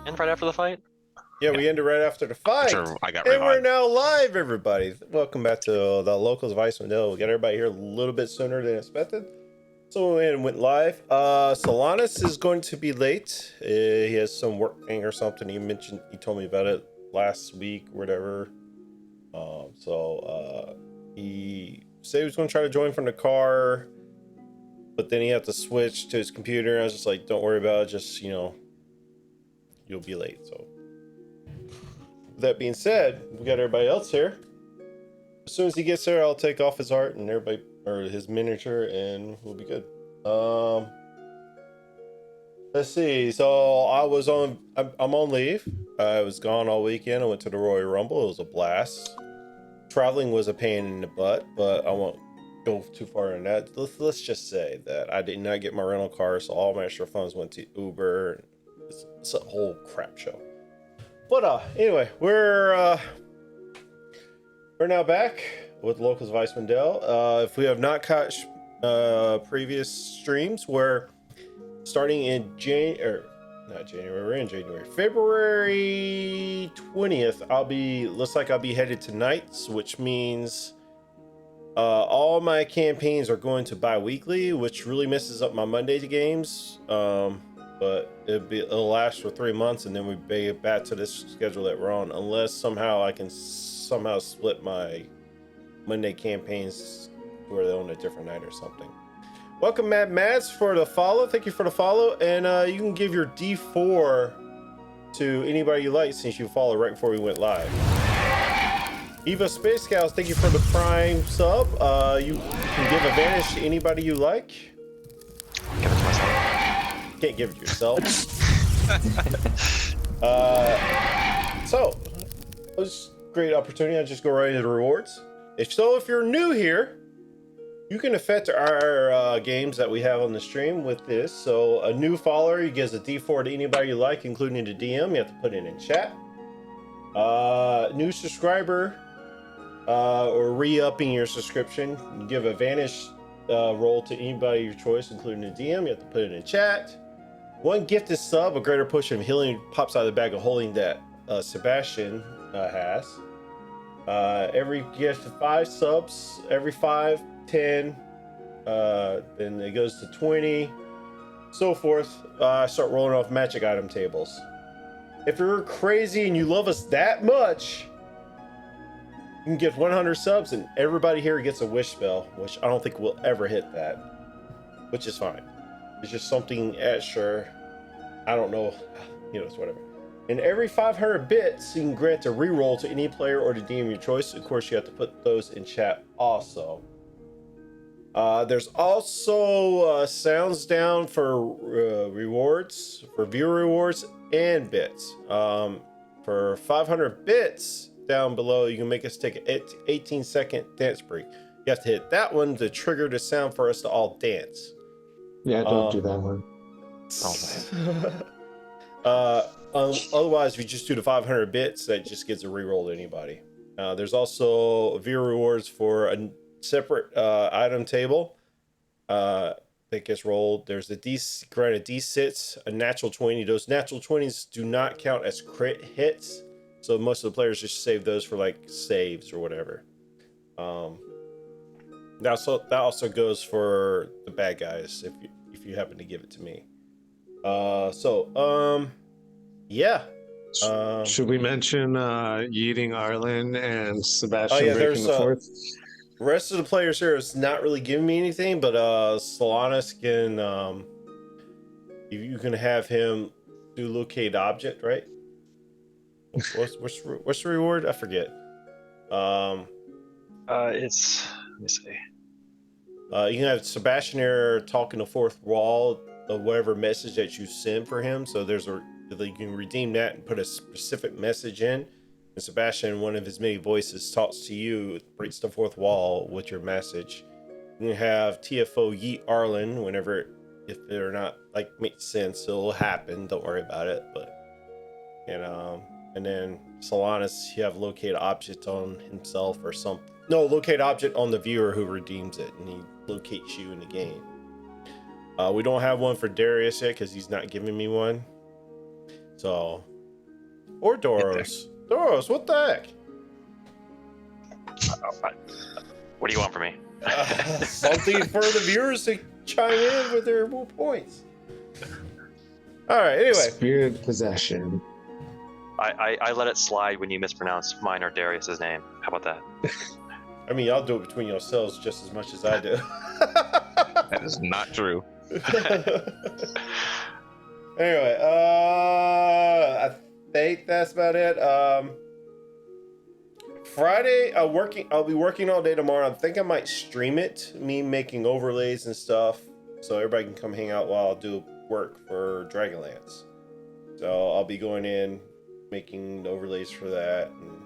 And right after the fight? Yeah, we ended right after the fight. Sure, I got and we're revived. now live, everybody. Welcome back to the locals of Icewind. We got everybody here a little bit sooner than expected. So we went live. Solanus is going to be late. He has some work thing or something. He told me about it last week or whatever. He said he was going to try to join from the car, but then he had to switch to his computer. I was just like, don't worry about it. Just, you'll be late. So that being said, we got everybody else here. As soon as he gets there, I'll take off his art and everybody, or his miniature, and we'll be good. Let's see. So I'm on leave. I was gone all weekend. I went to the Royal Rumble. It was a blast. Traveling was a pain in the butt, but I won't go too far in that. Let's just say that I did not get my rental car, so all my extra funds went to Uber. It's a whole crap show. But anyway, we're now back with Locals of Icewind. If we have not caught previous streams, we're starting in we're in January. February 20th, looks like I'll be headed to Nights, which means all my campaigns are going to bi-weekly, which really messes up my Monday games. But it'll last for 3 months, and then we get back to this schedule that we're on, unless somehow I can split my Monday campaigns where they're on a different night or something. Welcome, Mad Mads, for the follow. Thank you for the follow, and you can give your D4 to anybody you like since you followed right before we went live. Eva Space Scouts, thank you for the Prime sub. You can give advantage to anybody you like. Give it to myself. Can't give it to yourself. So it was a great opportunity. I'll just go right into the rewards. If you're new here, you can affect our games that we have on the stream with this. So a new follower, you gives a D4 to anybody you like, including the DM. You have to put it in chat. New subscriber, or re-upping your subscription, you give a vanish roll to anybody of your choice, including the DM. You have to put it in chat. One gifted sub, a greater push of healing pops out of the bag of holding that Sebastian has. Every gift of 5 subs, every 5, 10, then it goes to 20, so forth. Start rolling off magic item tables. If you're crazy and you love us that much, you can get 100 subs, and everybody here gets a wish spell, which I don't think we'll ever hit that, which is fine. It's just something extra. I don't know, it's whatever. And every 500 bits, you can grant a reroll to any player or the DM of your choice. Of course, you have to put those in chat also. There's also sounds down for rewards, for viewer rewards and bits. For 500 bits down below, you can make us take an 18-second dance break. You have to hit that one to trigger the sound for us to all dance. Yeah, don't do that one. Otherwise, if you just do the 500 bits, that just gets a reroll to anybody. There's also viewer rewards for a separate item table that gets rolled. There's a D6, a natural 20. Those natural 20s do not count as crit hits, so most of the players just save those for like saves or whatever. That also goes for the bad guys if you happen to give it to me. Yeah. Should we mention Yeeting Arlen and Sebastian breaking the fourth? The rest of the players here is not really giving me anything, but Solanus can you can have him do locate object, right? What's the reward? I forget. It's, let me see. You can have Sebastian here talking the fourth wall of whatever message that you send for him. So you can redeem that and put a specific message in. And Sebastian, one of his many voices, talks to you, breaks the fourth wall with your message. You can have TFO Yeet Arlen if they're not makes sense, it'll happen. Don't worry about it. And then Solanus, you have locate object on himself or something. No, locate object on the viewer who redeems it, and he locates you in the game. We don't have one for Darius yet because he's not giving me one. So Or Doros. Doros, what the heck? What do you want from me? Something for the viewers to chime in with their points. All right, anyway. Spirit possession. I let it slide when you mispronounce mine or Darius's name. How about that? I mean, y'all do it between yourselves just as much as I do. That is not true. Anyway, I think that's about it. Friday, I'll be working all day tomorrow. I think I might stream it, me making overlays and stuff, so everybody can come hang out while I do work for Dragonlance. So I'll be going in, making the overlays for that, and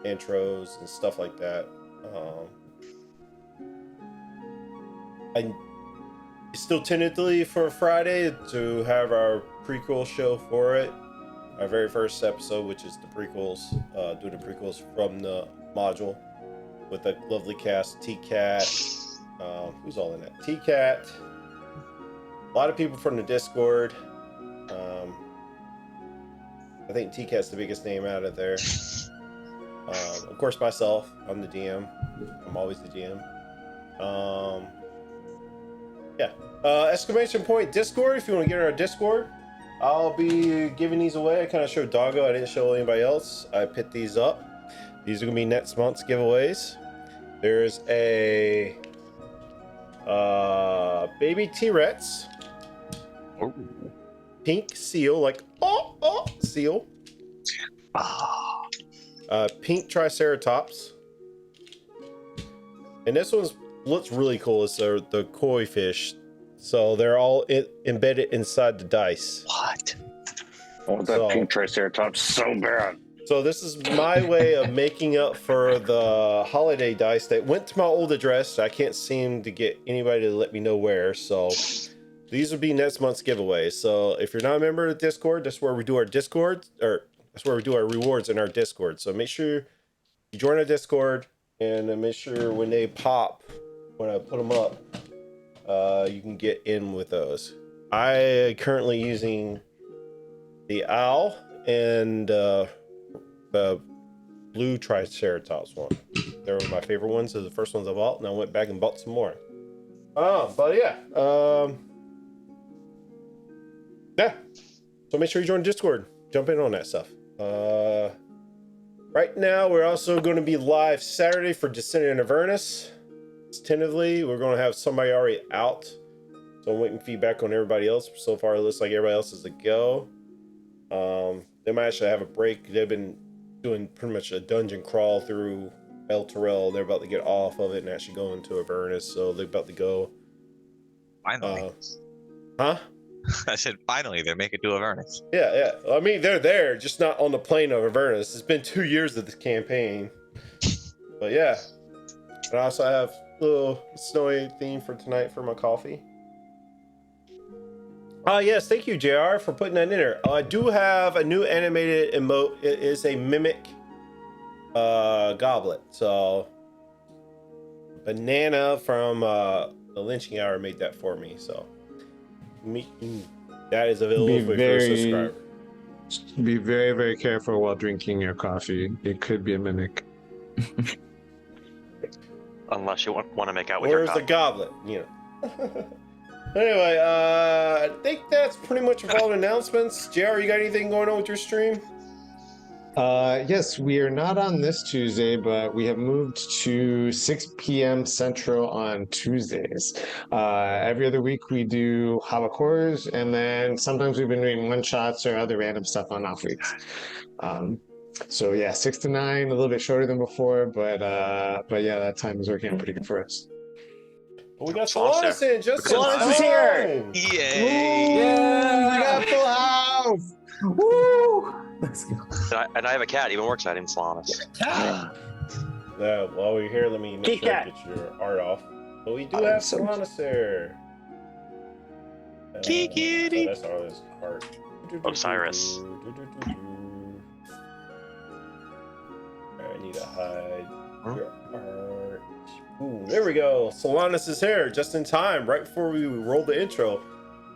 intros and stuff like that. I still tentatively for Friday to have our prequel show for it. Our very first episode, which is the prequels, doing the prequels from the module with a lovely cast. T-Cat, who's all in that? T-Cat, a lot of people from the Discord. I think T-Cat's the biggest name out of there. Of course, myself. I'm the DM. I'm always the DM. Exclamation point Discord if you want to get in our Discord. I'll be giving these away. I kind of showed Doggo. I didn't show anybody else. I picked these up. These are going to be next month's giveaways. There's a baby T-Rex. Oh. Pink seal, like seal. Pink Triceratops. And this one's looks really cool. It's the koi fish. So they're all embedded inside the dice. What? I want that pink Triceratops so bad. So this is my way of making up for the holiday dice that went to my old address. I can't seem to get anybody to let me know where. So these would be next month's giveaways. So if you're not a member of the Discord, that's where we do our Discord, or that's where we do our rewards in our Discord. So make sure you join our Discord, and then make sure when they pop, when I put them up, you can get in with those. I am currently using the owl and the blue Triceratops one. They were my favorite ones. They're the first ones I bought, and I went back and bought some more. But yeah. Yeah. So make sure you join Discord. Jump in on that stuff. Right now, we're also going to be live Saturday for Descendant of Avernus. Tentatively, we're going to have somebody already out. So I'm waiting feedback on everybody else. So far, it looks like everybody else is a go. They might actually have a break. They've been doing pretty much a dungeon crawl through El Terrell. They're about to get off of it and actually go into Avernus. So they're about to go. Finally. Huh? I said finally they're making it to Avernus. Yeah. I mean, they're there, just not on the plane of Avernus. It's been 2 years of this campaign. But yeah. And I also have a little snowy theme for tonight for my coffee. Yes, thank you, JR, for putting that in there. I do have a new animated emote. It is a mimic goblet. So Banana from the Lynching Hour made that for me. So that is available for your first subscriber. Be very, very careful while drinking your coffee. It could be a mimic. Unless you want to make out with your Where's the goblet? You know. Anyway, I think that's pretty much all the announcements. JR, you got anything going on with your stream? Yes, we are not on this Tuesday, but we have moved to 6 p.m. Central on Tuesdays. Every other week we do Havoc Horrors, and then sometimes we've been doing one-shots or other random stuff on off weeks. So yeah, 6 to 9, a little bit shorter than before, but yeah, that time is working out pretty good for us. Well, we got Solanas in just in Solanas is here! Yay! Yeah, we got full house! Woo! Let's go. And I have a cat, even more exciting, Solanas. While we're here, let me make sure I get your art off. But we do have Solanas there. Kitty. That's Arlen's art. Osiris. I need to hide your art. Ooh, there we go. Solanas is here just in time, right before we roll the intro.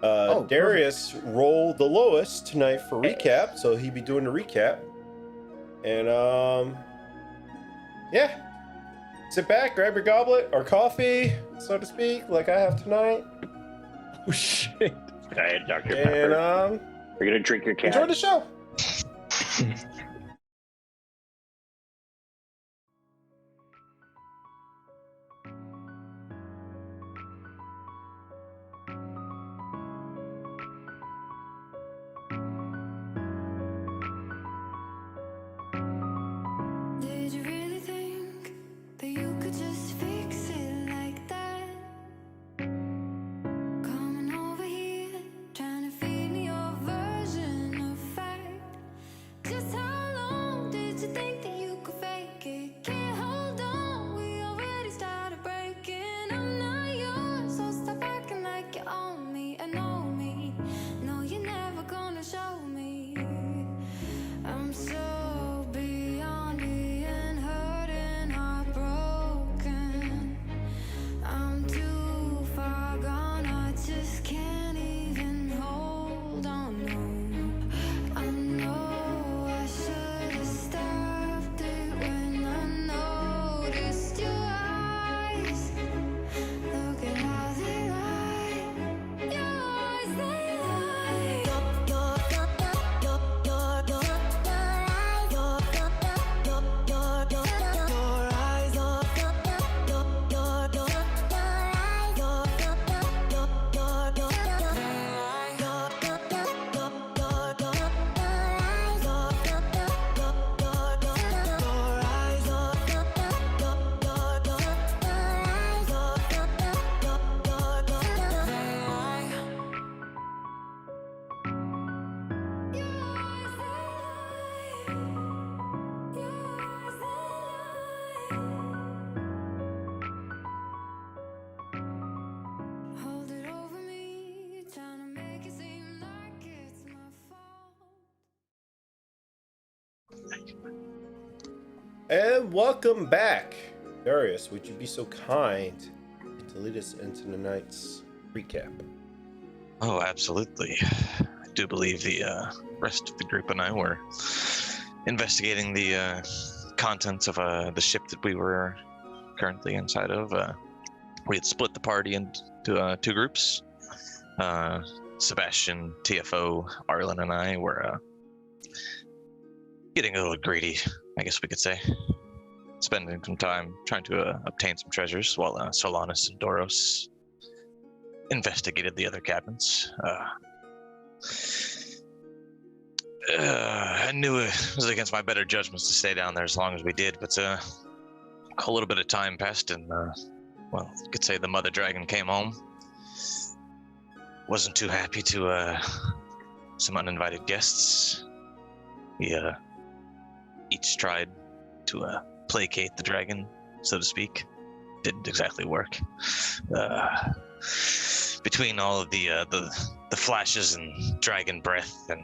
Darius rolled the lowest tonight for recap, so he'd be doing the recap. And yeah, sit back, grab your goblet or coffee, so to speak, like I have tonight. Oh shit! I had Dr. And Pepper. You're gonna drink your cat. enjoy the show. Did you really think that you could just fix it like that? Coming over here, trying to feed me your version of fact. Just how long did you think that you could fake it? Can't hold on, we already started breaking. I'm not yours, so stop acting like you own me. I know me, no, you're never gonna show me. I'm so beyond being hurt and heartbroken. I'm too far gone, I just can't even hold on. No, I know I should have stopped it when I noticed your eyes. Look at how they lie. Your eyes, they lie. Hold it over me, trying to make it seem like it's my fault. And welcome back. Darius, would you be so kind to lead us into tonight's recap? Oh, absolutely. I do believe the rest of the group and I were investigating the contents of the ship that we were currently inside of. We had split the party into two groups. Sebastian, TFO, Arlen, and I were getting a little greedy, I guess we could say. Spending some time trying to obtain some treasures while Solanus and Doros investigated the other cabins. I knew it was against my better judgments to stay down there as long as we did, but a little bit of time passed and, well, you could say the mother dragon came home. Wasn't too happy to some uninvited guests. We each tried to placate the dragon, so to speak. Didn't exactly work. Between all of the flashes and dragon breath and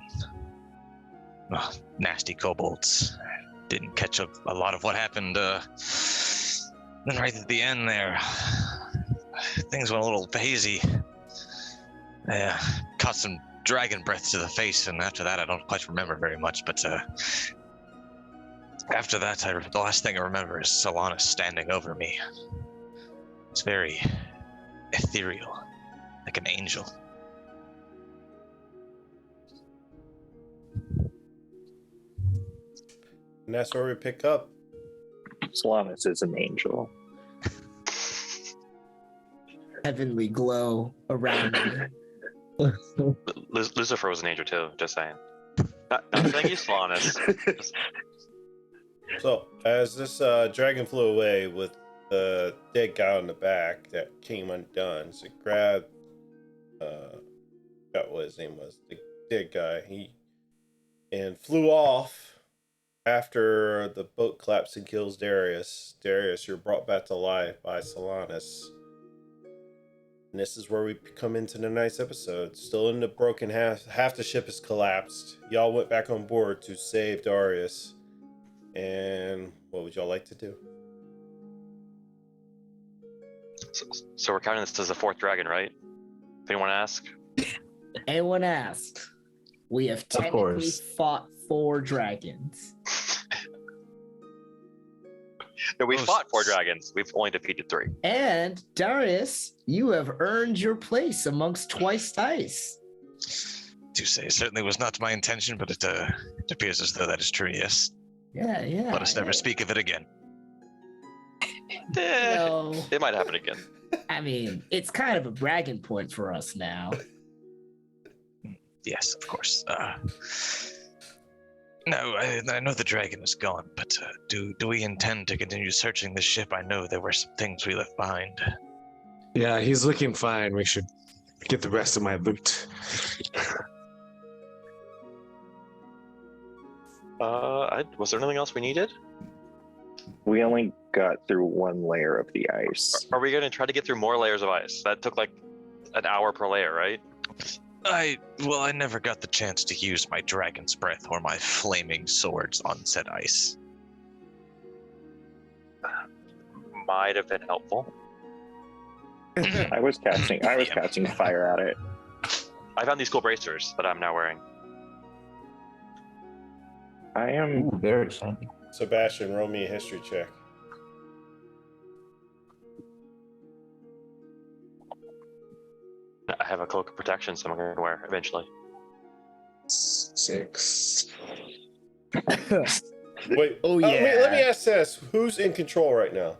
nasty kobolds, didn't catch up a lot of what happened. Then right at the end there, things went a little hazy. Caught some dragon breath to the face, and after that I don't quite remember very much, but after that, the last thing I remember is Solanus standing over me. It's very ethereal, like an angel. And that's where we pick up. Solanus is an angel. Heavenly glow around me. Lucifer was an angel too. Just saying. Not saying he's flawless. So, as this dragon flew away with the dead guy on the back that came undone, so it grabbed, forgot what his name was, the dead guy, and flew off after the boat collapses and kills Darius. Darius, you're brought back to life by Solanus. And this is where we come into the night's episode. Still in the broken half the ship has collapsed. Y'all went back on board to save Darius. And what would y'all like to do? So we're counting this as a fourth dragon, right? If anyone asks? Anyone asked? We have technically course. fought 4 dragons. No, we Oh, fought 4 dragons. We've only defeated 3. And Darius, you have earned your place amongst twice dice. To say, certainly was not my intention, but it appears as though that is true. Yes. Yeah. Let us never speak of it again. No, It might happen again. I mean, it's kind of a bragging point for us now. Yes, of course. No, I know the dragon is gone, but do we intend to continue searching the ship? I know there were some things we left behind. Yeah, he's looking fine. We should get the rest of my loot. Was there anything else we needed? We only got through 1 layer of the ice. Are we going to try to get through more layers of ice? That took like an hour per layer, right? I never got the chance to use my dragon's breath or my flaming swords on said ice. Might have been helpful. I was catching fire at it. I found these cool bracers that I'm now wearing. I am. Ooh, very shiny. Sebastian, roll me a history check. I have a cloak of protection, so I'm going to wear eventually. 6. Wait. Oh, wait, let me yeah. ask this: who's in control right now?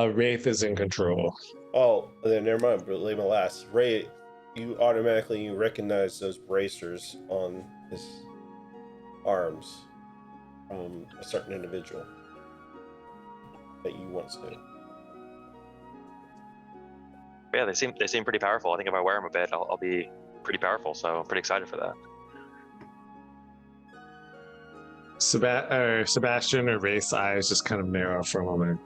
Wraith is in control. Oh, then never mind. But leave it last. Ray, you automatically recognize those bracers on his arms from a certain individual that you once knew. Yeah, they seem pretty powerful. I think if I wear them a bit, I'll be pretty powerful. So I'm pretty excited for that. Sebastian or Wraith's eyes just kind of narrow for a moment.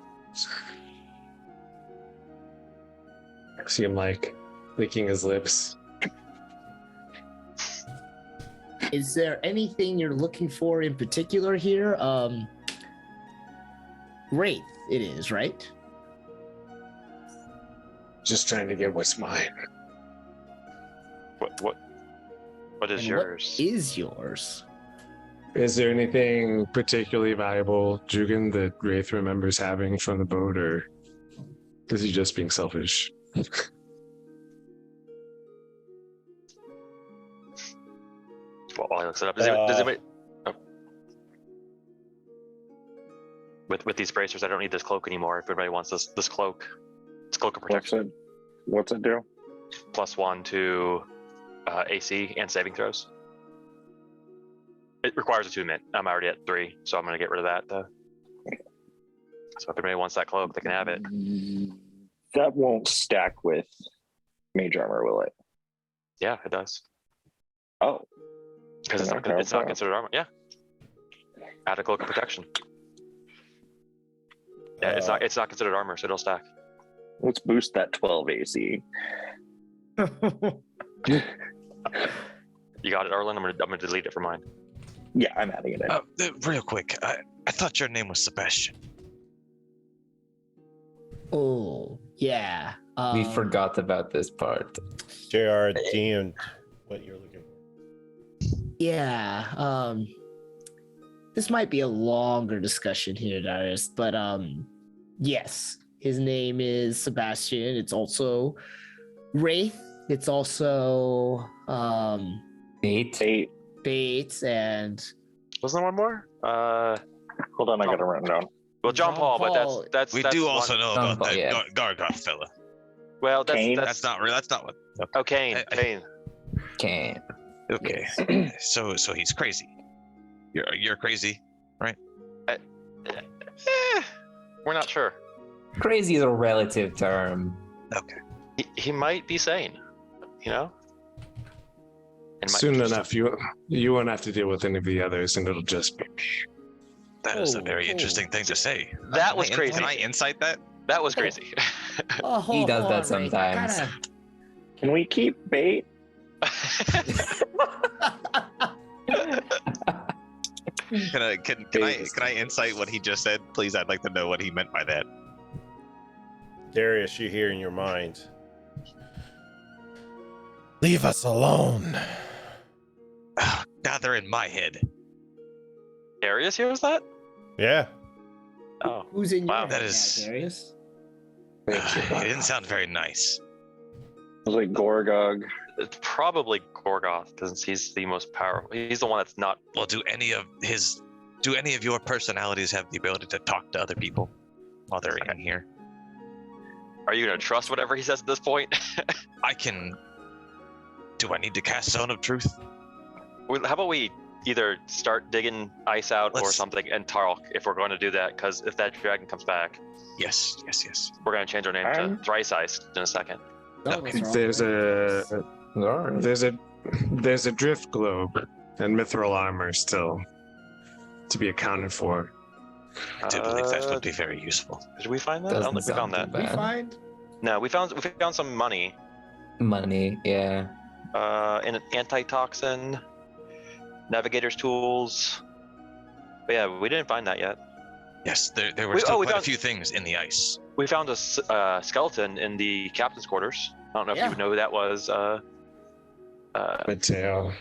See him like licking his lips. Is there anything you're looking for in particular here? Wraith, it is, right? Just trying to get what's mine. What is And yours? What is yours? Is there anything particularly valuable, Jugan, that Wraith remembers having from the boat, or is he just being selfish? Well, he looks it up. Does it oh. With these bracers, I don't need this cloak anymore. If anybody wants this cloak, it's cloak of protection. What's it do? +1 to AC and saving throws. It requires a 2-min. I'm already at 3, so I'm going to get rid of that. So if anybody wants that cloak, they can have it. That won't stack with mage armor, will it? Yeah, it does. Oh, Because it's not considered armor. Yeah. Add a cloak of protection. Yeah, it's not considered armor, so it'll stack. let's boost that 12 AC. You got it, Arlen? I'm gonna delete it from mine. Yeah, I'm adding it in. Real quick, I thought your name was Sebastian. Oh, yeah. We forgot about this part. JR, DM, what you're looking for. Yeah. This might be a longer discussion here, Darius, but yes, his name is Sebastian. It's also Wraith. It's also Eight. Bates, and Wasn't there one more? Hold on, I gotta run down. Well, John Paul, but that's We that's do one- also know John about Paul, that yeah. Gargoth fella. Well, Kane? That's not real. That's not what. Oh, Kane. I- Kane. Can. Okay, so he's crazy. You're crazy. We're not sure. Crazy is a relative term. Okay. He might be sane. You know. And might Soon be just- enough, you won't have to deal with any of the others, and it'll just be That is a Oh, very oh. interesting thing to say. That was Can I- crazy. Can I insight that? That was crazy. oh, He does hold that on, Wraith. sometimes. I Can we keep bait? Can I insight what he just said, please? I'd like to know what he meant by that. Darius, you hear in your mind. Leave us alone. Now they're in my head. Darius hears that? Yeah. Oh. Who's in your Wow, head that now, is- Darius? It didn't sound very nice. It was like Gorgog. It's probably Gorgoth, because he's the most powerful. He's the one that's not. Well, do any of your personalities have the ability to talk to other people while they're in here? Are you gonna trust whatever he says at this point? I can. Do I need to cast Zone of Truth? How about we either start digging ice out or Let's- something and talk if we're going to do that? Because if that dragon comes back, Yes. we're gonna change our name to Thrice Ice in a second. Oh, that's wrong. There's a drift globe and mithril armor still to be accounted for. I do believe that would be very useful. Did we find that? I don't think we found that. We find? No, we found some money. Money, yeah. In an antitoxin, navigator's tools. But yeah, we didn't find that yet. Yes, there were We- still oh, we quite a found- few things in the ice. We found a skeleton in the captain's quarters. I don't know if Yeah. you know who that was. Mateo,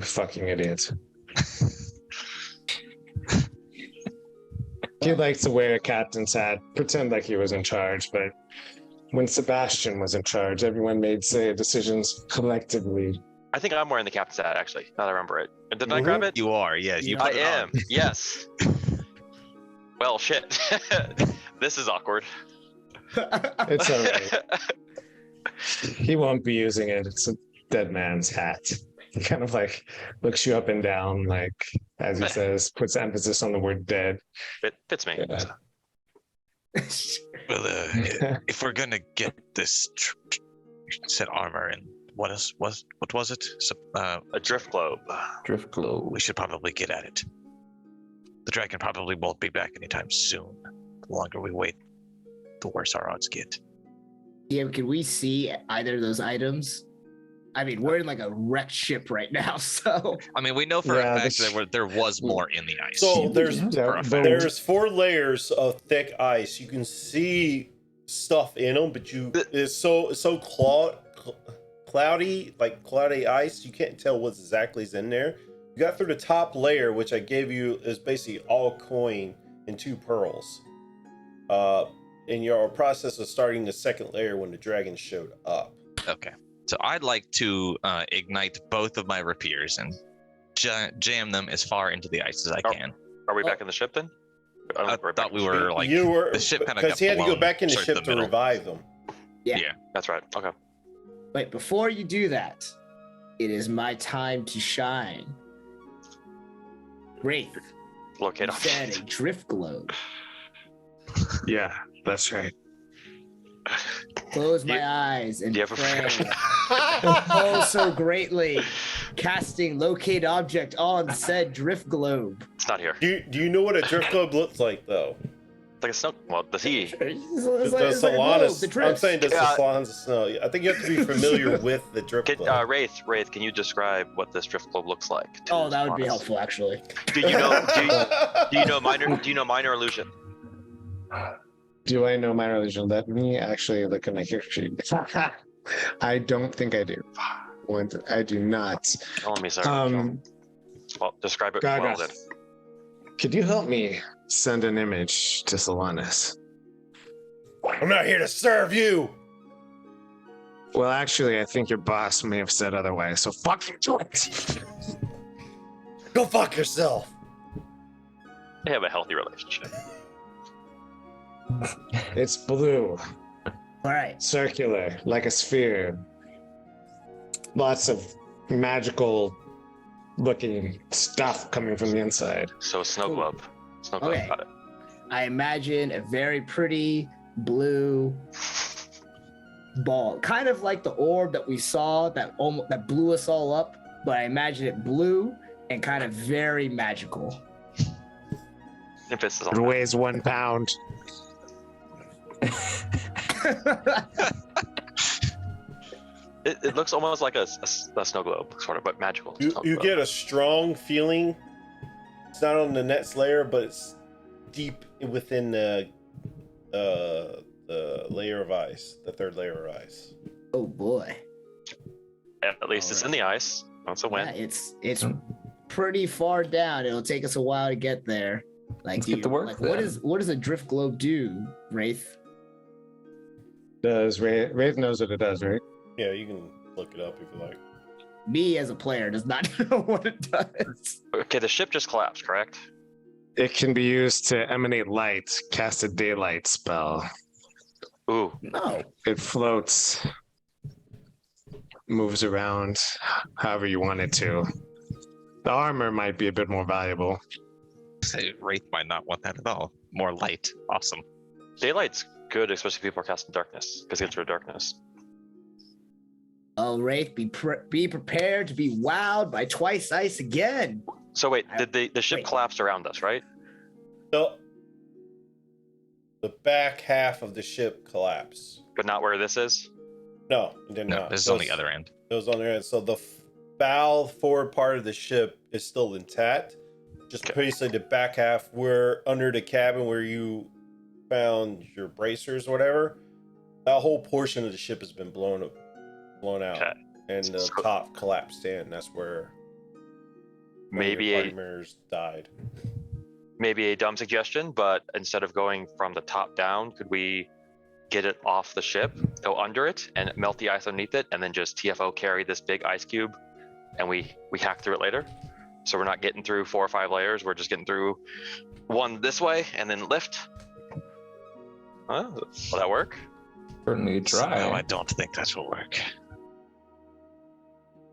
fucking idiot. He likes to wear a captain's hat, pretend like he was in charge, but when Sebastian was in charge, everyone made decisions collectively. I think I'm wearing the captain's hat actually. Now that I remember it. Did I grab it? You are, yeah. You Yeah. I put it am. on. Yes. Well, shit. This is awkward. It's all right. He won't be using it. It's a dead man's hat. He kind of like looks you up and down, like, as he says, puts emphasis on the word dead. It fits me. Yeah. Well, if we're gonna get this set armor and what was it? So, A drift globe. Drift globe. we should probably get at it. The dragon probably won't be back anytime soon. The longer we wait, the worse our odds get. Yeah, can we see either of those items? I mean, we're in like a wrecked ship right now, so I mean, we know for Yeah, a fact this- that there was more in the ice. So there's For a fact. there's 4 layers of thick ice. You can see stuff in them, but it's so cloudy, like cloudy ice. You can't tell what exactly is in there. You got through the top layer, which I gave you, is basically all coin and 2 pearls. In your process of starting the second layer when the dragon showed up. Okay. So I'd like to ignite both of my rapiers and jam them as far into the ice as I can. Are we back in the ship then? don't I think we're thought back we in the were ship. like you were the ship kind of because he had to go back in the ship to middle. revive them. Yeah. That's right. Okay. But before you do that, it is my time to shine. Wraith, Locate you said a drift globe. Yeah, that's right. Close my eyes and do you have a pray. Oh, so greatly. Casting locate object on said drift globe. It's not here. Do you know what a drift globe looks like though? It's like a snow. Well, the sea. It's The like a globe, the I'm drift. saying does Yeah. the Solana snow. I think you have to be familiar with the drift globe. Wraith, can you describe what this drift globe looks like? to Oh, that would be us? helpful, actually. Do you know? Do you know minor? Do you know minor illusion? Do I know my religion? Let me actually look at my character sheet. I don't think I do. I do not. Tell me, sir. Well, describe it Gaga, well then. could you help me send an image to Solanas? I'm not here to serve you. Well, actually, I think your boss may have said otherwise, so fucking do it. Go fuck yourself. They have a healthy relationship. It's blue, All right. circular, like a sphere. Lots of magical looking stuff coming from the inside. So snow globe. Snow globe. Okay. Got it. I imagine a very pretty blue ball, kind of like the orb that we saw that blew us all up. But I imagine it blue and kind of very magical. Emphasis It on that. weighs 1 pound. It looks almost like a snow globe, sort of, but magical. You snow you globe. get a strong feeling. It's not on the next layer, but it's deep within the layer of ice, the third layer of ice. Oh boy. At least it's in the ice. That's a win. Yeah, it's pretty far down. It'll take us a while to get there. Like, Let's get to work what then. does a drift globe do, Wraith? Does Wraith knows what it does, right? Yeah, you can look it up if you like. Me as a player does not know what it does. Okay, the ship just collapsed, correct? It can be used to emanate light, cast a daylight spell. Ooh, No. It floats, moves around however you want it to. The armor might be a bit more valuable. Wraith might not want that at all. More light. Awesome. daylight's good, especially if people are casting darkness, because it gets rid of darkness. Oh, Wraith, be prepared to be wowed by twice ice again. So wait, did the ship Wait. collapse around us, right? No. The back half of the ship collapsed. But not where this is? No, it did No, not. this is It on the was- other end. It was on the end. So the bow forward part of the ship is still intact. Just Okay. basically the back half, where under the cabin where you found your bracers or whatever, that whole portion of the ship has been blown out, Okay. and the So- top collapsed in. That's where Maybe one of a your party members died. maybe a dumb suggestion, but instead of going from the top down, could we get it off the ship, go under it, and melt the ice underneath it, and then just TFO carry this big ice cube, and we hack through it later? So we're not getting through 4 or 5 layers. We're just getting through one this way, and then lift. Huh? Will that work? Certainly try. No, I don't think that will work.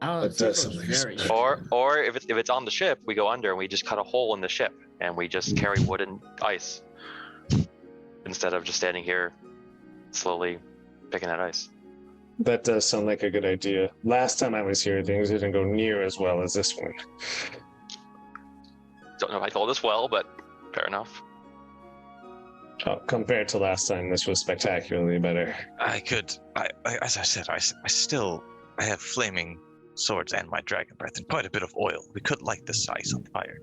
I don't know. That does It sound feels like very Or if it's on the ship, we go under and we just cut a hole in the ship, and we just carry wood and ice instead of just standing here slowly picking at ice. That does sound like a good idea. Last time I was here, things didn't go near as well as this one. Don't know if I told this well, but fair enough. Compared to last time, this was spectacularly better. As I said, I have flaming swords and my dragon breath and quite a bit of oil. We could light this ice on fire.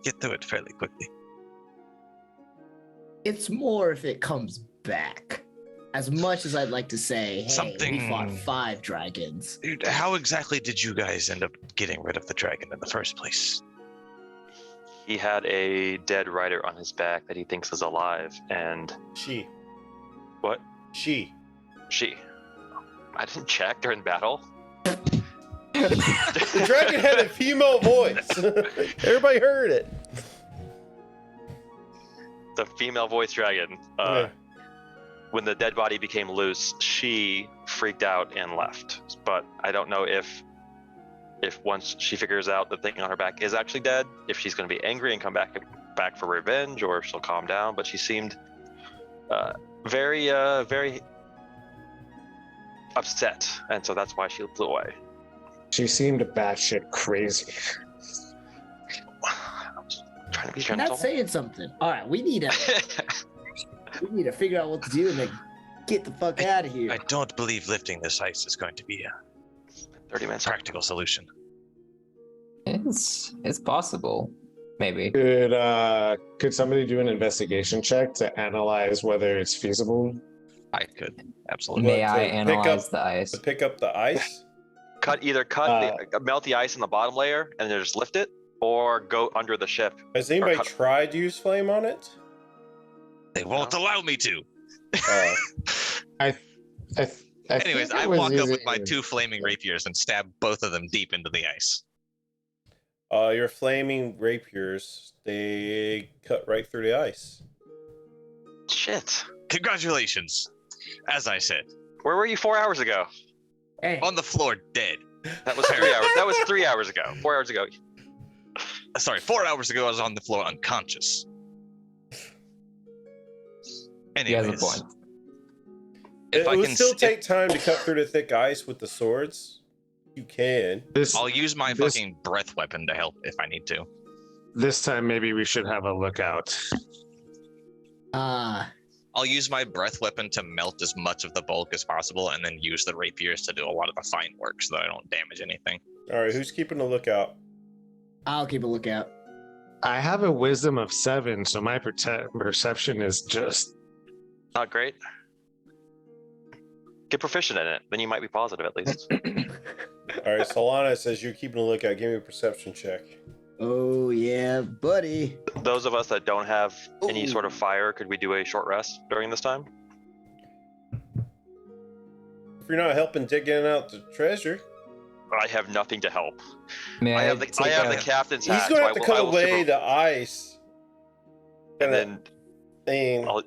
Get through it fairly quickly. It's more if it comes back. As much as I'd like to say, hey, we Something- fought 5 dragons. Dude, how exactly did you guys end up getting rid of the dragon in the first place? He had a dead rider on his back that he thinks is alive, and She. what? She. I didn't check during battle. The dragon had a female voice. Everybody heard it. The female voice dragon. Yeah. When the dead body became loose, she freaked out and left. But I don't know if once she figures out the thing on her back is actually dead, if she's going to be angry and come back for revenge, or if she'll calm down. But she seemed very upset, and so that's why she flew away. She seemed batshit crazy. I was trying to be You're not gentle. saying something. All right, we need to figure out what to do and then get the fuck out of here. I don't believe lifting this ice is going to be a 30 minutes. practical solution. It's possible. Maybe. Could somebody do an investigation check to analyze whether it's feasible? I could, absolutely. May What, I to pick analyze up- the ice? To pick up the ice. Melt the ice in the bottom layer and then just lift it, or go under the ship. Has anybody cut- tried to use flame on it? They won't allow me to. I Anyways, think it I was walk up with easy- my 2 flaming rapiers and stab both of them deep into the ice. Your flaming rapiers, they cut right through the ice. Shit. Congratulations. As I said, Where were you 4 hours ago? Hey, on the floor, dead. That was 3 hours. That was 3 hours ago. 4 hours ago. Sorry, 4 hours ago I was on the floor unconscious. He has Anyways, a point. if It I would can, still if- take time to cut through the thick ice with the swords. You can. I'll use my this- fucking breath weapon to help if I need to. This time, maybe we should have a lookout. I'll use my breath weapon to melt as much of the bulk as possible, and then use the rapiers to do a lot of the fine work so that I don't damage anything. All right, who's keeping a lookout? I'll keep a lookout. I have a wisdom of 7, so my perception is just Not great. Get proficient in it. Then you might be positive at least. All right, Solana says you're keeping a lookout. Give me a perception check. Oh yeah, buddy. Those of us that don't have any Ooh. sort of fire, could we do a short rest during this time? If you're not helping digging out the treasure, I have nothing to help. May I have take the a- captain's he's hat. gonna so have to I cut will away super- the ice. and then Thing. I'll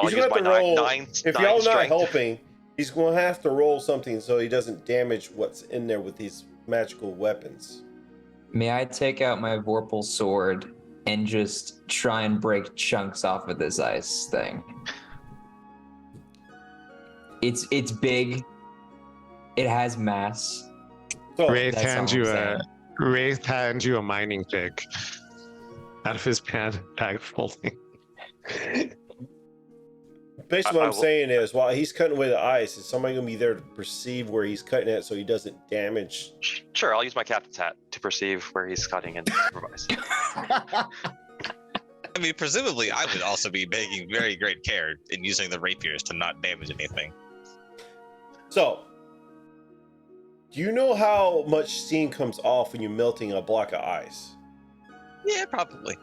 He's use gonna my have to roll. nine If nine y'all not strength. helping, he's gonna have to roll something so he doesn't damage what's in there with these magical weapons. May I take out my Vorpal sword and just try and break chunks off of this ice thing? It's big. It has mass. So Wraith That's hands all you I'm Wraith hands you a mining pick out of his bag folding. basically, what I I'm will- saying is, while he's cutting away the ice, is somebody gonna be there to perceive where he's cutting it so he doesn't damage? Sure, I'll use my captain's hat to perceive where he's cutting and supervise. I mean, presumably, I would also be taking very great care in using the rapiers to not damage anything. So, do you know how much steam comes off when you're melting a block of ice? Yeah, probably.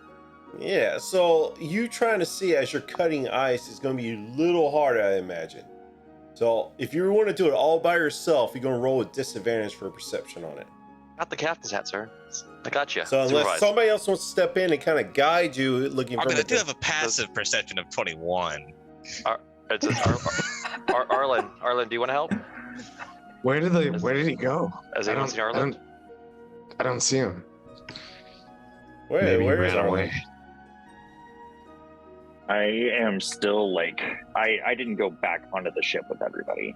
Yeah, so you trying to see as you're cutting ice is going to be a little hard, I imagine. So if you want to do it all by yourself, you're going to roll with disadvantage for perception on it. Got the captain's hat, sir. I got you. So unless somebody else wants to step in and kind of guide you, looking I for mean, I do have a passive perception of 21. Arlen, do you want to help? Where did he go? Has anyone seen Arlen? I don't see him. Where Maybe he is ran Arlen? away. I am still like I didn't go back onto the ship with everybody.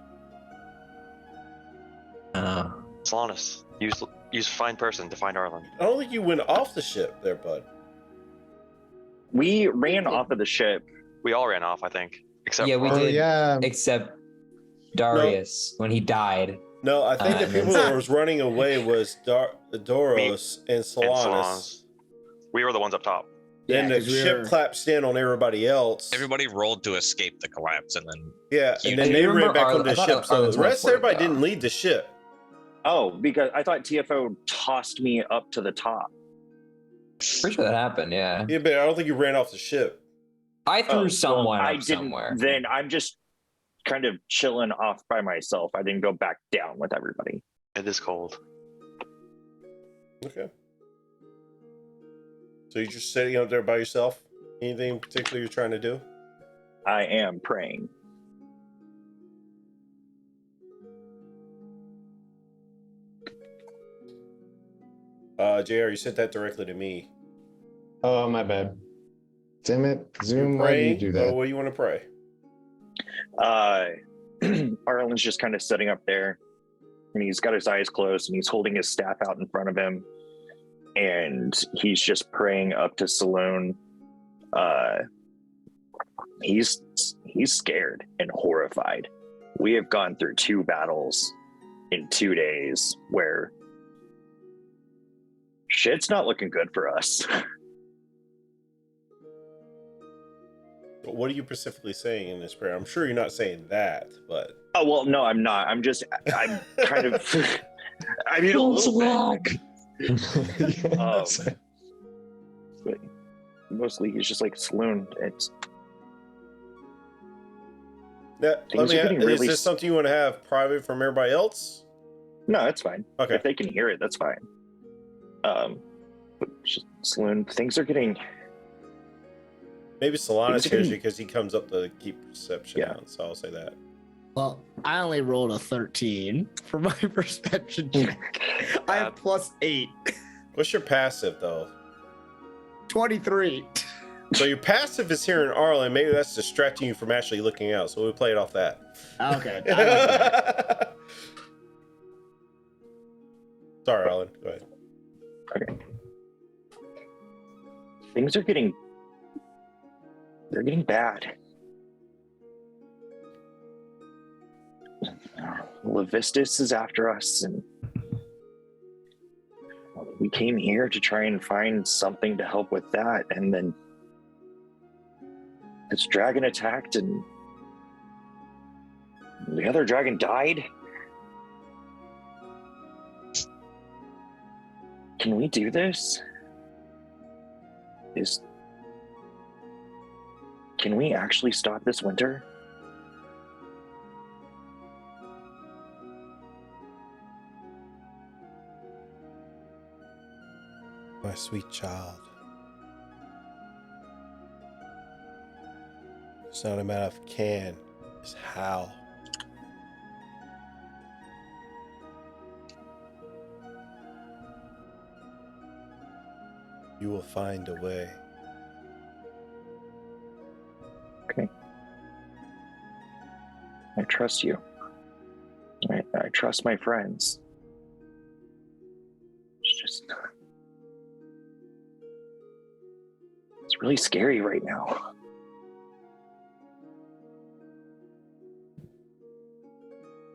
Solanas, use find person to find Arlen. I don't think you went off the ship there, bud. We ran off of the ship. We all ran off, I think, except Yeah, we for did. Yeah. Except Darius when he died. No, I think the and people then- that was running away was Doros and and Solanas. Solanas. We were the ones up top. Then the 'cause we ship were- collapsed in on everybody else. Everybody rolled to escape the collapse, and then Yeah, You- and then I they remember ran back Arlen- on the I thought ship. So Arlen's the rest one everybody for it, didn't leave the ship. Oh, because I thought TFO tossed me up to the top. Pretty sure that happened. Yeah, Yeah, but I don't think you ran off the ship. I threw Oh, someone well, I up didn't. somewhere. Then I'm just kind of chilling off by myself. I didn't go back down with everybody. It is cold. Okay. So you're just sitting up there by yourself? Anything in particular you're trying to do? I am praying. JR, you sent that directly to me. Oh, my bad. Damn it. Zoom, You why do you praying? do Or that? what do you want to pray? Arlen's just kind of sitting up there, and he's got his eyes closed, and he's holding his staff out in front of him, and he's just praying up to Saloon. He's scared and horrified. We have gone through 2 battles in 2 days where shit's not looking good for us. What are you specifically saying in this prayer? I'm sure you're not saying that, but Oh, well, no, I'm not. I'm kind of, I mean, a little bit. But mostly he's just like Saloon. It's let Things me are ask, getting is really this something you want to have private from everybody else? no, it's fine. Okay. If they can hear it, that's fine. But just Saloon, things are getting. Maybe Solana Things are hears getting- you because he comes up to keep perception Yeah. out, so I'll say that. Well, I only rolled a 13 for my perception check. I have +8. What's your passive though? 23. So your passive is hearing Arlen. Maybe that's distracting you from actually looking out. So we'll play it off that. Okay. I like that. Sorry, Arlen. Go ahead. Okay. Things are getting. They're getting bad. Levistus is after us, and we came here to try and find something to help with that, and then this dragon attacked, and The other dragon died? Can we do this? Can we actually stop this winter? My sweet child. It's not a matter of can, it's how. You will find a way. Okay. I trust you. I trust my friends. It's really scary right now.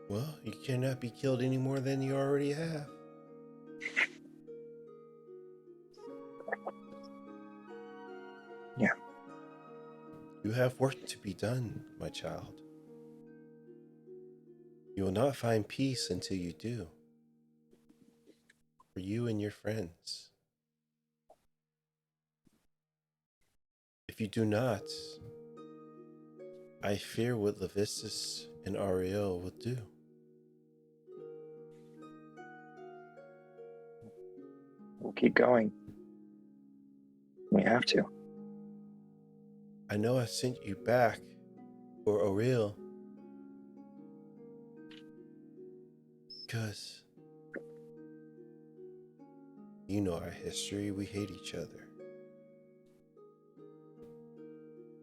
Well, you cannot be killed any more than you already have. Yeah. You have work to be done, my child. You will not find peace until you do. For you and your friends. If you do not, I fear what Levistus and Ariel will do. We'll keep going. We have to. I know I sent you back for Ariel because you know our history. We hate each other.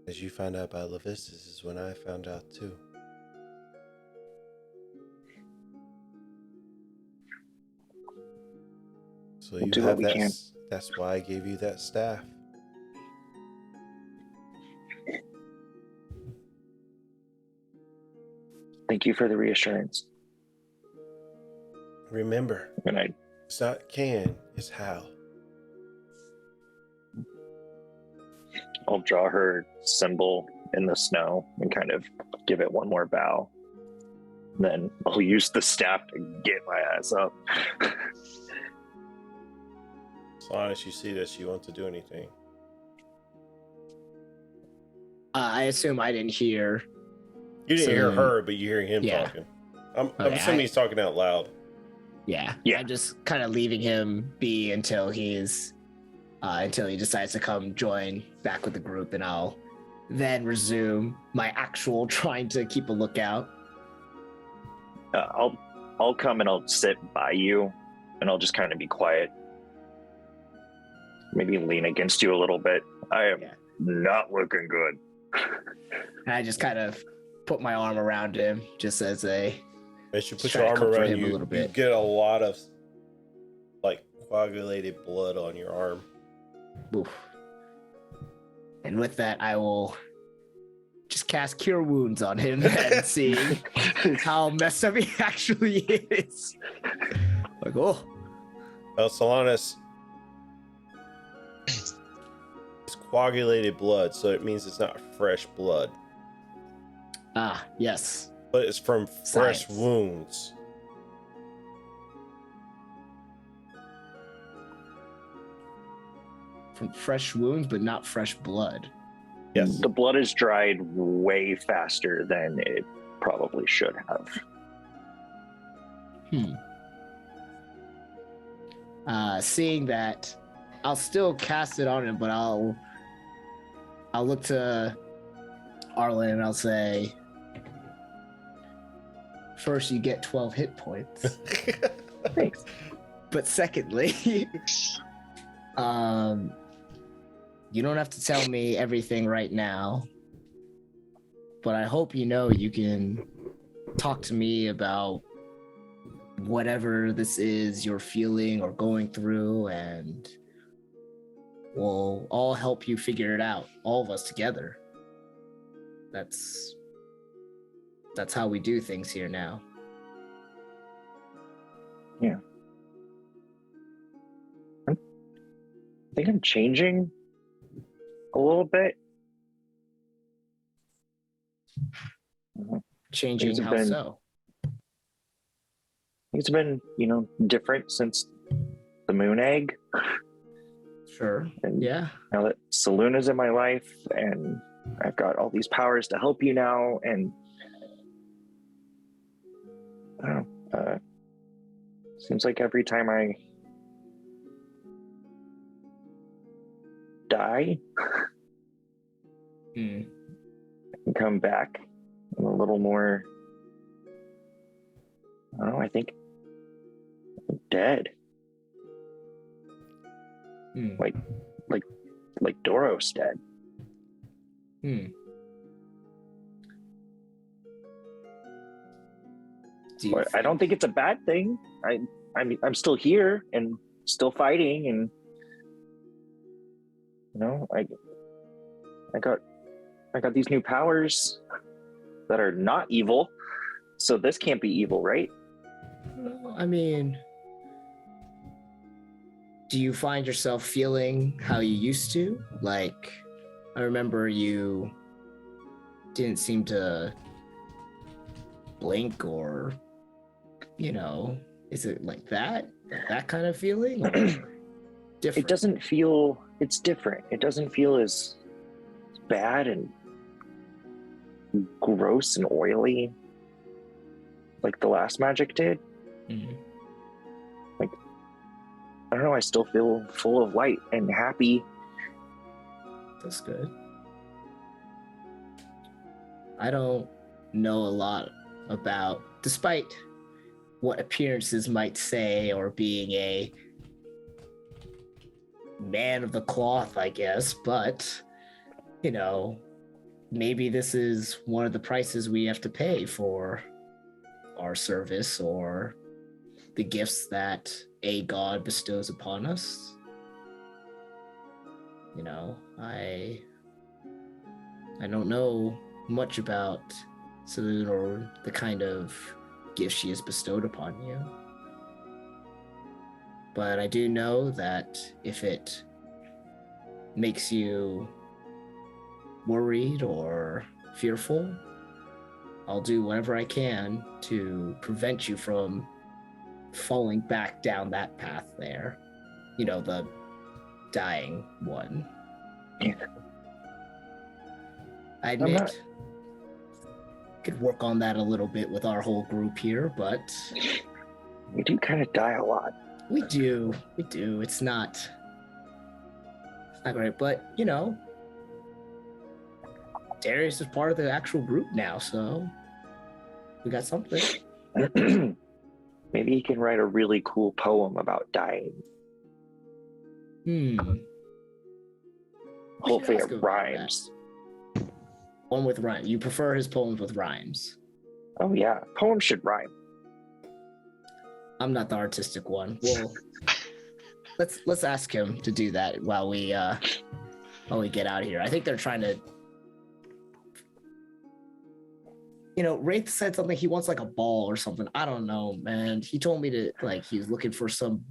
As you found out about Levistus is when I found out too. So We'll you do have what we can. That's why I gave you that staff. Thank you for the reassurance. Remember, And it's not can, it's how. I'll draw her symbol in the snow and kind of give it one more bow. Then I'll use the staff to get my ass up. As long as you see that she wants to do anything. I assume I didn't hear. You didn't hear So- her, but you hear him Yeah. talking. I'm Okay, assuming he's talking out loud. Yeah. Yeah. I'm just kind of leaving him be until he decides to come join back with the group, and I'll then resume my actual trying to keep a lookout. I'll come and I'll sit by you, and I'll just kind of be quiet. Maybe lean against you a little bit. I am Yeah. not looking good. And I just kind of put my arm around him, just as a As you put Just your try to arm comfort around him a you, little you bit. get a lot of like coagulated blood on your arm. oof. And with that, I will just cast Cure Wounds on him and see how messed up he actually is. Like, oh, Well, Solanus, it's coagulated blood, so it means it's not fresh blood, yes. but it's from fresh Science. wounds. From fresh wounds, but not fresh blood. Yes. The blood is dried way faster than it probably should have. Seeing that, I'll still cast it on him, but I'll look to Arlen and I'll say, first you get 12 hit points. Thanks. But secondly, you don't have to tell me everything right now, but I hope you know you can talk to me about whatever this is you're feeling or going through, and we'll all help you figure it out, all of us together. That's how we do things here now. Yeah. I think I'm changing a little bit. Changing Things have how been- so? It's been, different since the moon egg. Sure. And Yeah. now that Saloon in my life, and I've got all these powers to help you now, and I don't know. Seems like every time I die Hmm. and come back, I'm a little more. I don't know. I think I'm dead, Hmm. like Doros dead. Hmm. Do you But I don't think it's a bad thing. I'm still here and still fighting, and I got these new powers that are not evil. So this can't be evil, right? I mean, do you find yourself feeling how you used to? Like, I remember you didn't seem to blink, or, is it like that? Like that kind of feeling? Or different? It doesn't feel. It's different. It doesn't feel as bad and gross and oily like the last magic did. Mhm. I don't know. I still feel full of light and happy. That's good. I don't know a lot about, despite what appearances might say, or being a man of the cloth, I guess, but, maybe this is one of the prices we have to pay for our service, or the gifts that a god bestows upon us. I don't know much about Celine or the kind of gifts she has bestowed upon you. But I do know that if it makes you worried or fearful, I'll do whatever I can to prevent you from falling back down that path there. The dying one. Yeah. I admit, could work on that a little bit with our whole group here, but We do kind of die a lot. we do. It's not great, but Darius is part of the actual group now, so we got something. Maybe he can write a really cool poem about dying. Hopefully ask it him about rhymes. One with rhyme. You prefer his poems with rhymes? Oh yeah, poems should rhyme. I'm not the artistic one. Well, let's ask him to do that while we get out of here. I think they're trying to. Wraith said something. He wants like a ball or something. I don't know, man. He told me to he's looking for some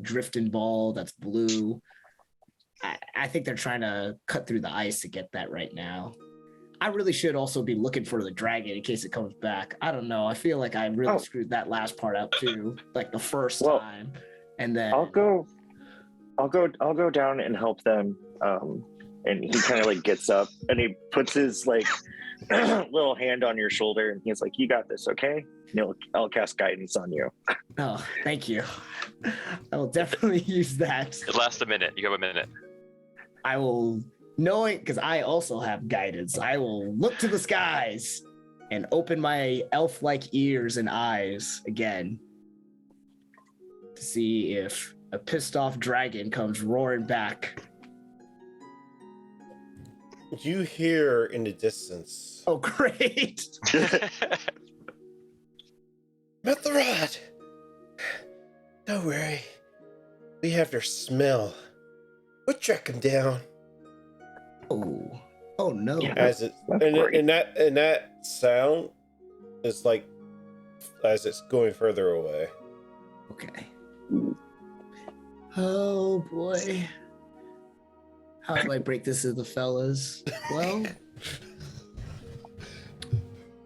drifting ball that's blue. I think they're trying to cut through the ice to get that right now. I really should also be looking for the dragon in case it comes back. I don't know. I feel like I really screwed that last part up too, like the first time. And then I'll go down and help them. And he kind of gets up and he puts his little hand on your shoulder and he's like, "You got this, okay?" And I'll cast guidance on you. Oh, thank you. I will definitely use that. It lasts a minute. You have a minute. I will, knowing, because I also have guidance, I will look to the skies and open my elf-like ears and eyes again to see if a pissed-off dragon comes roaring back. You hear in the distance, Oh, great! "Met the rod! Don't worry. We have their smell. We'll track them down." Oh no! Yeah. As it That's and, great. and that sound is as it's going further away. Okay. Oh boy. How do I break this to the fellas? Well,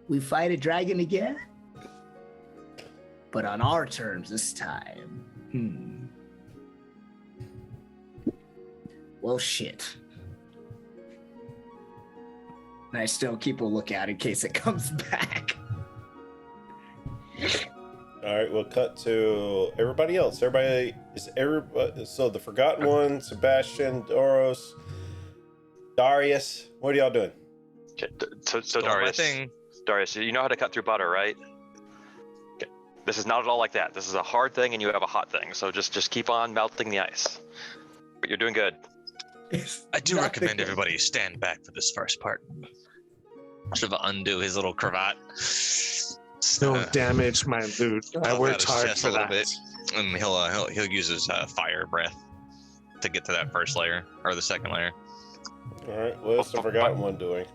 We fight a dragon again? But on our terms this time. Well, shit. And I still keep a lookout in case it comes back. All right, we'll cut to everybody else. So the Forgotten One, Sebastian, Doros, Darius. What are y'all doing? Okay, so Doing my thing. Darius, you know how to cut through butter, right? Okay. This is not at all like that. This is a hard thing, and you have a hot thing. So just keep on melting the ice. But you're doing good. I do recommend everybody stand back for this first part. Sort of undo his little cravat. Don't damage my loot. I puff out worked his hard chest for a little that. bit, and he'll use his fire breath to get to that first layer or the second layer. All right, what's the Forgotten One doing?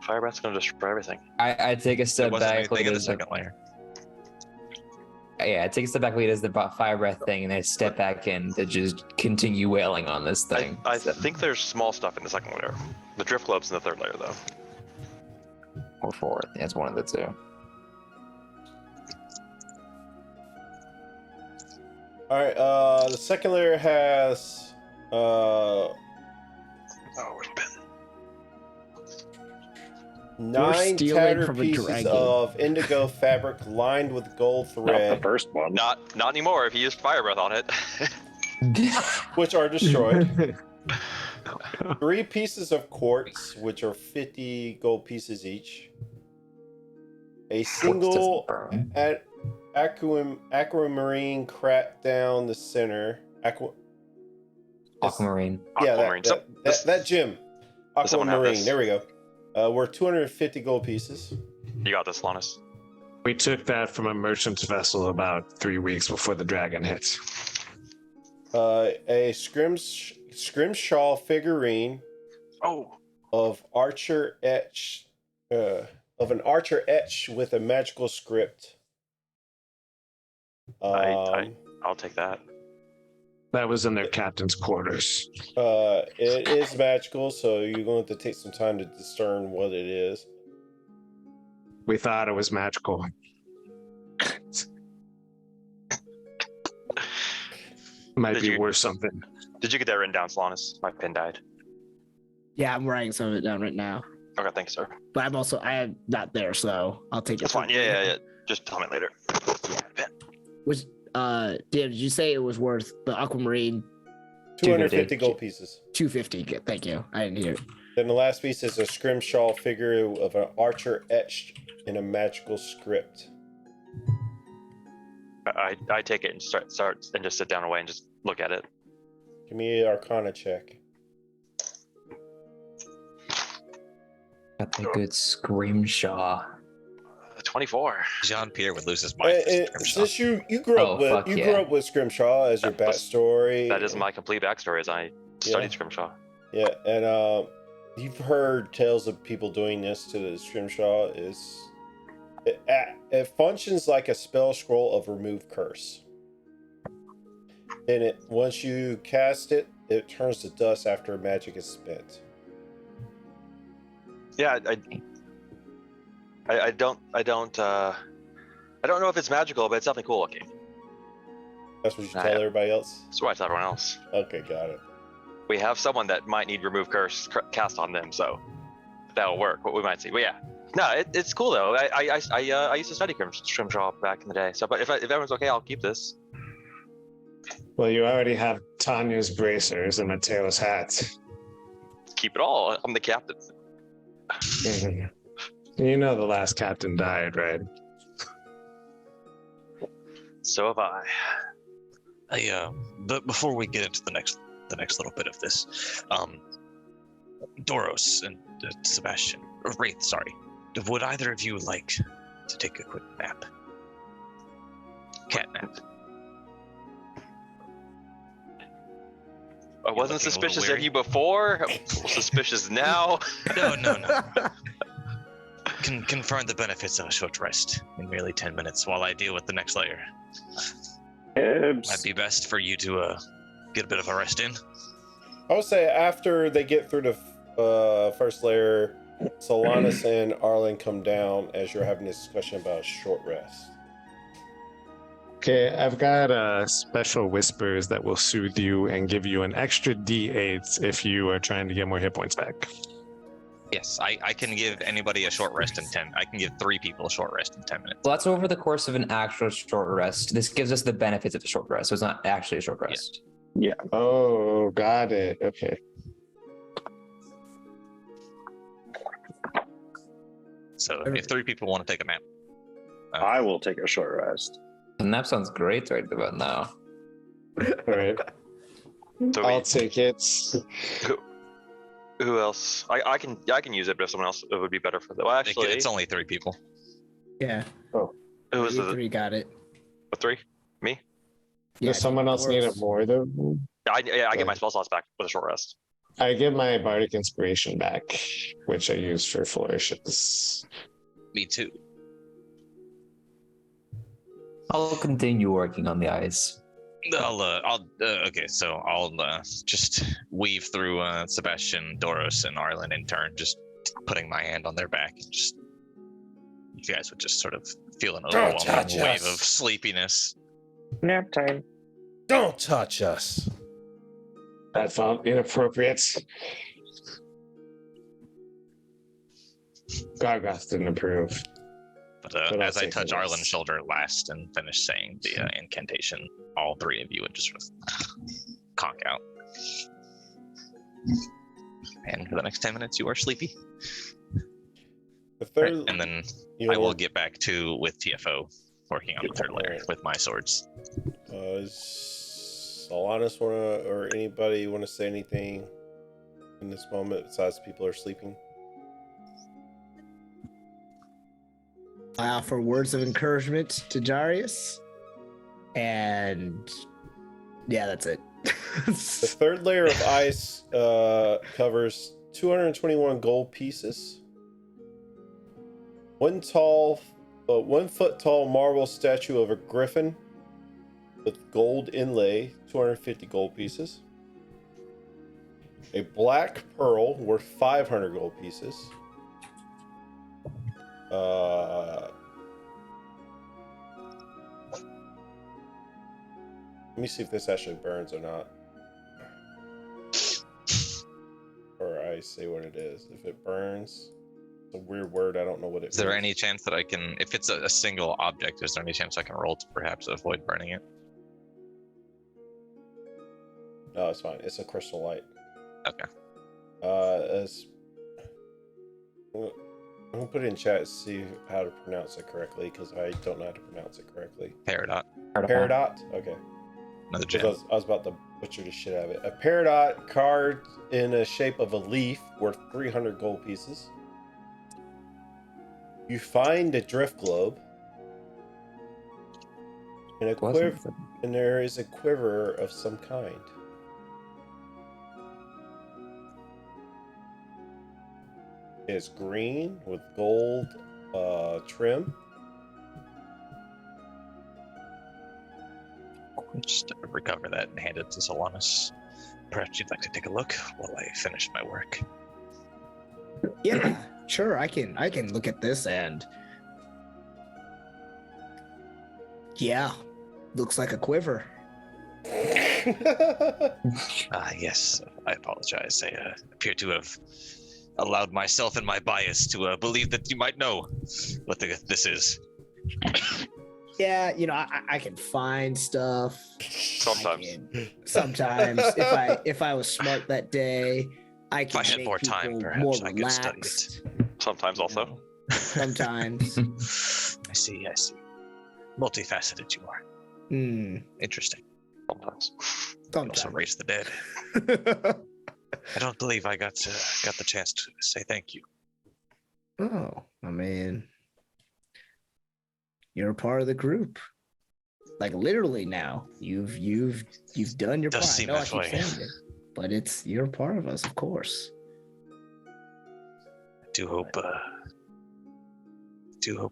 Fire breath's gonna destroy everything. I take a There step wasn't back. anything in the does the- second layer. Yeah, I take a step back when he does the fire breath thing, and I step back in to just continue wailing on this thing. I think there's small stuff in the second layer. The drift globe's in the third layer, though. Or fourth. Yeah, it's one of the two. All right, the second layer has Oh, where's Ben? 9 stealing tattered from a pieces dragon. of indigo fabric lined with gold Not the thread, first one. Not anymore. If you used fire breath on it. which are destroyed. 3 pieces of quartz, which are 50 gold pieces each. A single aquamarine cracked down the center. Aquamarine. Yeah, Aquamarine. that gem. Does someone have Aquamarine. this? There we go. We're 250 gold pieces. You got this, Lannis. We took that from a merchant's vessel about 3 weeks before the dragon hit. A scrimshaw figurine Oh, of archer etch, of an archer etched with a magical script. I'll take that. That was in their captain's quarters. It is magical, so you're going to have to take some time to discern what it is. We thought it was magical. Might Did be you- worth something. Did you get that written down, Slanus? My pen died. Yeah, I'm writing some of it down right now. Okay, thanks, sir. But I'm not there, so I'll take it. That's fine. Yeah. Just tell me later. Yeah. Was did you say it was worth the aquamarine 250 gold pieces. 250? Good, thank you. I didn't hear it. Then the last piece is a scrimshaw figure of an archer etched in a magical script. I take it and start and just sit down away and just look at it. Give me an Arcana check. Got the good scrimshaw. 24. Jean Pierre would lose his mind. Since you grew up grew up with Scrimshaw as your backstory. That is my complete backstory. As I studied Scrimshaw. Yeah, and you've heard tales of people doing this to the Scrimshaw. It functions like a spell scroll of remove curse. And once you cast it, it turns to dust after magic is spent. Yeah, I don't know if it's magical, but it's definitely cool looking. That's what you tell everybody else? That's what I tell everyone else. Okay, got it. We have someone that might need remove curse cast on them, so that'll work. What we might see, but yeah, no, it's cool though. I used to study Scrimshaw back in the day, so but if everyone's okay, I'll keep this. Well, you already have Tanya's bracers and Mateo's hat. Keep it all. I'm the captain. Mhm. You know the last captain died, right? So have I. But before we get into the next little bit of this, Doros and Sebastian, or Wraith, sorry, would either of you like to take a quick nap? Cat nap. I wasn't looking a little suspicious of weary. you before. I'm suspicious now. No. Can confirm the benefits of a short rest in merely 10 minutes while I deal with the next layer. Might be best for you to get a bit of a rest in. I would say after they get through the first layer, Solanus and Arlen come down as you're having a discussion about a short rest. Okay, I've got special whispers that will soothe you and give you an extra D8 if you are trying to get more hit points back. Yes, I can give anybody a short rest in 10. I can give 3 people a short rest in 10 minutes. Well, that's over the course of an actual short rest. This gives us the benefits of a short rest, so it's not actually a short rest. Oh, got it. Okay. So if 3 people want to take a nap, I will take a short rest. And that sounds great right about now. All right. So I'll take it. who else? I can use it, but if someone else, it would be better for them. Well, actually, it's only 3 people. Yeah. who was You the 3 got it. 3? Me? Yeah, Does someone else need it Doris. more though? I get my spell slots back with a short rest. I give my bardic inspiration back, which I use for flourishes. Me too. I'll continue working on the ice. Okay, so I'll just weave through Sebastian, Doros, and Arlen in turn, just putting my hand on their back, and just you guys would just sort of feel an Don't overwhelming touch wave us. of sleepiness. Nap time. Don't touch us. That felt inappropriate. Gargoth didn't approve. But I'll as I take touch the rest. Arlen's shoulder last and finish saying the incantation, all 3 of you would just sort of conk out. And for the next 10 minutes, you are sleepy. The third, Right, and then you I will know, get back to with TFO working on the 3rd layer with my swords. Does Solanus or anybody want to say anything in this moment besides people are sleeping? I offer words of encouragement to Darius. And yeah, that's it. The 3rd layer of ice covers 221 gold pieces. 1 foot tall marble statue of a griffin with gold inlay, 250 gold pieces. A black pearl worth 500 gold pieces. Let me see if this actually burns or not. Or I say what it is. If it burns, it's a weird word. I don't know what it Is there means. any chance that I can, if it's a single object, is there any chance I can roll to perhaps avoid burning it? No, it's fine. It's a crystal light. Okay. I'm gonna put it in chat to see how to pronounce it correctly because I don't know how to pronounce it correctly. Peridot. Peridot? Okay. Another 'Cause gem. I was about to butcher the shit out of it. A peridot carved in a shape of a leaf worth 300 gold pieces. You find a drift globe. And a quiver, and there is a quiver of some kind. It's green with gold trim. Just recover that and hand it to Solanus. Perhaps you'd like to take a look while I finish my work. Yeah, sure. I can look at this and yeah, looks like a quiver. Yes, I apologize. I appear to have allowed myself and my bias to believe that you might know what this is. Yeah, I can find stuff. Sometimes. Sometimes, if I was smart that day, I If could I had make more time, people perhaps more I could study it. relaxed. Sometimes also. Sometimes. I see. Multifaceted you are. Interesting. Sometimes. You also raise the dead. I don't believe I got the chance to say thank you. Oh, I mean, you're a part of the group. Like literally now, you've done your part. Does I seem know I that keep way. saying it, but you're a part of us, of course. I do hope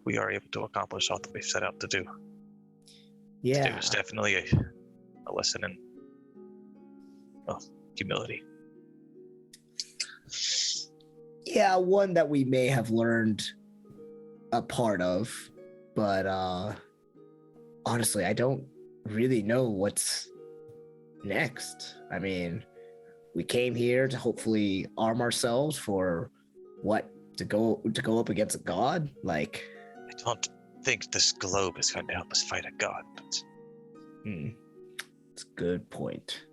we are able to accomplish all that we've set out to do. Yeah. It was definitely a lesson in humility. Yeah, one that we may have learned a part of, but honestly, I don't really know what's next. I mean, we came here to hopefully arm ourselves for what to go up against a god. Like, I don't think this globe is going to help us fight a god, but it's a good point.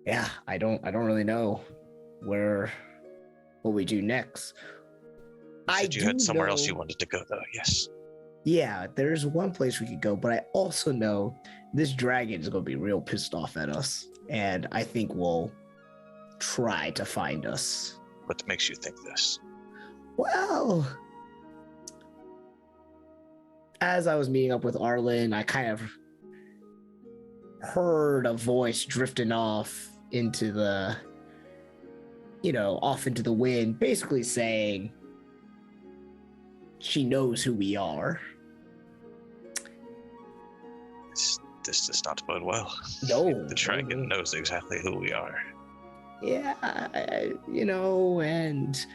Yeah, I don't really know what we do next. you said you had somewhere else you know- wanted to go, though. Yes. Yeah, there's one place we could go, but I also know this dragon is going to be real pissed off at us, and I think we'll try to find us. What makes you think this? Well, as I was meeting up with Arlen, I kind of heard a voice drifting off into the, off into the wind, basically saying she knows who we are. This does not bode well. No, The dragon no. knows exactly who we are. Yeah, and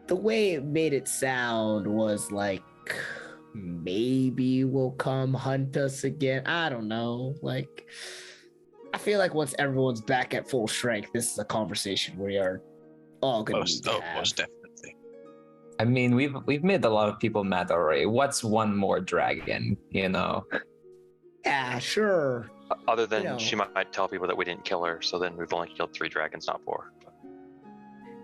the way it made it sound was like maybe will come hunt us again. I don't know. Like, I feel like once everyone's back at full strength, this is a conversation we are all going to need to have. Most definitely. I mean, we've made a lot of people mad already. What's one more dragon? Yeah, sure. Other than You know. she might tell people that we didn't kill her, so then we've only killed 3 dragons, not 4.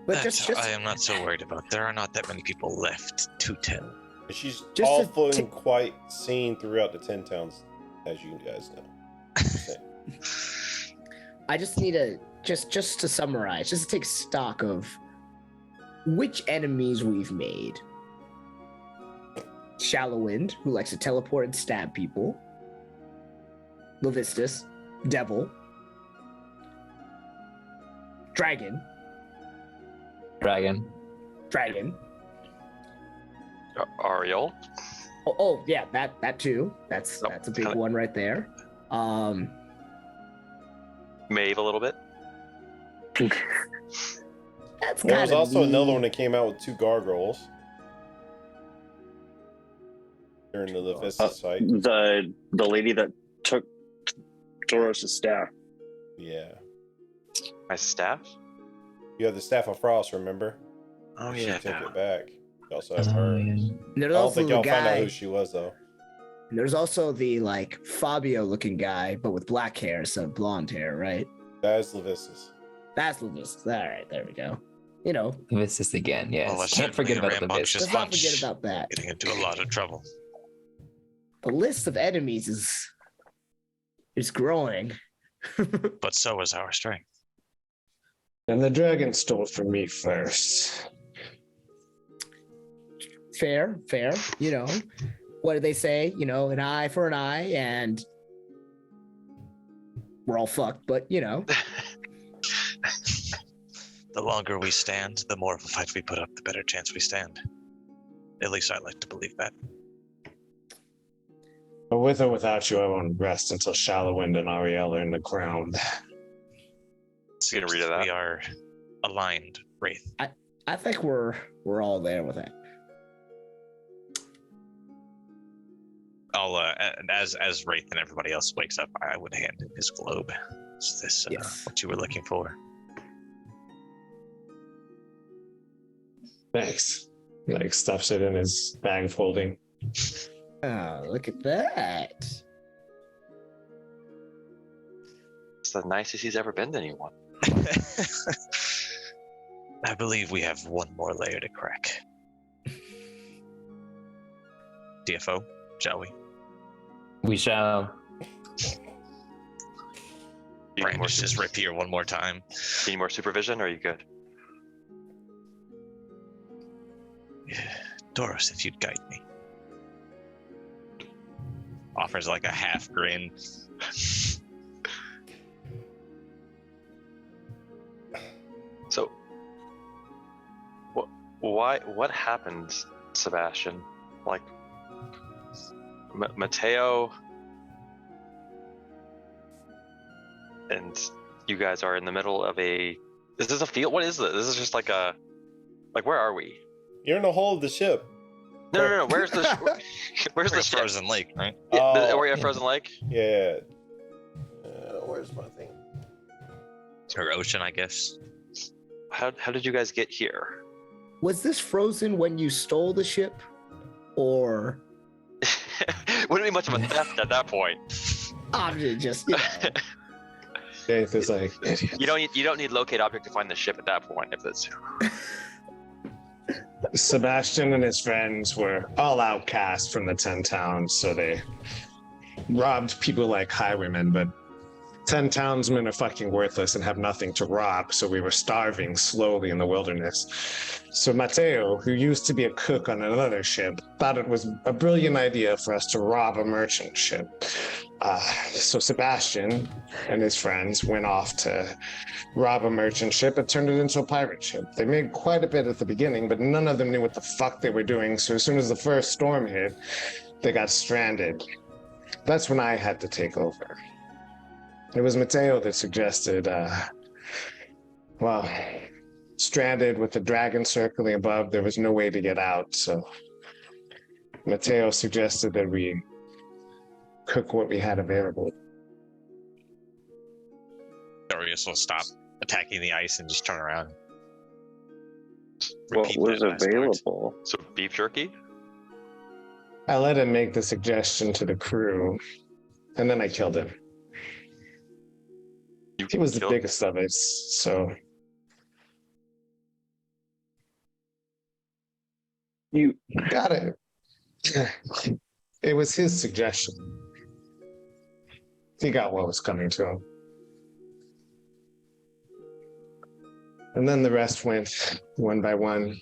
But That just I am not so worried about. There are not that many people left to tell. And she's Just to awfully quite seen throughout the 10 towns, as you guys know. Just saying. I just need to just to summarize, just to take stock of which enemies we've made. Shallowwind, who likes to teleport and stab people. Levistus, devil. Dragon. Dragon. Ariel, Oh yeah, that too. That's Nope, a big kinda- one right there. Maeve a little bit. That's There was kinda also another neat. one that came out with 2 gargoyles during the Levistus fight. The lady that took Doros' staff. Yeah. My staff. You have the Staff of Frost, remember? Oh She yeah. took it back. You also have her. There's I don't also think the y'all found out guy. who she was, though. There's also the like Fabio looking guy, but with black hair instead of blonde hair, right? That is Levistus. That's Levistus. All right, there we go. This is again, yes. Well, that's Can't forget certainly about a the rambunctious business. Let's not bunch. forget about that. Getting into a lot of trouble. The list of enemies is growing. But so is our strength. And the dragon stole from me first. Fair. What do they say? An eye for an eye, and we're all fucked. But The longer we stand, the more of a fight we put up, the better chance we stand. At least I like to believe that. But with or without you, I won't rest until Shallowwind and Ariel are in the ground. Get a read of that. We are aligned, Wraith. I think we're all there with that. I'll as Wraith and everybody else wakes up, I would hand him his globe. Is this Yes. what you were looking for? Thanks. Like stuffs it in his bag of holding. Oh, look at that. It's the nicest he's ever been to anyone. I believe we have one more layer to crack. DFO, shall we? We shall. You need more, Brandish his rapier one more time. you need more supervision, or are you good? Doros, if you'd guide me. Offers like a half grin. So, what happened, Sebastian? Like, Mateo and you guys are in the middle of a Is this a field? What is this? This is just like a, like where are we? You're in the hull of the ship. No. Where's the where's the Like a ship? frozen lake, right? Yeah, Oh. are we at Frozen Lake? Yeah. Where's my thing? Or ocean, I guess. How did you guys get here? Was this frozen when you stole the ship, or Wouldn't be much of a theft at that point. I'm just Dave is like, You don't need locate object to find the ship at that point. If it's Sebastian and his friends were all outcast from the 10 towns, so they robbed people like highwaymen, but 10 townsmen are fucking worthless and have nothing to rob, so we were starving slowly in the wilderness. So Matteo, who used to be a cook on another ship, thought it was a brilliant idea for us to rob a merchant ship. So Sebastian and his friends went off to rob a merchant ship and turned it into a pirate ship. They made quite a bit at the beginning, but none of them knew what the fuck they were doing, so as soon as the first storm hit, they got stranded. That's when I had to take over. It was Matteo that suggested, stranded with the dragon circling above, there was no way to get out, so Matteo suggested that we cook what we had available. Darius will stop attacking the ice and just turn around. What Repeat was that last part. available? so beef jerky. I let him make the suggestion to the crew, and then I killed him. He was the killed- biggest of us, so You got it. It was his suggestion. He got what was coming to him. And then the rest went one by one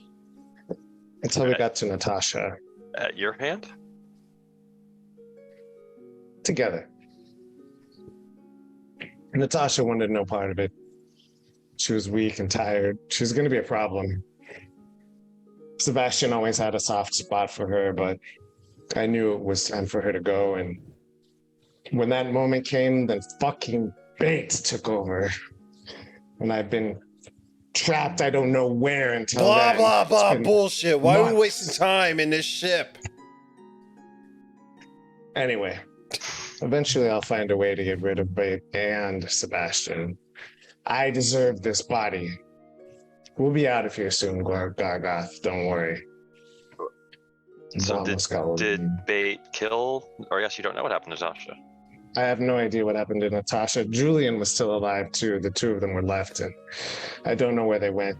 until we Okay. got to Natasha At your hand? together. Natasha wanted no part of it. She was weak and tired. She was going to be a problem. Sebastian always had a soft spot for her, but I knew it was time for her to go. And when that moment came, then fucking fate took over. And I've been trapped, I don't know where until Blah then. blah It's blah been bullshit. Why are we months. wasting time in this ship? Anyway, eventually I'll find a way to get rid of Bate and Sebastian. I deserve this body. We'll be out of here soon, Gargoth. Don't worry. So Almost got what we Did need. Bait kill? Or I guess you don't know what happened to Zasha. I have no idea what happened to Natasha. Julian was still alive too. The two of them were left, and I don't know where they went.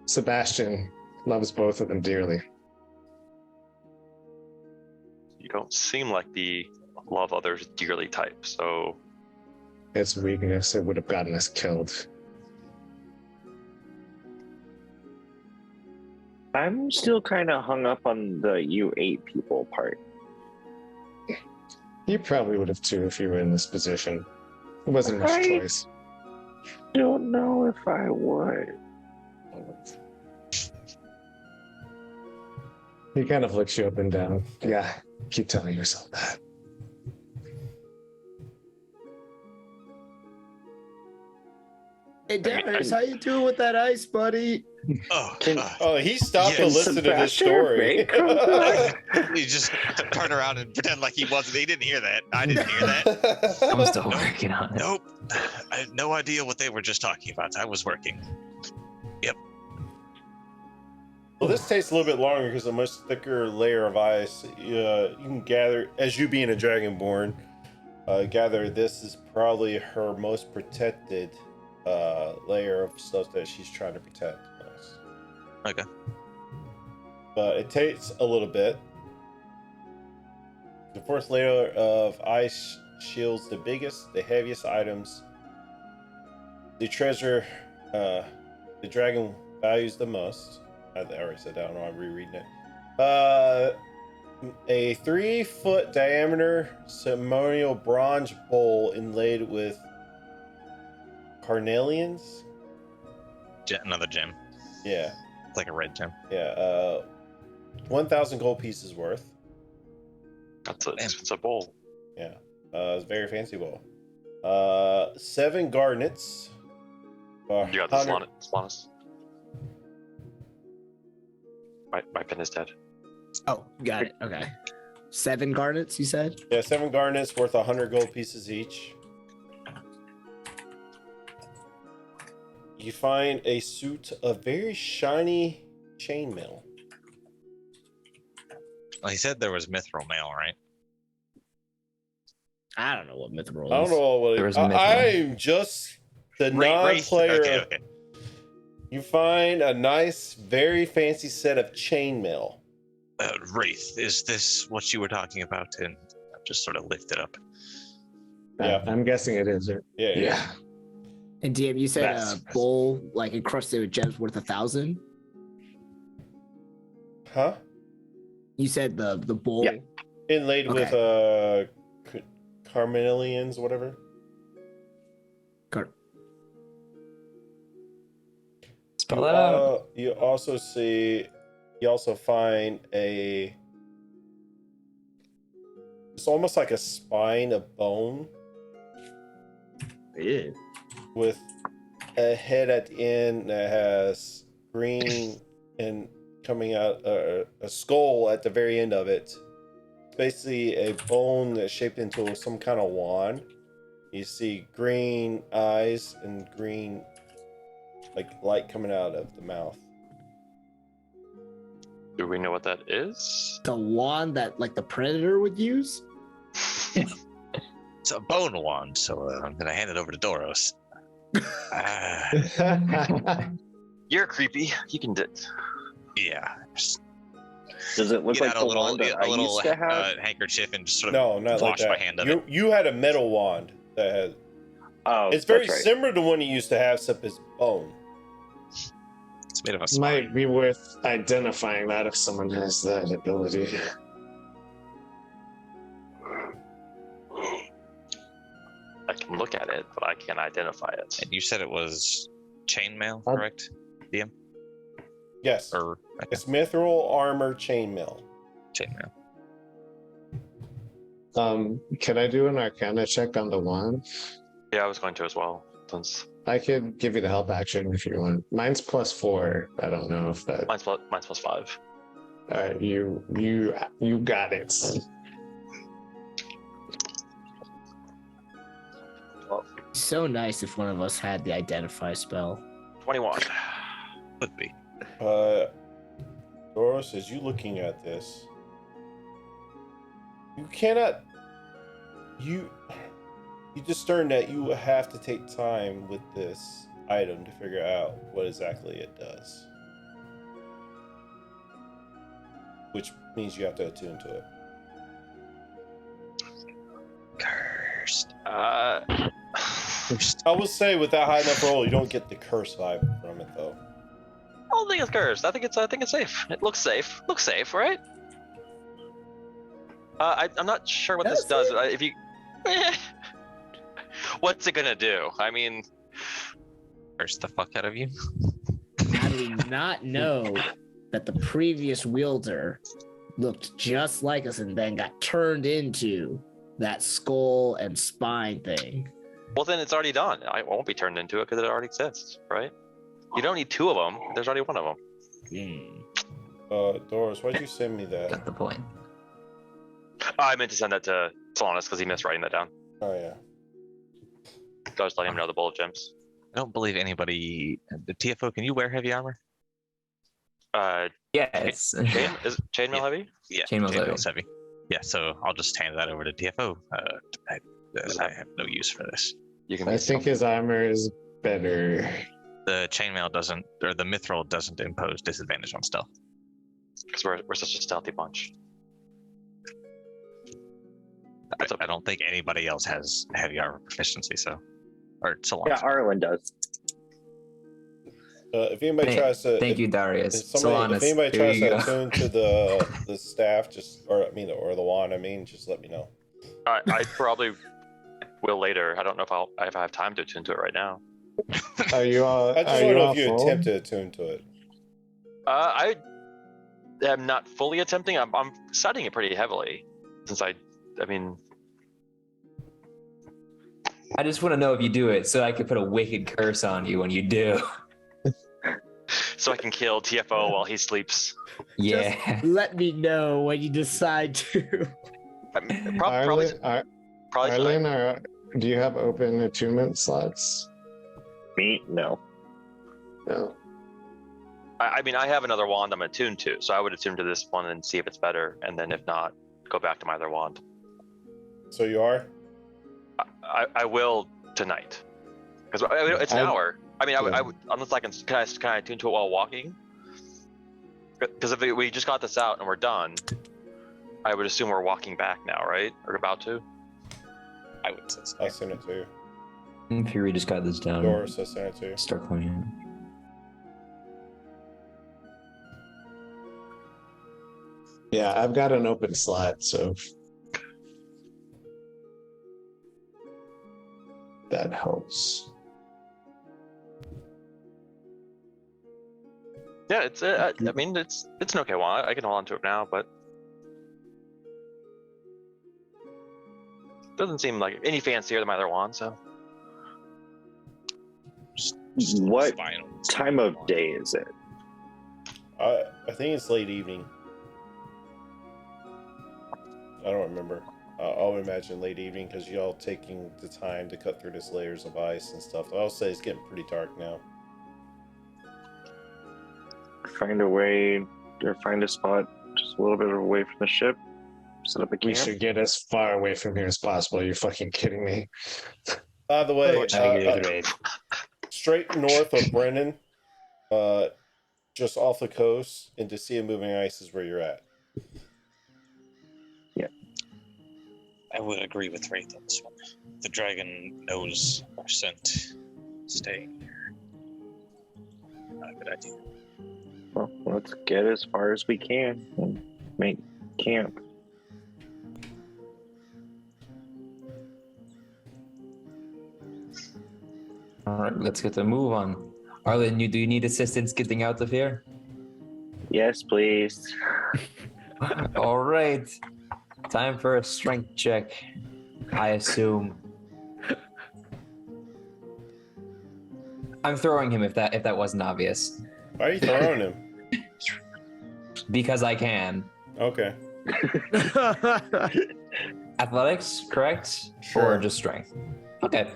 Sebastian loves both of them dearly. You don't seem like the love others dearly type. So It's weakness. It would have gotten us killed. I'm still kind of hung up on the you ate people part. You probably would have too if you were in this position. It wasn't much Right. choice. Don't know if I would. He kind of looks you up and down. Yeah, keep telling yourself that. Hey Darius, how you doing with that ice, buddy? Oh, Oh, he stopped to Yes. listen to this Sebastian, story. Ray comes up. you just turn around and pretend like he wasn't. He didn't hear that. I didn't hear that. I'm still working on it. Nope. I had no idea what they were just talking about. I was working. Well, this takes a little bit longer because a much thicker layer of ice. You can gather, as you being a dragonborn, gather this is probably her most protected layer of stuff that she's trying to protect. Okay. But it takes a little bit. The fourth layer of ice shields the biggest, the heaviest items. The treasure the dragon values the most. I already said that. I don't know. I'm rereading it. A 3-foot diameter ceremonial bronze bowl inlaid with carnelians. Another gem. Yeah, It's like a red gem. yeah. 1,000 gold pieces worth. it's a bowl. Yeah, it's a very fancy bowl. 7 garnets. You got this, 100 Slanus. My pin is dead. Oh, got it. Okay. 7 garnets, you said? Yeah, 7 garnets worth 100 gold pieces each. You find a suit of very shiny chainmail. Well, he said there was mithril mail, right? I don't know what mithril is. I don't know what There was I'm just the Wraith. non-player. Okay. You find a nice, very fancy set of chainmail. Wraith, is this what you were talking about? And I've just sort of lifted up. Yeah. I'm guessing it is. Yeah. And DM, you said That's a bowl like encrusted with gems worth 1,000. Huh? You said the bowl. Yeah. Inlaid with carmelians, whatever. Spell that out. You also find it's almost like a spine of bone Yeah. with a head at the end that has green and coming out a skull at the very end of it. It's basically a bone that's shaped into some kind of wand. You see green eyes and green light coming out of the mouth. Do we know what that is? The wand that like the predator would use? It's a bone wand, so I'm going to hand it over to Doros. You're creepy. You can Yeah. Does it look Get like out the a little, wand that a I little used to have? handkerchief and just sort of No, not like wash my that. hand of it. You had a metal wand that had. Oh, It's very that's right. similar to one you used to have, except it's bone. It's made of a spine. Might be worth identifying that if someone has that ability. I can look at it, but I can't identify it. And you said it was chainmail, Um, correct? Yes, Or it's mithril armor chainmail. chainmail. Can I do an Arcana check on the wand? Yeah, I was going to as well. Since I could give you the help action if you want. Mine's +4. I don't know if that. mine's plus 5. All right, you got it. So nice if one of us had the identify spell. 21. Would be. Doros, as you looking at this, you cannot. You discern that you have to take time with this item to figure out what exactly it does. Which means you have to attune to it. Cursed. I will say with that high enough roll, you don't get the curse vibe from it though. I don't think it's cursed. I think it's safe. It looks safe. Looks safe, right? I'm not sure what this does. If you, what's it gonna do? I mean, Curse the fuck out of you. How do we not know that the previous wielder looked just like us and then got turned into that skull and spine thing? well then it's already done. I won't be turned into it because it already exists, right? You don't need 2 of them. There's already 1 of them. Doris, why'd you send me that? Got the point. I meant to send that to Solanas because he missed writing that down. Oh yeah. So I was letting him know the bullet gems. I don't believe anybody. The TFO, can you wear heavy armor? Yeah, it's Is chainmail heavy? Yeah, Chainmail's heavy. Yeah, so I'll just hand that over to TFO. I have no use for this. You can. I think his armor is better. The chainmail doesn't, or the mithril doesn't impose disadvantage on stealth. because we're such a stealthy bunch. I don't think anybody else has heavy armor proficiency, so or Salon. Yeah, Arlen does. If anybody tries to, Thank you, Darius. if anybody there tries you to go. attune to the staff, or the wand, just let me know. I probably will later. I don't know if I have time to attune to it right now. Are you all? I just want to know if you attempt to attune to it. I am not fully attempting. I'm studying it pretty heavily, since I mean, I just want to know if you do it so I can put a wicked curse on you when you do. So I can kill TFO while he sleeps. Yeah. Just let me know when you decide to. I mean, probably tonight. Arlen, do you have open attunement slots? Me? No. No. I mean, I have another wand I'm attuned to, so I would attune to this one and see if it's better, and then if not, go back to my other wand. So you are? I will tonight, because it's an hour. I mean, I would, unless I can I attune to it while walking? Because if we just got this out and we're done, I would assume we're walking back now, right? Or about to? I would say so. I'll send it to you. Fury just got this down. Doris, I'll send it to you. Start playing. Yeah, I've got an open slot, so that helps. Yeah, it's. I mean, it's an okay one. I can hold on to it now, but doesn't seem like any fancier than my other wand. So What Spinal. time of day is it? I think it's late evening. I don't remember. I'll imagine late evening because y'all taking the time to cut through these layers of ice and stuff. I'll say it's getting pretty dark now. Find a way or find a spot just a little bit away from the ship. Set up a We camp. should get as far away from here as possible. Are you fucking kidding me? By the way, Negative 8. straight north of Brennan, just off the coast into Sea of Moving Ice is where you're at. I would agree with Wraith on this one. The dragon knows our scent. Staying here. Not a good idea. Well, let's get as far as we can and make camp. All right, let's get the move on. Arlen, do you need assistance getting out of here? Yes, please. All right. Time for a strength check, I assume. I'm throwing him if that wasn't obvious. Why are you throwing him? Because I can. Okay. Athletics, correct? Sure. Or just strength? Okay.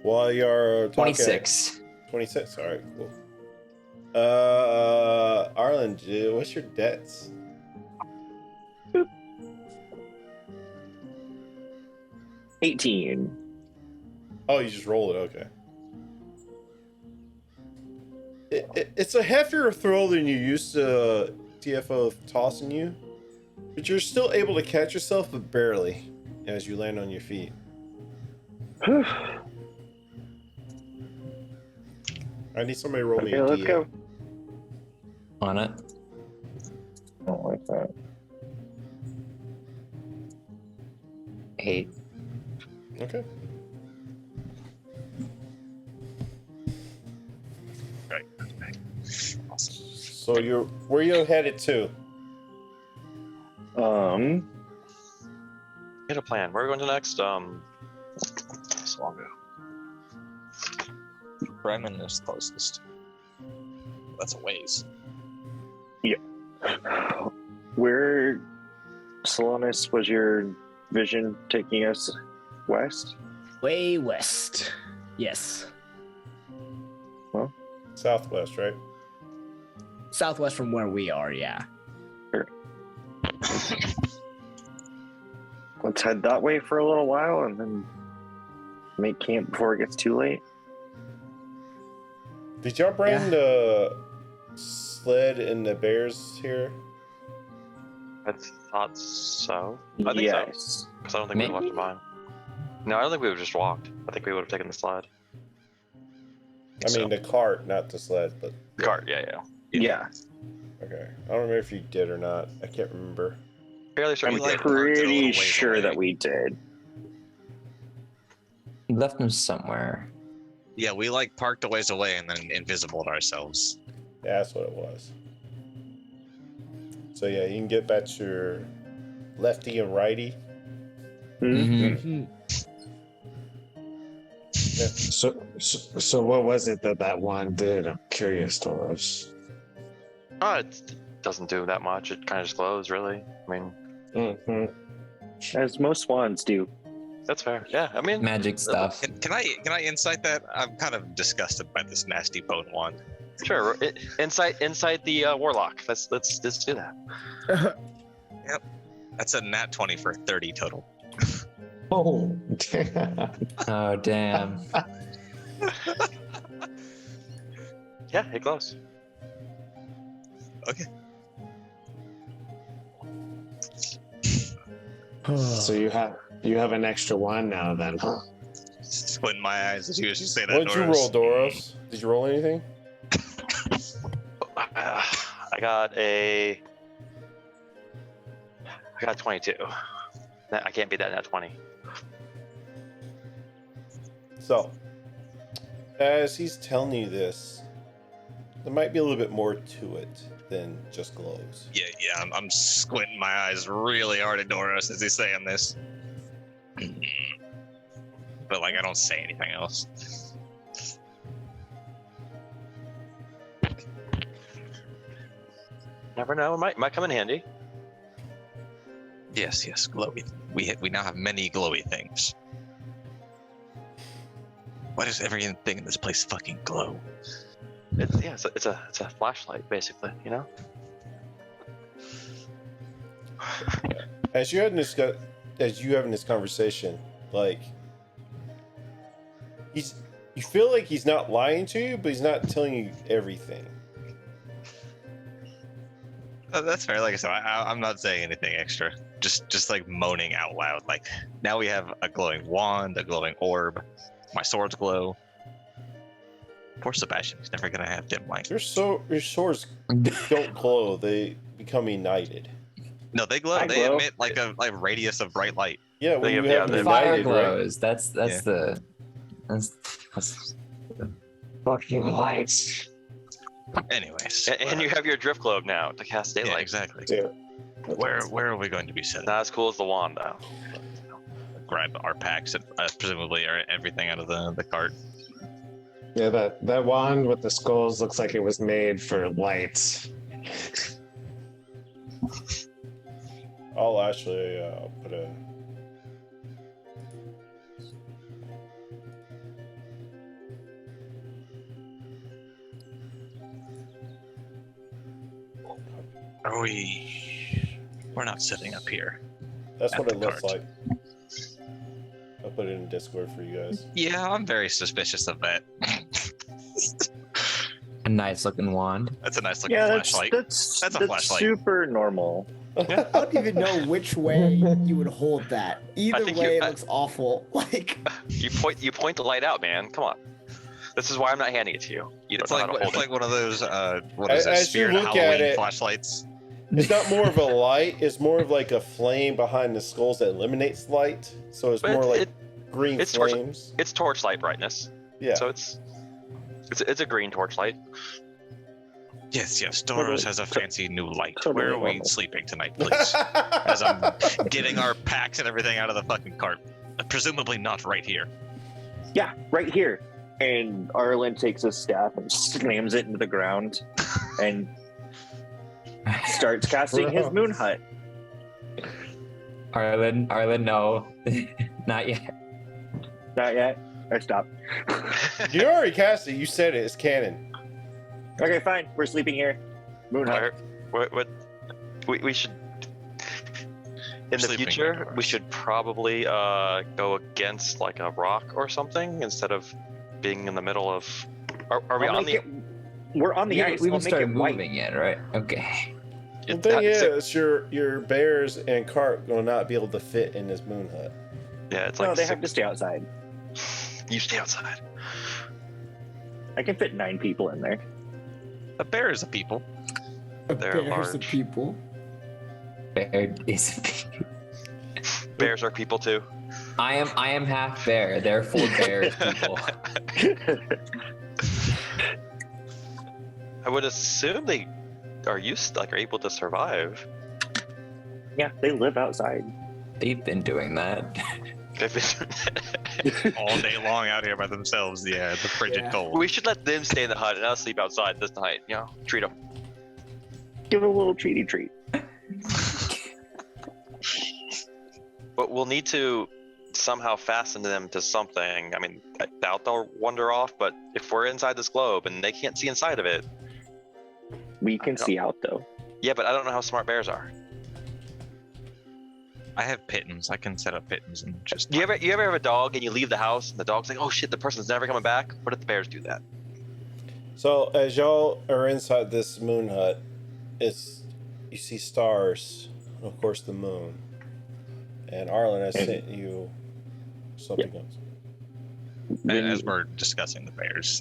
While you're talking, 26. 26. All right, cool. Arlen, what's your debts? Boop. 18. Oh, you just roll it. Okay. It's a heftier throw than you used to TFO tossing you, but you're still able to catch yourself, but barely, as you land on your feet. I need somebody to roll me Okay, a let's D8. go. On it. I don't like that. 8. Okay. So where you headed to? get a plan. Where are we going to next? Salongo. Bremen is closest. That's a ways. Where, Salonis, was your vision taking us west? Way west. Yes. Southwest, right? Southwest from where we are, yeah. Let's head that way for a little while and then make camp before it gets too late. Did y'all bring Yeah. the sled and the bears here? I thought so. I think so. Yes. Because I don't think we left Maybe. them behind. No, I don't think we would have just walked. I think we would have taken the sled. I mean, the cart, not the sled, but Cart, yeah. Yeah. okay. I don't remember if you did or not. I can't remember. Fairly sure I'm we did. parked it a little pretty ways sure away. that we did. Left them somewhere. Yeah, we like parked a ways away and then invisibled ourselves. Yeah, that's what it was. So yeah, you can get back to your lefty and righty. Mhm. Mhm. So what was it that wand did? I'm curious, Doros. It doesn't do that much. It kind of just glows, really. I mean, As most wands do. that's fair. Yeah, I mean, Magic stuff. Can I insight that? I'm kind of disgusted by this nasty bone wand. sure. Inside the warlock. Let's do that. That's a nat 20 for 30 total. Oh, damn. Oh damn. Yeah, it glows. Okay. So you have an extra one now, then, huh? Squinting my eyes as you say that. What'd you roll, Doros? Did you roll anything? I got 22. I can't beat that nat 20. So, as he's telling you this, there might be a little bit more to it than just glows. Yeah. I'm squinting my eyes really hard at Doros as he's saying this. But like, I don't say anything else. Never know. It might come in handy. Yes, glowy. We now have many glowy things. Why does everything in this place fucking glow? It's a flashlight, basically. You know. As you having this conversation, like you feel like he's not lying to you, but he's not telling you everything. That's fair. Like I said, I'm not saying anything extra. Just like moaning out loud. Like, now we have a glowing wand, a glowing orb. My swords glow. Poor Sebastian. He's never gonna have dim light. Your swords don't glow; they become ignited. No, they glow. I They glow. emit like a radius of bright light. Yeah, when you Yeah, have the them Fire ignited, right? glows. That's the fucking lights. Anyways, And you have your drift globe now to cast daylight. yeah, exactly. Yeah. Where are we going to be setting? Not as cool as the wand, though. Grab our packs and presumably everything out of the cart. Yeah, that wand with the skulls looks like it was made for lights. I'll actually put a. Are we? We're not sitting up here. That's At what it the looks cart. like. I'll put it in Discord for you guys. Yeah, I'm very suspicious of that. A nice looking wand. That's a nice looking Yeah, flashlight. that's That's a flashlight. super normal. I don't even know which way you would hold that. Either think way, you- it looks awful. Like, You point the light out, man. Come on. This is why I'm not handing it to you. You don't It's know like how to hold it's like one of those what is As it? you Spirit look at Halloween it- flashlights. It's not more of a light; it's more of like a flame behind the skulls that eliminates light. So it's But more like green it's flames. It's torchlight brightness. Yeah. So it's a green torchlight. Yes, Doros has a fancy new light. totally Where are we normal. sleeping tonight, please? As I'm getting our packs and everything out of the fucking cart. Presumably not right here. Yeah, right here. And Arlen takes a staff and slams it into the ground and starts casting his moon hut. Arlen, no, not yet. Not yet. I stopped. You already cast it. You said it. It's canon. Okay, fine. We're sleeping here. Moon hut. What we should in the Sleeping uh, future indoors. we should probably go against like a rock or something instead of being in the middle of. Are we I'll on make the? we're on the ice. We I'll haven't make started it white. moving yet, right? Okay. The thing is, your bears and cart will not be able to fit in this moon hut. Yeah, it's No, like they have to stay outside. you stay outside. I can fit 9 people in there. A bear is a people. They're there's the large. people. Bear is a pig. Bears are people too. I am half bear. They're full bear people. I would assume they are are able to survive. Yeah, they live outside. They've been doing that. All day long out here by themselves. Yeah, the frigid Yeah. cold. We should let them stay in the hut and I'll sleep outside this night. You know, treat them. Give it a little treaty treat. But we'll need to somehow fasten them to something. I mean, I doubt they'll wander off, but if we're inside this globe and they can't see inside of it, We can see out though. yeah, but I don't know how smart bears are. I have pittons. I can set up pittons and just. You ever have a dog and you leave the house and the dog's like, oh shit, the person's never coming back? What if the bears do that? So as y'all are inside this moon hut, you see stars, and of course the moon. And Arlen has sent you something else. And as we're discussing the bears,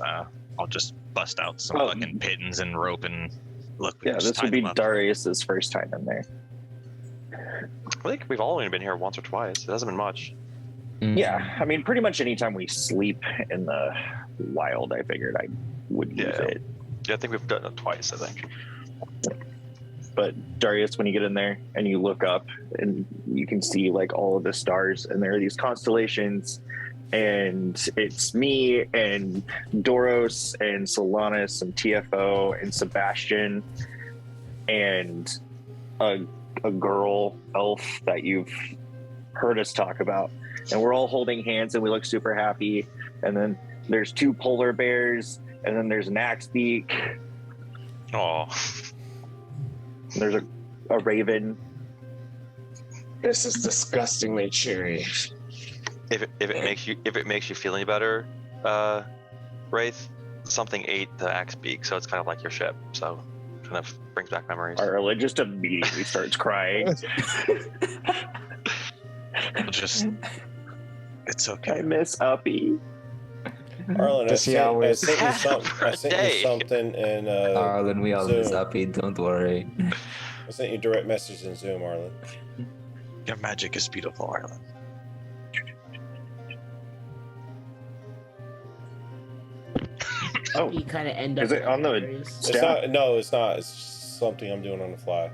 I'll just bust out some Oh. fucking pittons and rope and look. we Yeah, just this would tie be them up. Darius's first time in there. I think we've only been here once or twice. It hasn't been much. Yeah, I mean, pretty much anytime we sleep in the wild, I figured I would use Yeah. it. Yeah, I think we've done it twice, I think. But Darius, when you get in there and you look up and you can see like all of the stars, and there are these constellations, and it's me and Doros and Solanus and TFO and Sebastian and a girl elf that you've heard us talk about, and we're all holding hands and we look super happy. And then there's 2 polar bears, and then there's an axe beak. Oh, There's a raven. This is disgustingly cheery. if it makes you feel any better, Wraith, something ate the axe beak, so it's kind of like your ship. So kind of brings back memories. Arla just immediately starts crying. We'll just. It's I okay. miss Uppy. Arlen, I Does he sent, always- I sent you Hey. something in Arlen, we all miss Zoom. Uppy, don't worry. I sent you direct message in Zoom, Arlen. Your magic is beautiful, Arlen. Oh, You kind of end up. is it on the areas. It's staff? not. No, it's not. It's just something I'm doing on the fly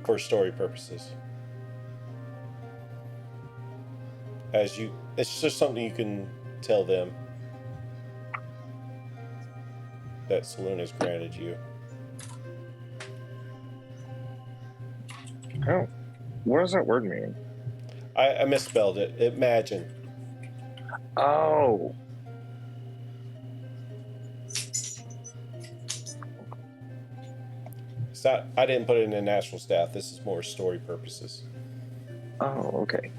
for story purposes. It's just something you can tell them that Saloon has granted you. Oh, what does that word mean? I misspelled it. Imagine. Oh, It's not. I didn't put it in the natural staff. This is more story purposes. oh, okay.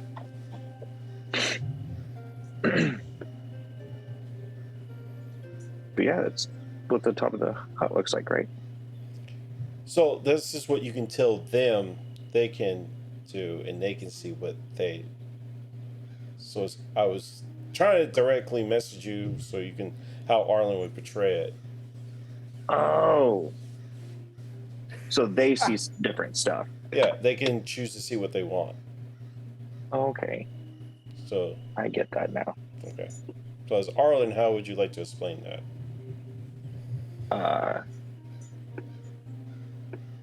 But yeah, that's what the top of the hut looks like, right? So this is what you can tell them they can do, and they can see what they. So I was trying to directly message you so you can how Arlen would portray it. Oh, so they see different stuff. Yeah, they can choose to see what they want. Okay, So I get that now. okay. So as Arlen, how would you like to explain that?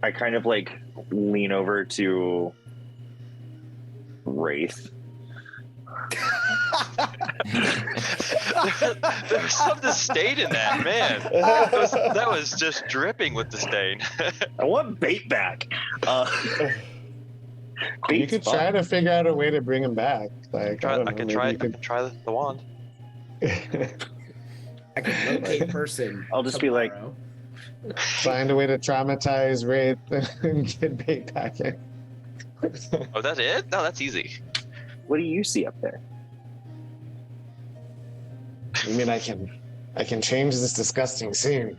I kind of like lean over to Wraith. There was some disdain in that, man. That was just dripping with disdain. I want bait back. You Bait's could fun. try to figure out a way to bring him back. Like I, don't I know, can maybe try. you I can try the wand. I can locate person. I'll just be like- tomorrow. find a way to traumatize Wraith and get bait back in. Oh, that's it? No, that's easy. What do you see up there? I mean, I can change this disgusting scene.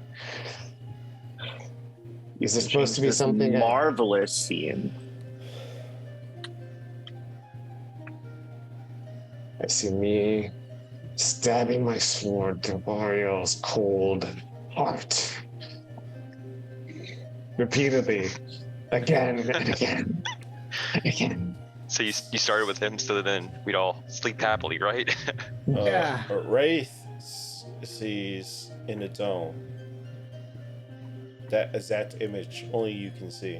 Is it supposed to be This something? marvelous scene. I see me stabbing my sword through Barriel's cold heart. Repeatedly. Again and again. And again. So you started with him, so then we'd all sleep happily, right? Yeah. Wraith sees in the dome. That exact image only you can see.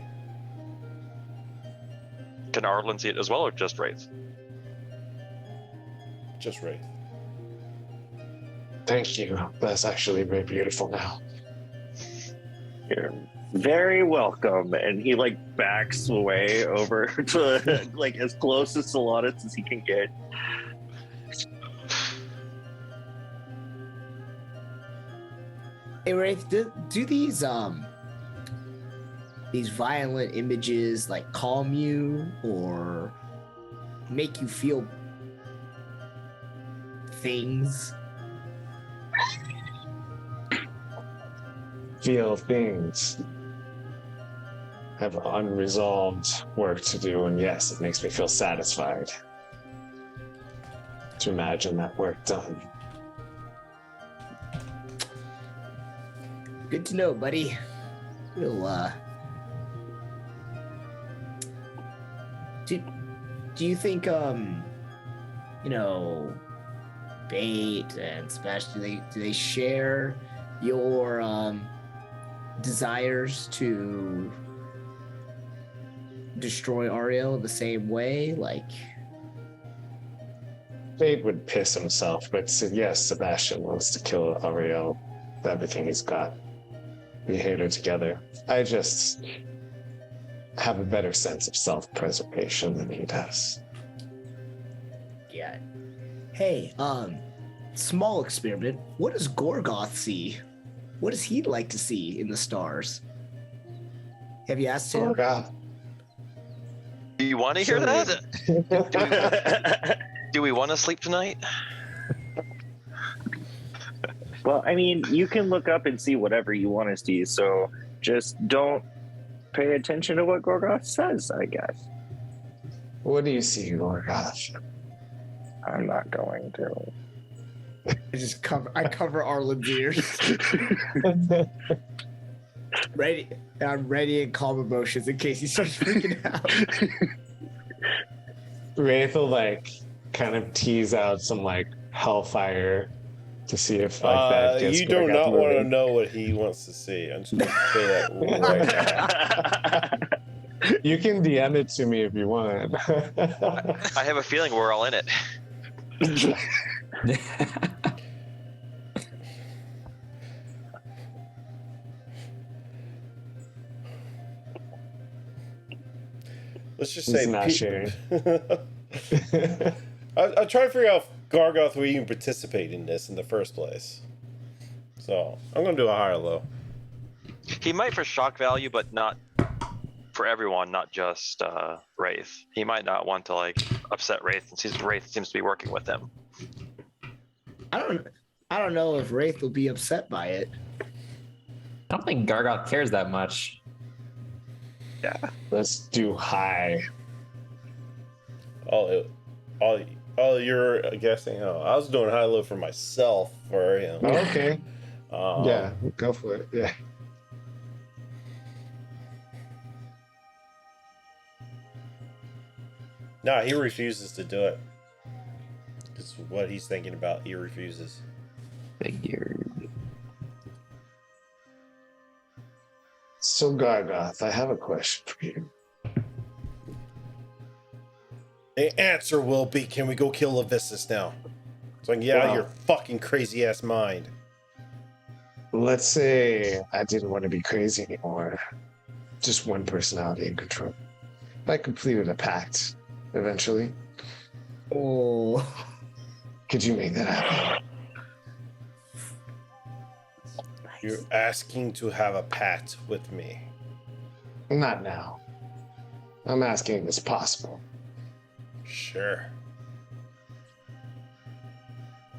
Can Arlen see it as well, or just Wraith? Just Wraith. Thank you. That's actually very beautiful now. You're very welcome. And he like backs away over to like as close to Solanas as he can get. Hey Wraith, do these violent images like calm you or make you feel things? Feel things. Have unresolved work to do, and yes, it makes me feel satisfied to imagine that work done. Good to know, buddy. We'll do you think Bait and Sebastian, do they share your desires to destroy Ariel the same way? Like, Fate would piss himself, but yes, Sebastian wants to kill Ariel with everything he's got. We hate her together. I just have a better sense of self-preservation than he does. yeah. Hey, small experiment. What does Gorgoth see? What does he like to see in the stars? Have you asked him? Oh God. Do you want to hear that? Do we want to sleep tonight? Well, I mean, you can look up and see whatever you want to see, so just don't pay attention to what Gorgoth says, I guess. What do you see, Gorgoth? I'm not going to. I cover Arlen's ears. Ready. I'm ready in calm emotions in case he starts freaking out. Wraith will kind of tease out some hellfire to see if that gets you do Gorgoth not want to moving. know what he wants to see. I'm just going to say that right now. You can DM it to me if you want. I have a feeling we're all in it. Let's just He's say not sharing. I'm trying to figure out if Gargoth would even participate in this in the first place. So I'm going to do a high or low. He might for shock value, but not for everyone, not just Wraith. He might not want to upset Wraith since Wraith seems to be working with him. I don't know if Wraith will be upset by it. I don't think Gargoth cares that much. Let's do high. Oh, you're guessing. Oh, I was doing high low for myself. Okay. Yeah, go for it. Yeah. No, he refuses to do it. It's what he's thinking about. He refuses. Figured. So Gargoth, I have a question for you. The answer will be, can we go kill Levistus now? So I can get out of your fucking crazy ass mind. Let's say I didn't want to be crazy anymore. Just one personality in control. I completed a pact eventually. Oh. Could you make that happen? You're asking to have a pact with me. Not now. I'm asking if it's possible. Sure.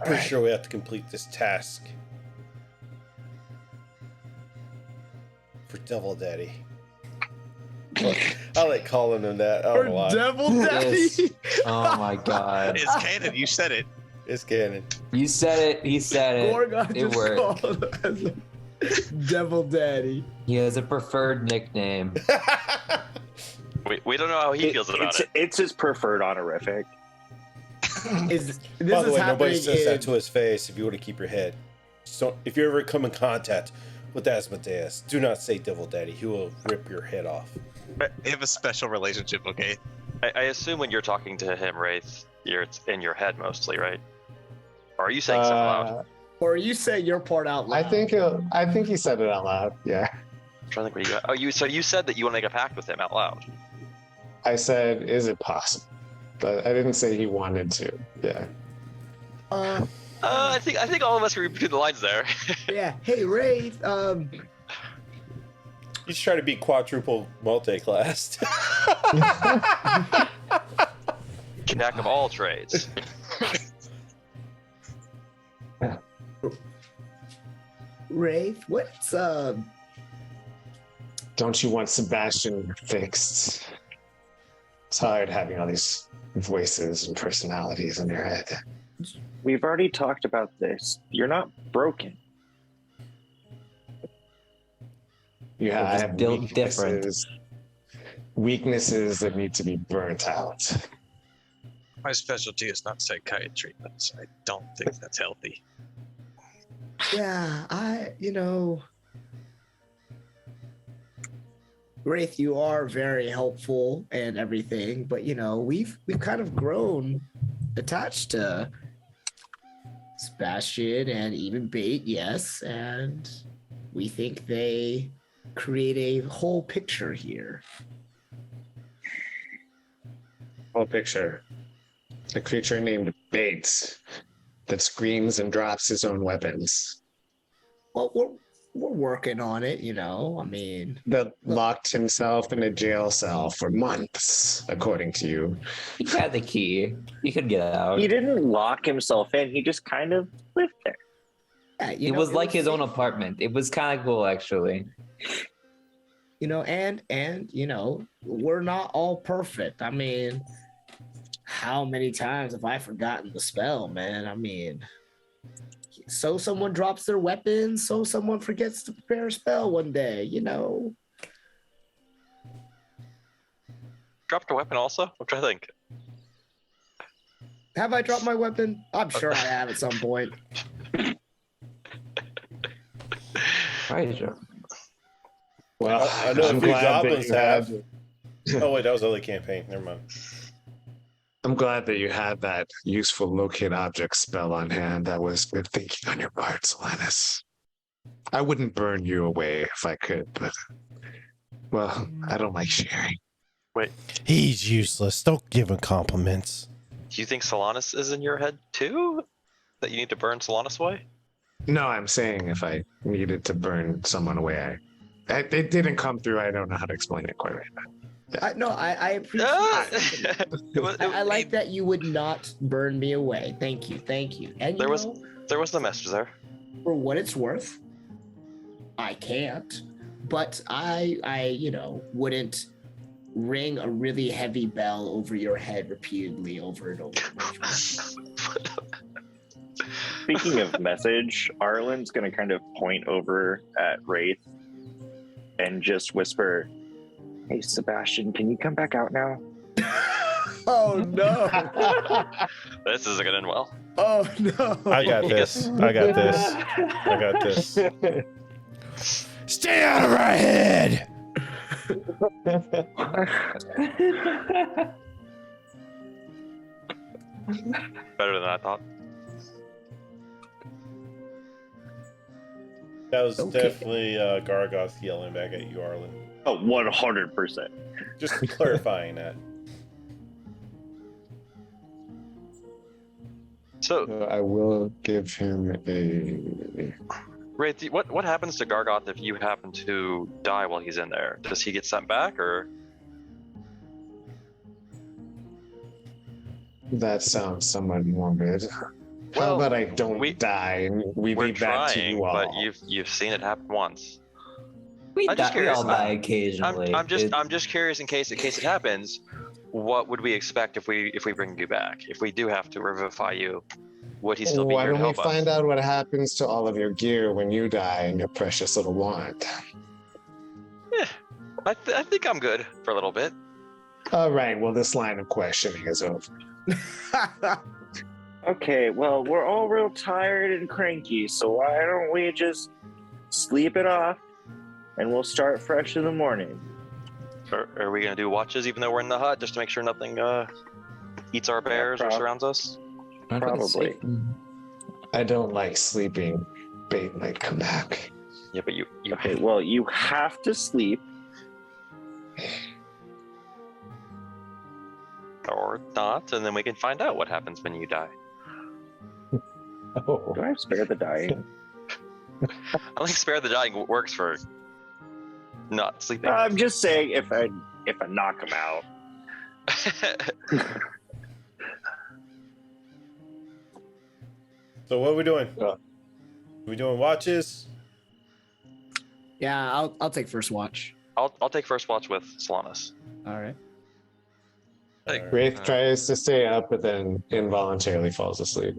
Pretty sure we have to complete this task. For Devil Daddy. I like calling him that. I don't know why. Devil Daddy. Yes. Oh my god. It's canon. You said it. It's canon. You said it. He said it. Gorgoth It just worked. called us Devil Daddy. He has a preferred nickname. We don't know how he feels about it. It's his preferred honorific. This By the is way, nobody happening says that in- to his face if you want to keep your head. So if you ever come in contact with Asmodeus, do not say Devil Daddy. He will rip your head off. They have a special relationship, okay? I assume when you're talking to him, Wraith, It's in your head mostly, right? Or are you saying something loud? Or you say your part out loud. I think he said it out loud. Yeah. I'm trying to think what you got. Oh, so you said that you want to make a pact with him out loud. I said, is it possible? But I didn't say he wanted to. Yeah. I think all of us can read between the lines there. Yeah. Hey, Ray. He's trying to be quadruple multi-classed. Jack of all trades. Ray, what's Don't you want Sebastian fixed? It's hard having all these voices and personalities in your head. We've already talked about this. You're not broken. Yeah, I just have built weaknesses. Weaknesses that need to be burnt out. My specialty is not psychiatry, but I don't think that's healthy. Yeah, Wraith, you are very helpful and everything, but we've kind of grown attached to Sebastian and even Bait, yes, and we think they create a whole picture here. Whole picture. A creature named Bates that screams and drops his own weapons. Well, we're working on it, I mean, That locked himself in a jail cell for months, according to you. He had the key. He could get out. He didn't lock himself in. He just kind of lived there. yeah, It was like his own apartment. It was kind of cool, actually. And we're not all perfect. I mean, how many times have I forgotten the spell, man? I mean, so someone drops their weapon, so someone forgets to prepare a spell one day, Dropped a weapon also? I'm trying to think. Have I dropped my weapon? I'm sure I have at some point. Right, sure. Well, I know I'm a few glad that goblins you have. had- Oh wait, that was the other campaign. Never mind. I'm glad that you had that useful locate object spell on hand. That was good thinking on your part, Solanus. I wouldn't burn you away if I could, but well, I don't like sharing. He's useless. Don't give him compliments. Do you think Solanus is in your head too? That you need to burn Solanus away? No, I'm saying if I needed to burn someone away, it didn't come through. I don't know how to explain it quite right now. I appreciate it. I like that you would not burn me away. Thank you. And There was the message there. for what it's worth, I can't. But I wouldn't ring a really heavy bell over your head repeatedly over and over. Speaking of message, Arlen's going to kind of point over at Wraith and just whisper, "Hey, Sebastian, can you come back out now?" Oh no! This isn't gonna end well. Oh no! I got this. I got this. Stay out of our head. Better than I thought. That was Okay. definitely Gargoth yelling back at you, Arlen. Oh, 100%. Just clarifying that. So, I will give him a. Wraith, what happens to Gargoth if you happen to die while he's in there? Does he get sent back, or? That sounds somewhat morbid. How Well, about I don't die and we We're leave that to trying, you all? but you've seen it happen once. We I'm just we all curious. die occasionally. I'm just curious in case it happens. What would we expect if we bring you back? If we do have to revivify you, would he still be Why here to don't we help find us? out what happens to all of your gear when you die and your precious little wand? I think I'm good for a little bit. All right, well, this line of questioning is over. Okay, well, we're all real tired and cranky, so why don't we just sleep it off and we'll start fresh in the morning? Are we gonna do watches even though we're in the hut just to make sure nothing eats our bears or surrounds us? Probably. I don't like sleeping. Bait might come back. Yeah, but you Okay, well, you have to sleep. or not, and then we can find out what happens when you die. Oh. Do I spare the dying? I think spare the dying works for not sleeping. I'm just saying, if I knock him out. So what are we doing? Yeah. We doing watches? Yeah, I'll take first watch. I'll take first watch with Solanus. All right. Like, Wraith tries to stay up, but then involuntarily falls asleep.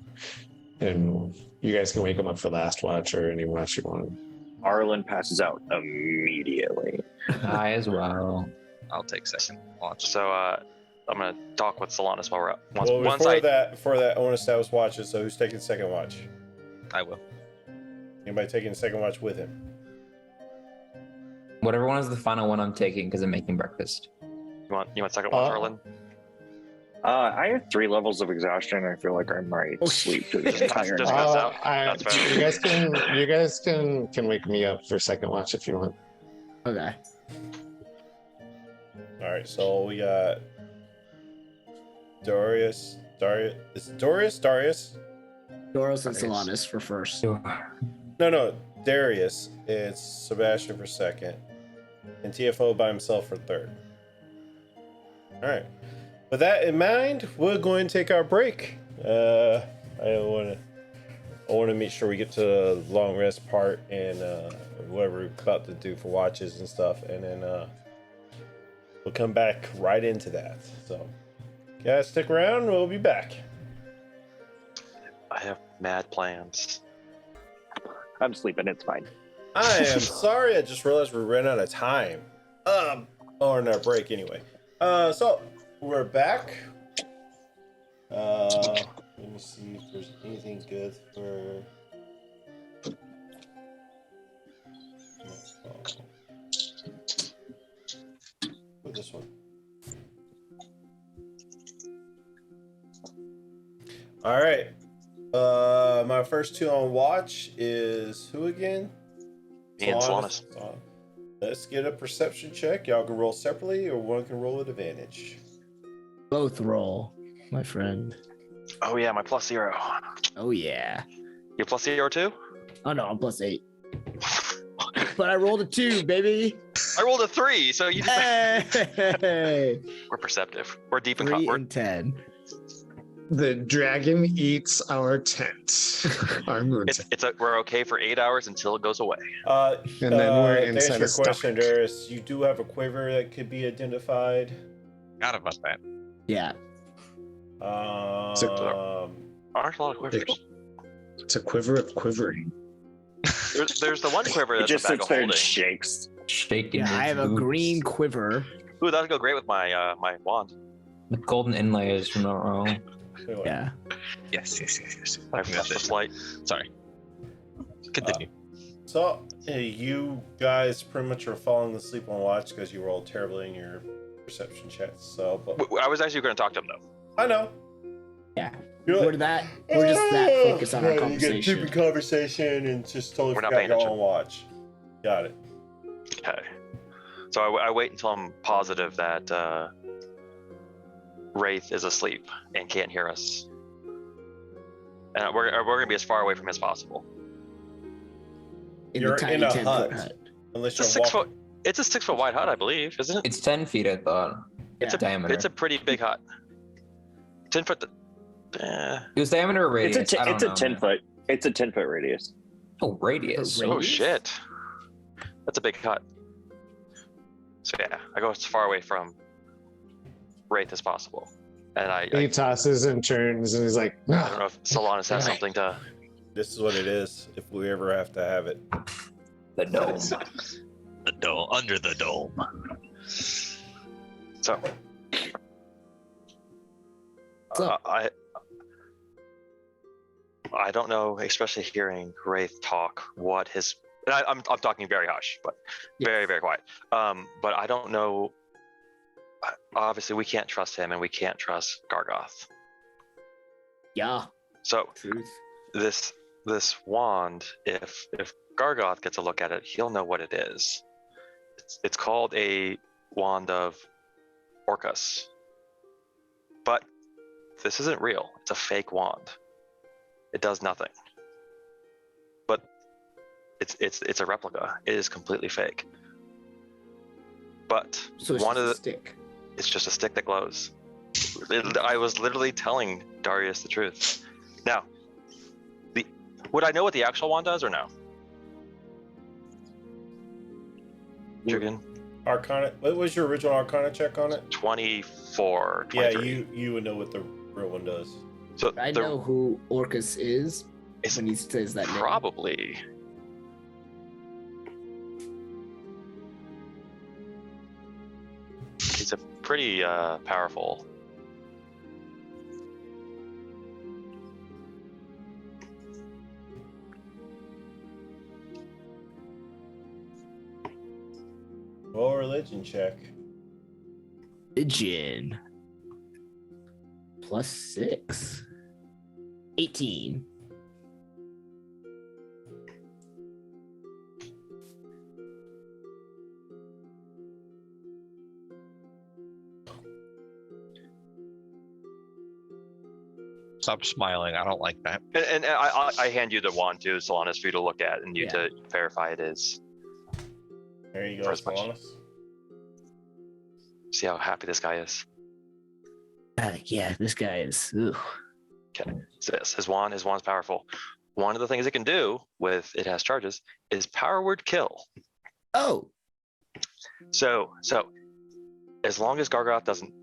And you guys can wake him up for last watch or any watch you want. Arlen passes out immediately. I as well. I'll take second watch. So I'm gonna talk with Solanus while we're up. Well, before that, I want to establish watches. So who's taking second watch? I will. Anybody taking second watch with him? Whatever one is the final one I'm taking because I'm making breakfast. You want second watch, Arlen? I have 3 levels of exhaustion. I feel like I might sleep to the entire Just night. pass out. That's fair. You guys can wake me up for second watch if you want. Okay. All right. So we got Darius. Is it Darius? Doros and Solanus for first. No. Darius. It's Sebastian for second, and TFO by himself for third. All right. With that in mind, we're going to take our break. I want to make sure we get to the long rest part and what we're about to do for watches and stuff, and then we'll come back right into that. So, guys, stick around. We'll be back. I have mad plans. I'm sleeping. It's fine. I am sorry. I just realized we ran out of time. On our break anyway. So. We're back. Let me see if there's anything good for. For this one. All right. My first 2 on watch is who again? Me and Solanus. Let's get a perception check. Y'all can roll separately, or one can roll at advantage. Both roll, my friend. Oh yeah, my +0. Oh yeah. You +0 too? Oh no, I'm +8. But I rolled a 2, baby. I rolled a 3, so you. Hey. We're perceptive. We're deep in 3 we're and 10. The dragon eats our tent. Our moon tent. we're okay for 8 hours until it goes away. And then we're to inside answer your a stomach. question, Darius, you do have a quiver that could be identified. Forgot about that. Yeah. Aren't a lot of quivers. It's a quiver of quivering. There's the one quiver It that's just a bag sits of there holding. and shakes. Shaking. Yeah, I have a green quiver. Ooh, that'd go great with my my wand. The golden inlays from the row. Anyway, Yeah. Yes. My I got this. light. Sorry. Continue. So you guys pretty much are falling asleep on watch because you rolled terribly in your perception checks. So, but I was actually going to talk to him though. I know. Yeah. You're We're just that focused on our You get conversation. deep in conversation and just totally We're not forgot paying you're attention. on watch. Got it. Okay. So I wait until I'm positive that Wraith is asleep and can't hear us. And we're going to be as far away from him as possible. In You're the tiny in a 10-foot hut. hut. Unless It's a you're 6 foot. It's a 6 foot wide hut, I believe, isn't it? It's 10 feet, I thought. It's a diameter. It's a pretty big hut. 10 foot. It was diameter or radius? It's a I don't know, 10 man. foot. It's a 10 foot radius. Oh, radius. Oh shit. That's a big hut. So yeah, I go as far away from Wraith as possible. And He I tosses and turns and he's like, I don't know if Solanus has something to. This is what it is. If we ever have to have it. The dome. The dome, under the dome. So So- I don't know, especially hearing Wraith talk, what his. And I'm talking very hush, but very very quiet. But I don't know obviously we can't trust him, and we can't trust Gargoth. Yeah, So truth. this wand, if Gargoth gets a look at it, he'll know what it is. It's called a wand of Orcus, but this isn't real. It's a fake wand. It does nothing. But it's a replica. It is completely fake. But So it's one just of a the, stick. it's just a stick that glows. I was literally telling Darius the truth. Now, would I know what the actual wand does or no? Jugan? Arcana. What was your original Arcana check on it? 24, Yeah, 23. you would know what the real one does. So I know who Orcus is It's when he says that name. probably. He's a pretty powerful. Roll a religion check. Religion. +6. 18. Stop smiling. I don't like that. And I hand you the wand too, Solanus, for you to look at and you Yeah. to verify it is. There you go, First punch. Solanas. See how happy this guy is. Yeah, this guy is. Ugh. Okay, so this his wand's powerful. One of the things it can do with it has charges is power word kill. Oh, So as long as Gargoth doesn't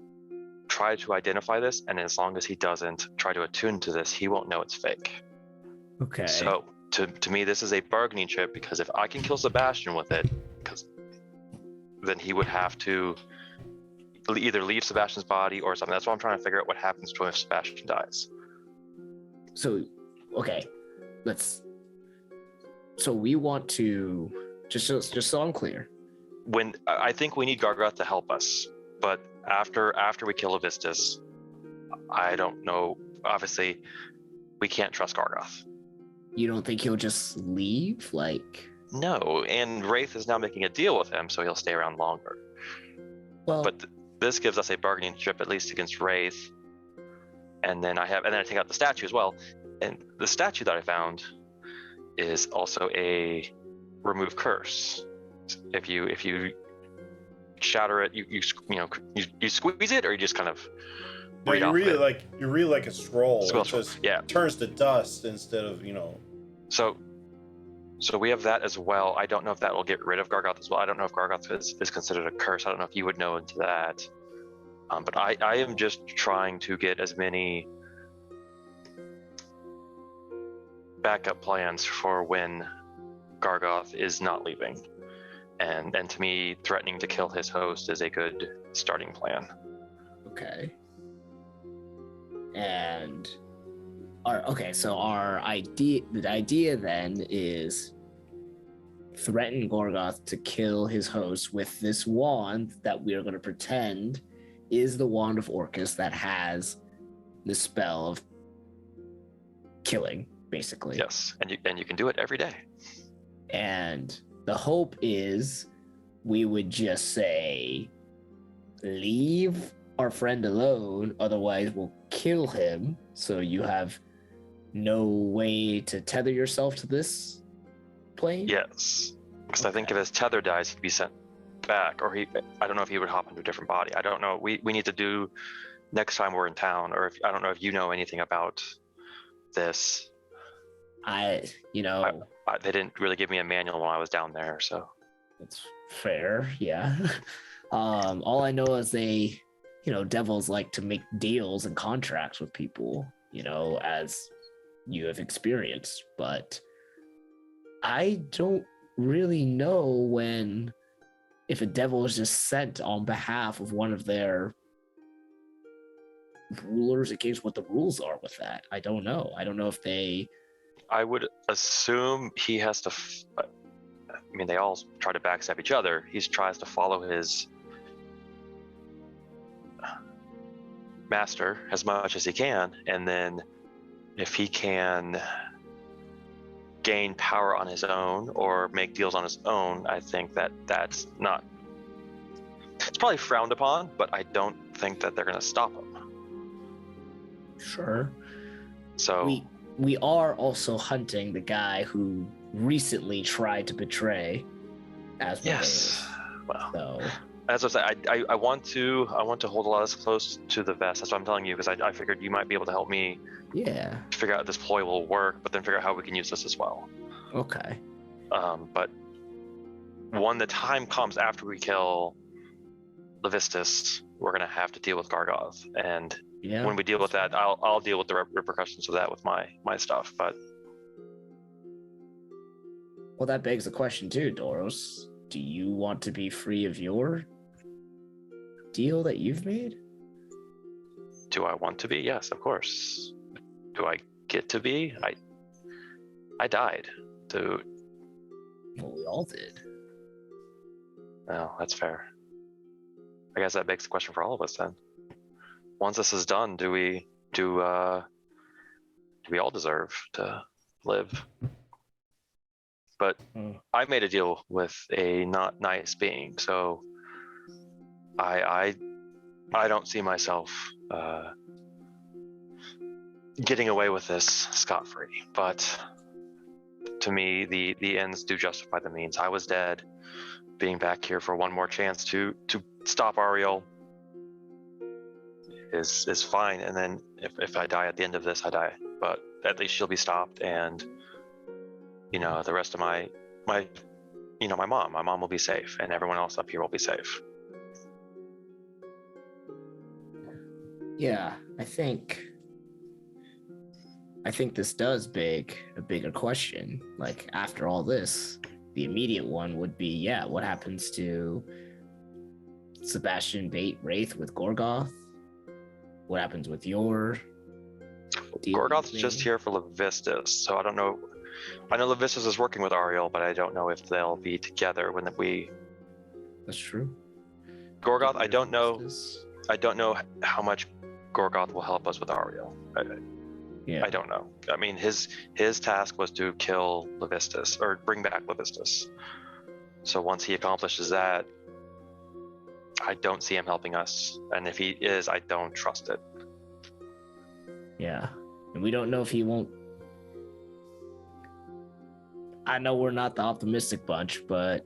try to identify this, and as long as he doesn't try to attune to this, he won't know it's fake. okay. So to me, this is a bargaining chip, because if I can kill Sebastian with it, then he would have to either leave Sebastian's body or something. That's why I'm trying to figure out what happens to him if Sebastian dies. So, okay, So we want to just so I'm clear. When I think we need Gargoth to help us, but after we kill Avistus, I don't know. Obviously, we can't trust Gargoth. You don't think he'll just leave? Like, No, and Wraith is now making a deal with him, so he'll stay around longer. well, But this gives us a bargaining chip, at least against Wraith. And then I take out the statue as well. And the statue that I found is also a remove curse. If you shatter it, you squeeze it, or you just kind of No, read you off read of it like you read like a scroll. Scroll, It just yeah. turns to dust instead of So we have that as well. I don't know if that will get rid of Gargoth as well. I don't know if Gargoth is considered a curse. I don't know if you would know into that. But I am just trying to get as many backup plans for when Gargoth is not leaving. And to me, threatening to kill his host is a good starting plan. okay. And the idea then is threaten Gorgoth to kill his host with this wand that we are going to pretend is the wand of Orcus that has the spell of killing, basically. Yes, and you can do it every day. And the hope is we would just say, leave our friend alone, otherwise we'll kill him. So you have no way to tether yourself to this plane? Yes, because I think if his tether dies, he'd be sent back, or I don't know if he would hop into a different body. I don't know. We need to do next time we're in town, or I don't know if you know anything about this. They didn't really give me a manual when I was down there, so. It's fair, yeah. All I know is devils like to make deals and contracts with people, as you have experienced, but I don't really know if a devil is just sent on behalf of one of their rulers against what the rules are with that. I don't know. I don't know if they... I would assume he has to... they all try to backstab each other. He tries to follow his master as much as he can, and then if he can gain power on his own or make deals on his own, I think that's not. It's probably frowned upon, but I don't think that they're going to stop him. Sure. So We are also hunting the guy who recently tried to betray Asmodeus. yes, well, So as I said, I want to hold a lot of this close to the vest. That's what I'm telling you, because I figured you might be able to help me yeah. figure out if this ploy will work, but then figure out how we can use this as well. Okay. But when the time comes after we kill Levistus, we're gonna have to deal with Gargoth, and Yeah. when we deal with that, I'll deal with the repercussions of that with my stuff. But Well, that begs the question too, Doros. Do you want to be free of your deal that you've made? do I want to be? Yes, of course. Do I get to be? I died. Dude. Well, we all did. No, that's fair. I guess that begs the question for all of us then. Once this is done, do we all deserve to live? But I made a deal with a not nice being, so I don't see myself getting away with this scot-free. But to me, the ends do justify the means. I was dead. Being back here for one more chance to stop Ariel is fine. And then if I die at the end of this, I die. But at least she'll be stopped, and the rest of my mom will be safe, and everyone else up here will be safe. Yeah, I think this does beg a bigger question. Like, after all this, the immediate one would be, yeah, what happens to Sebastian Bate Wraith with Gorgoth? What happens with your deal? Gorgoth's just here for Levistus, so I don't know. I know Levistus is working with Ariel, but I don't know if they'll be together when we. That's true. Gorgoth, I don't know how much Gorgoth will help us with Ariel. Yeah. I don't know. I mean, his task was to kill Levistus, or bring back Levistus. So once he accomplishes that, I don't see him helping us. And if he is, I don't trust it. Yeah. And we don't know if he won't. I know we're not the optimistic bunch, but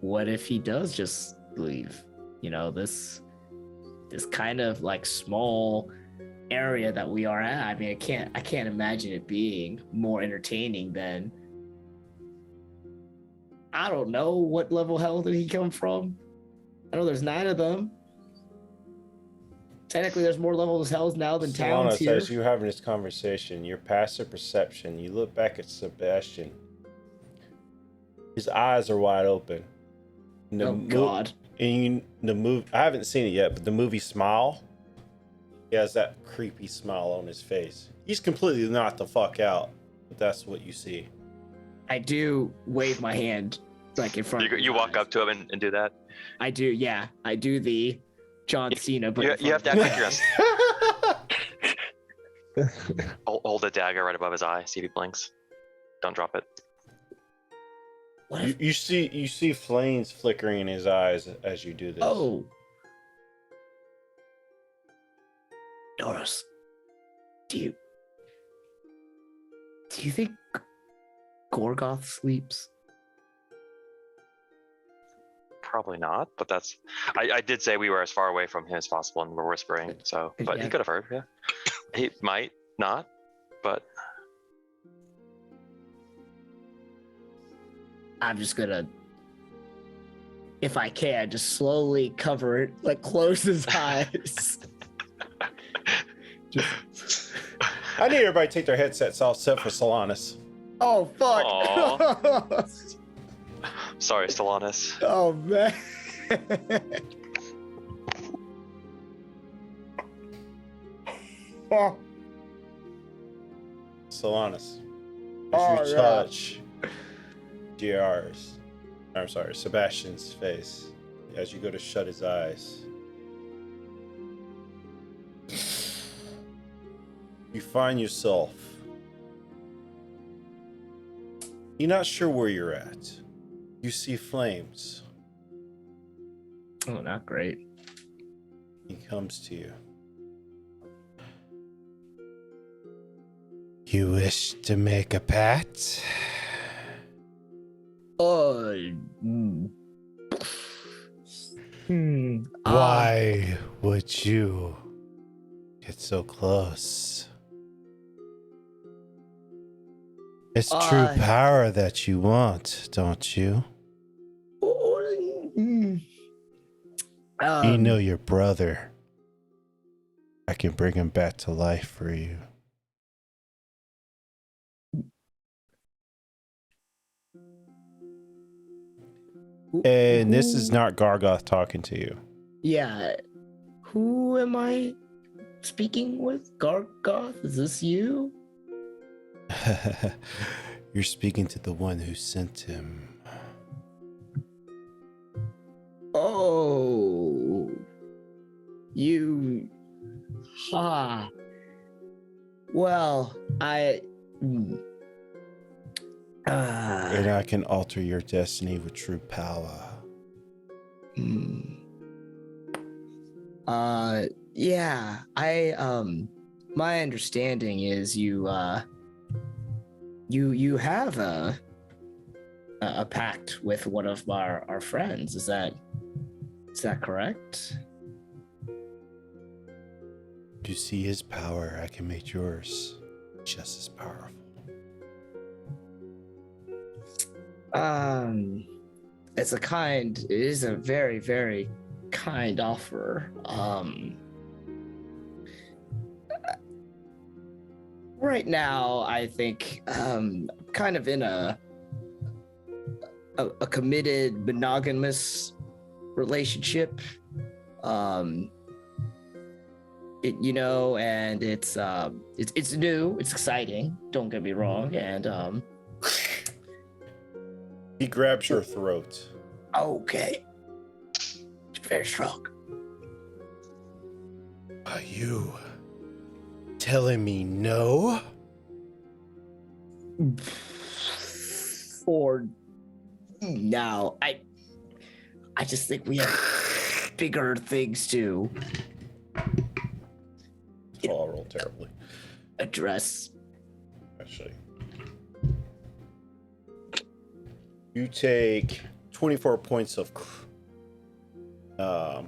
what if he does just leave? This kind of like small area that we are at. I mean, I can't imagine it being more entertaining than, I don't know, what level hell did he come from? I know there's 9 of them. Technically, there's more levels of hells now than towns here. As you having this conversation, your passive perception, you look back at Sebastian. His eyes are wide open. God. In the movie, I haven't seen it yet, but the movie Smile, he has that creepy smile on his face. He's completely knocked the fuck out, but that's what you see. I do wave my hand like in front. You walk up to him and do that. I do, yeah. I do the John Cena, but you have to act like you're hold a dagger right above his eye. See if he blinks. Don't drop it. You see flames flickering in his eyes as you do this. Oh, Doris, do you think Gorgoth sleeps? Probably not, but that's. I did say we were as far away from him as possible, and we're whispering. So, but he could have heard. Yeah, he might not, but I'm just gonna, if I can, just slowly cover it, like close his eyes. I need everybody to take their headsets off, except for Solanus. Oh fuck! Sorry, Stellanis. Oh man. Oh. Solanus. Oh, As you yeah. touch Sebastian's face, as you go to shut his eyes, you find yourself. You're not sure where you're at. You see flames. Oh, not great. He comes to you. You wish to make a pact? Hmm. Why would you get so close? It's true power that you want, don't you? You know your brother. I can bring him back to life for you. And this is not Gargoth talking to you. Yeah. Who am I speaking with? Gargoth? Is this you? You're speaking to the one who sent him. Oh. You. Ha. Well, And I can alter your destiny with true power. Yeah. My understanding is you have a pact with one of our friends. Is that correct? You see his power, I can make yours just as powerful. It is a very, very kind offer. Right now, I think kind of in a committed monogamous relationship. And it's new, it's exciting. Don't get me wrong, and He grabs your throat. okay, very strong. Are you telling me no? For now, I just think we have bigger things to Oh, I'll roll terribly. address. Actually. You take 24 points of I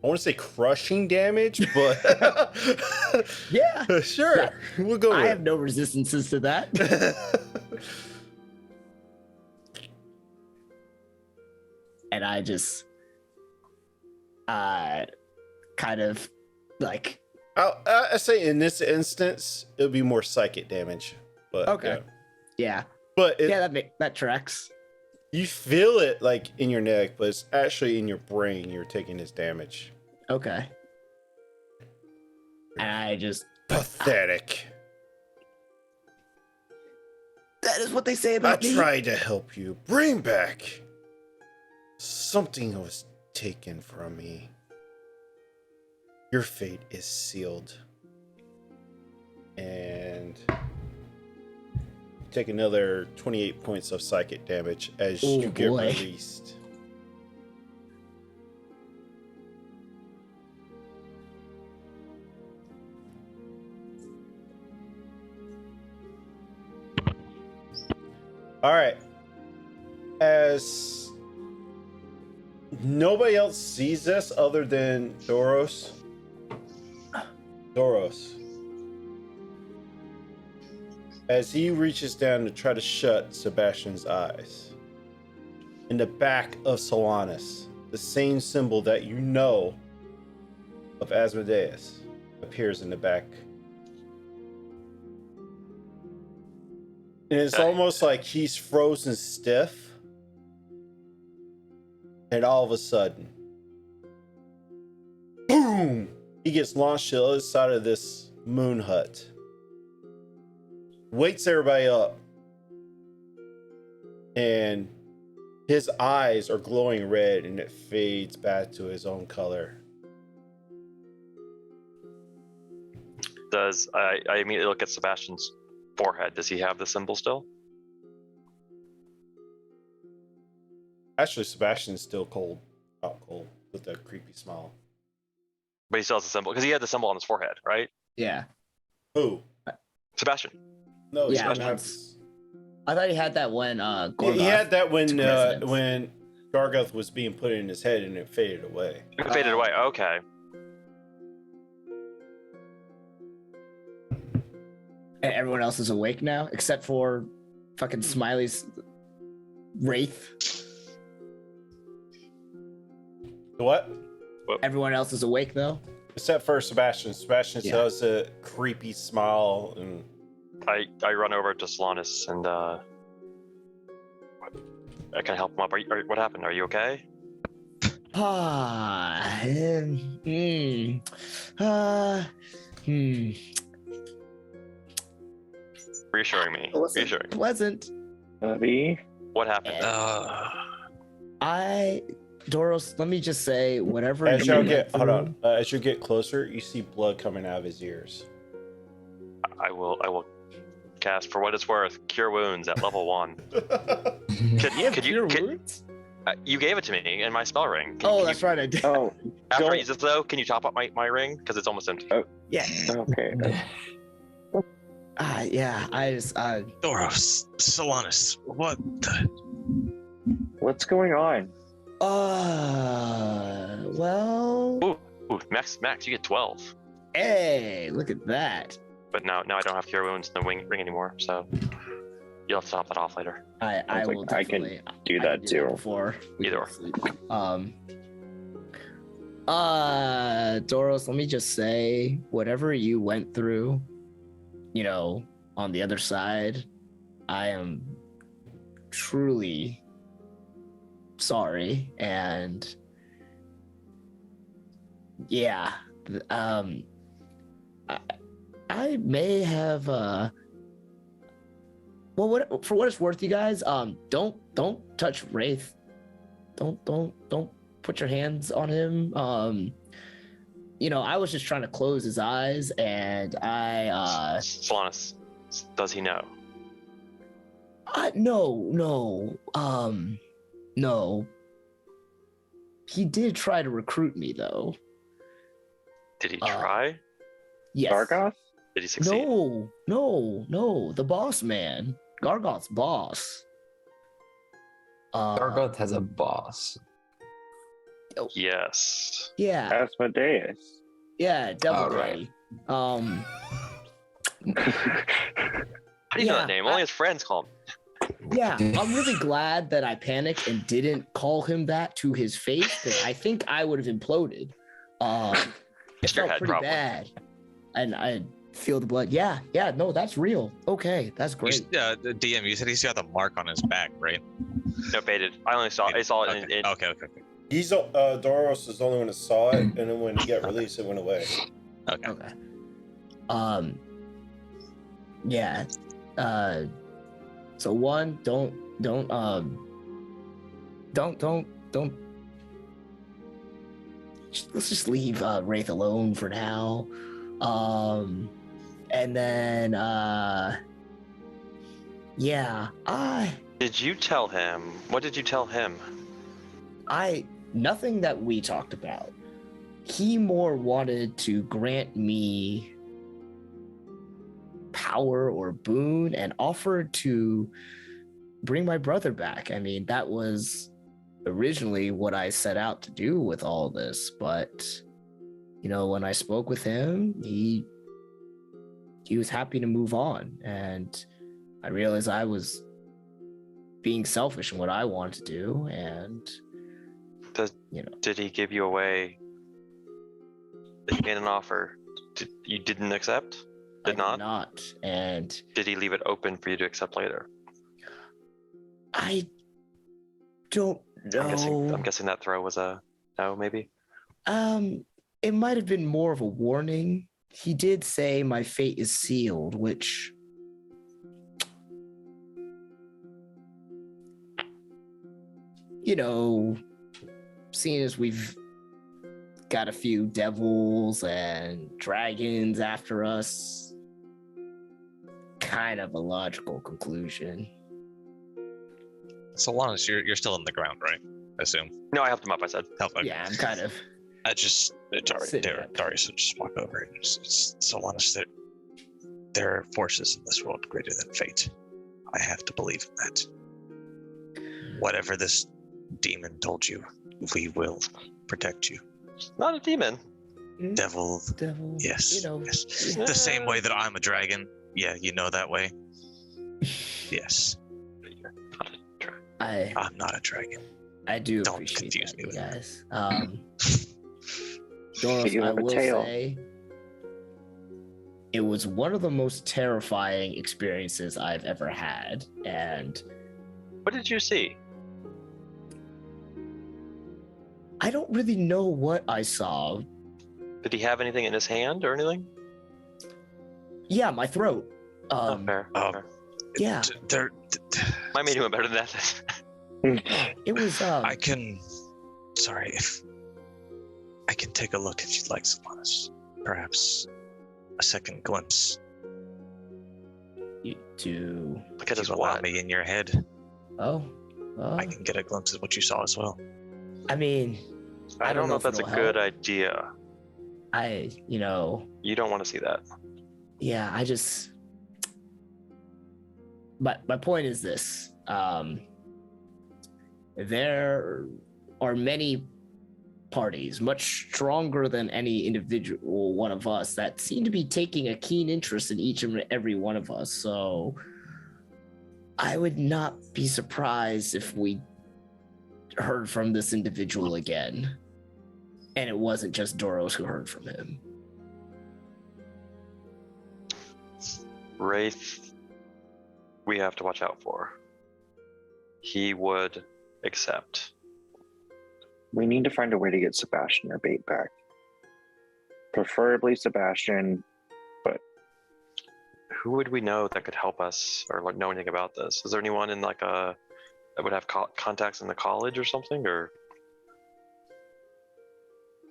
want to say crushing damage, but Yeah, sure. We'll go with I have no resistances to that. And I just kind of like I say in this instance it would be more psychic damage, but okay. Yeah. But that tracks. You feel it like in your neck, but it's actually in your brain. You're taking this damage. Okay. And I just pathetic. That is what they say about me. I tried to help you. Bring back something was taken from me. Your fate is sealed. And take another 28 points of psychic damage as you get released. All right. As nobody else sees this other than Doros. As he reaches down to try to shut Sebastian's eyes. In the back of Solanus, the same symbol that you know of Asmodeus appears in the back. And it's almost like he's frozen stiff. And all of a sudden, boom! He gets launched to the other side of this moon hut. Wakes everybody up. And his eyes are glowing red and it fades back to his own color. Does I immediately look at Sebastian's forehead? Does he have the symbol still? Actually, Sebastian's still cold. Out cold with that creepy smile. But he still has the symbol because he had the symbol on his forehead, right? Yeah. Who? Sebastian. No, he Yeah, doesn't have. once. I thought he had that when He had that when took residence. when Gargoth was being put in his head and it faded away. It faded away. Okay. And everyone else is awake now, except for fucking Smiley's wraith. What? Everyone else is awake though. Except for Sebastian. Sebastian Yeah. still has a creepy smile and. I run over to Solanus and I can help him up. What happened? Are you okay? Reassuring me. It wasn't Reassuring. pleasant. Buddy. What happened? Doros, let me just say, whatever. As you y'all went get, hold through- on. As you get closer, you see blood coming out of his ears. I will cast for what it's worth. Cure wounds at level 1. Could you? wounds? You gave it to me in my spell ring. That's right, I did. Oh, After I don't- use this though, can you top up my ring because it's almost empty? Yeah. okay. Yeah. I just. Doros, Solanus, what the? What's going on? Well. Ooh, Max, you get 12. Hey, look at that. But now I don't have cure wounds in the ring anymore, so you'll have to top that off later. I Sounds will like I can definitely do I that can too. before we Either go or. to sleep. Doros, let me just say, whatever you went through, on the other side, I am truly sorry, and yeah, I may have for what it's worth, you guys, don't touch Wraith. Don't put your hands on him. I was just trying to close his eyes, and Solanus, does he know? no. He did try to recruit me, though. Did he try? Yes. Gargoth? Did he succeed? No. The boss man. Gargoth's boss. Gargoth has a boss. Yes. Yeah. Asmodeus. Yeah, Devil Oh, right. Daddy. How do you know Yeah, that name? Only his friends call him. Yeah, I'm really glad that I panicked and didn't call him that to his face, because I think I would have imploded. It It's your felt head, pretty probably. bad, and I feel the blood. Yeah, no, that's real. Okay, that's You, great. the DM, you said he's got the mark on his back, right? No, baited. I saw it Okay. in Okay. He's Doros is the only one that saw it, and then when he got released, it went away. Okay. Okay. Yeah. So one, don't. Let's just leave Wraith alone for now. And then yeah, Did you tell him? What did you tell him? nothing that we talked about. He more wanted to grant me power or boon and offered to bring my brother back. I mean, that was originally what I set out to do with all this, but when I spoke with him, he was happy to move on, and I realized I was being selfish in what I wanted to do, and Did he give you away? He made an offer. You didn't accept? I Did not? not. And Did he leave it open for you to accept later? I don't know. I'm guessing that throw was a no, maybe. It might have been more of a warning. He did say my fate is sealed, which seeing as we've got a few devils and dragons after us. Kind of a logical conclusion. So long as you're still in the ground, right? I assume. No, I helped him up. I said. Help. Okay. Yeah, I'm kind of. I just Sitting up. Darius would just walk over and it's so honest that there are forces in this world greater than fate. I have to believe in that. Whatever this demon told you, we will protect you. Not a demon. Devil. Devil. Yes. You know. Yes. The same way that I'm a dragon. Yeah, you know that way. Yes. I'm not a dragon. I do Don't appreciate confuse that, me you with guys. But you I have a will tail. say it was one of the most terrifying experiences I've ever had, and What did you see? I don't really know what I saw. Did he have anything in his hand or anything? Yeah, my throat. Oh, fair. fair. Yeah, There. I made him better than that. it was. I can. Sorry, if I can take a look if you'd like, Solanas. Perhaps a second glimpse. To Look at his You allow what? me in your head. oh, I can get a glimpse of what you saw as well. I mean, I don't know if that's a it'll good help. idea. You know, You don't want to see that. yeah, I just. But my point is this: there are many parties, much stronger than any individual one of us, that seem to be taking a keen interest in each and every one of us. So I would not be surprised if we heard from this individual again, and it wasn't just Doros who heard from him. Wraith, we have to watch out for. He would accept. We need to find a way to get Sebastian our bait back. Preferably Sebastian. Who would we know that could help us or know anything about this? Is there anyone in like that would have contacts in the college or something? Or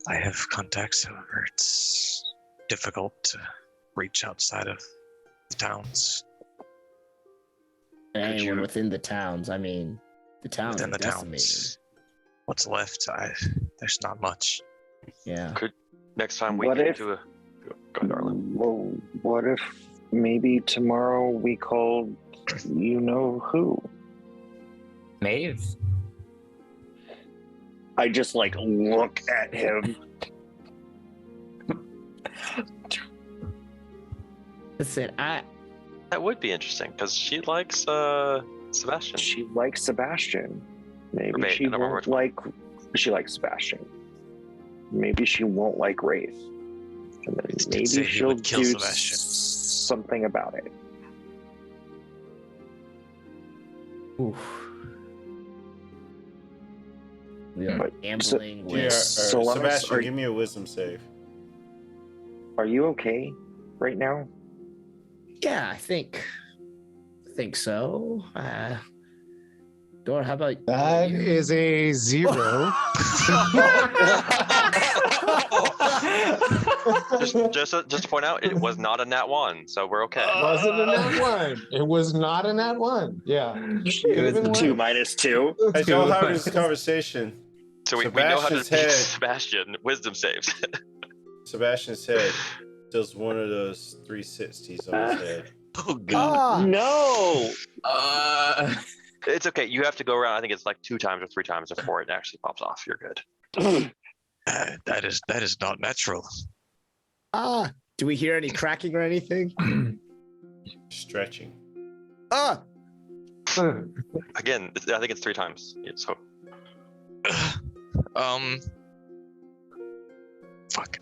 I have contacts, however, it's difficult to reach outside of the towns. And Could anyone you- within the towns, I mean, the towns Within are the decimated. towns, what's left? There's not much. Yeah. next time we What get if- into a go, darling. Well, what if maybe tomorrow we call you know who? Maeve. I just like look at him. Listen, That would be interesting because she likes Sebastian. She likes Sebastian. Maybe Or she I don't remember won't which one. like. She likes Sebastian. Maybe she won't like Wraith. And then It's- maybe say he she'll would kill do Sebastian. something about it. oof. We are But- gambling Yeah, with. Solanas, Sebastian, are- give me a wisdom save. Are you okay right now? Yeah, I think so. Dora, how about That you? is a 0. just to point out, it was not a nat one, so we're okay. Wasn't a nat 1. It was not a nat 1. Yeah. It was Two minus two. As y'all have this conversation, So we know how to Sebastian's teach head. Sebastian wisdom saves. Sebastian's head does one of those 360s on his head. Oh god. Ah, No. It's okay. You have to go around. I think it's like 2 times or 3 times before it actually pops off. You're good. That is not natural. do we hear any cracking or anything? Stretching. Again, I think it's 3 times. So Fuck.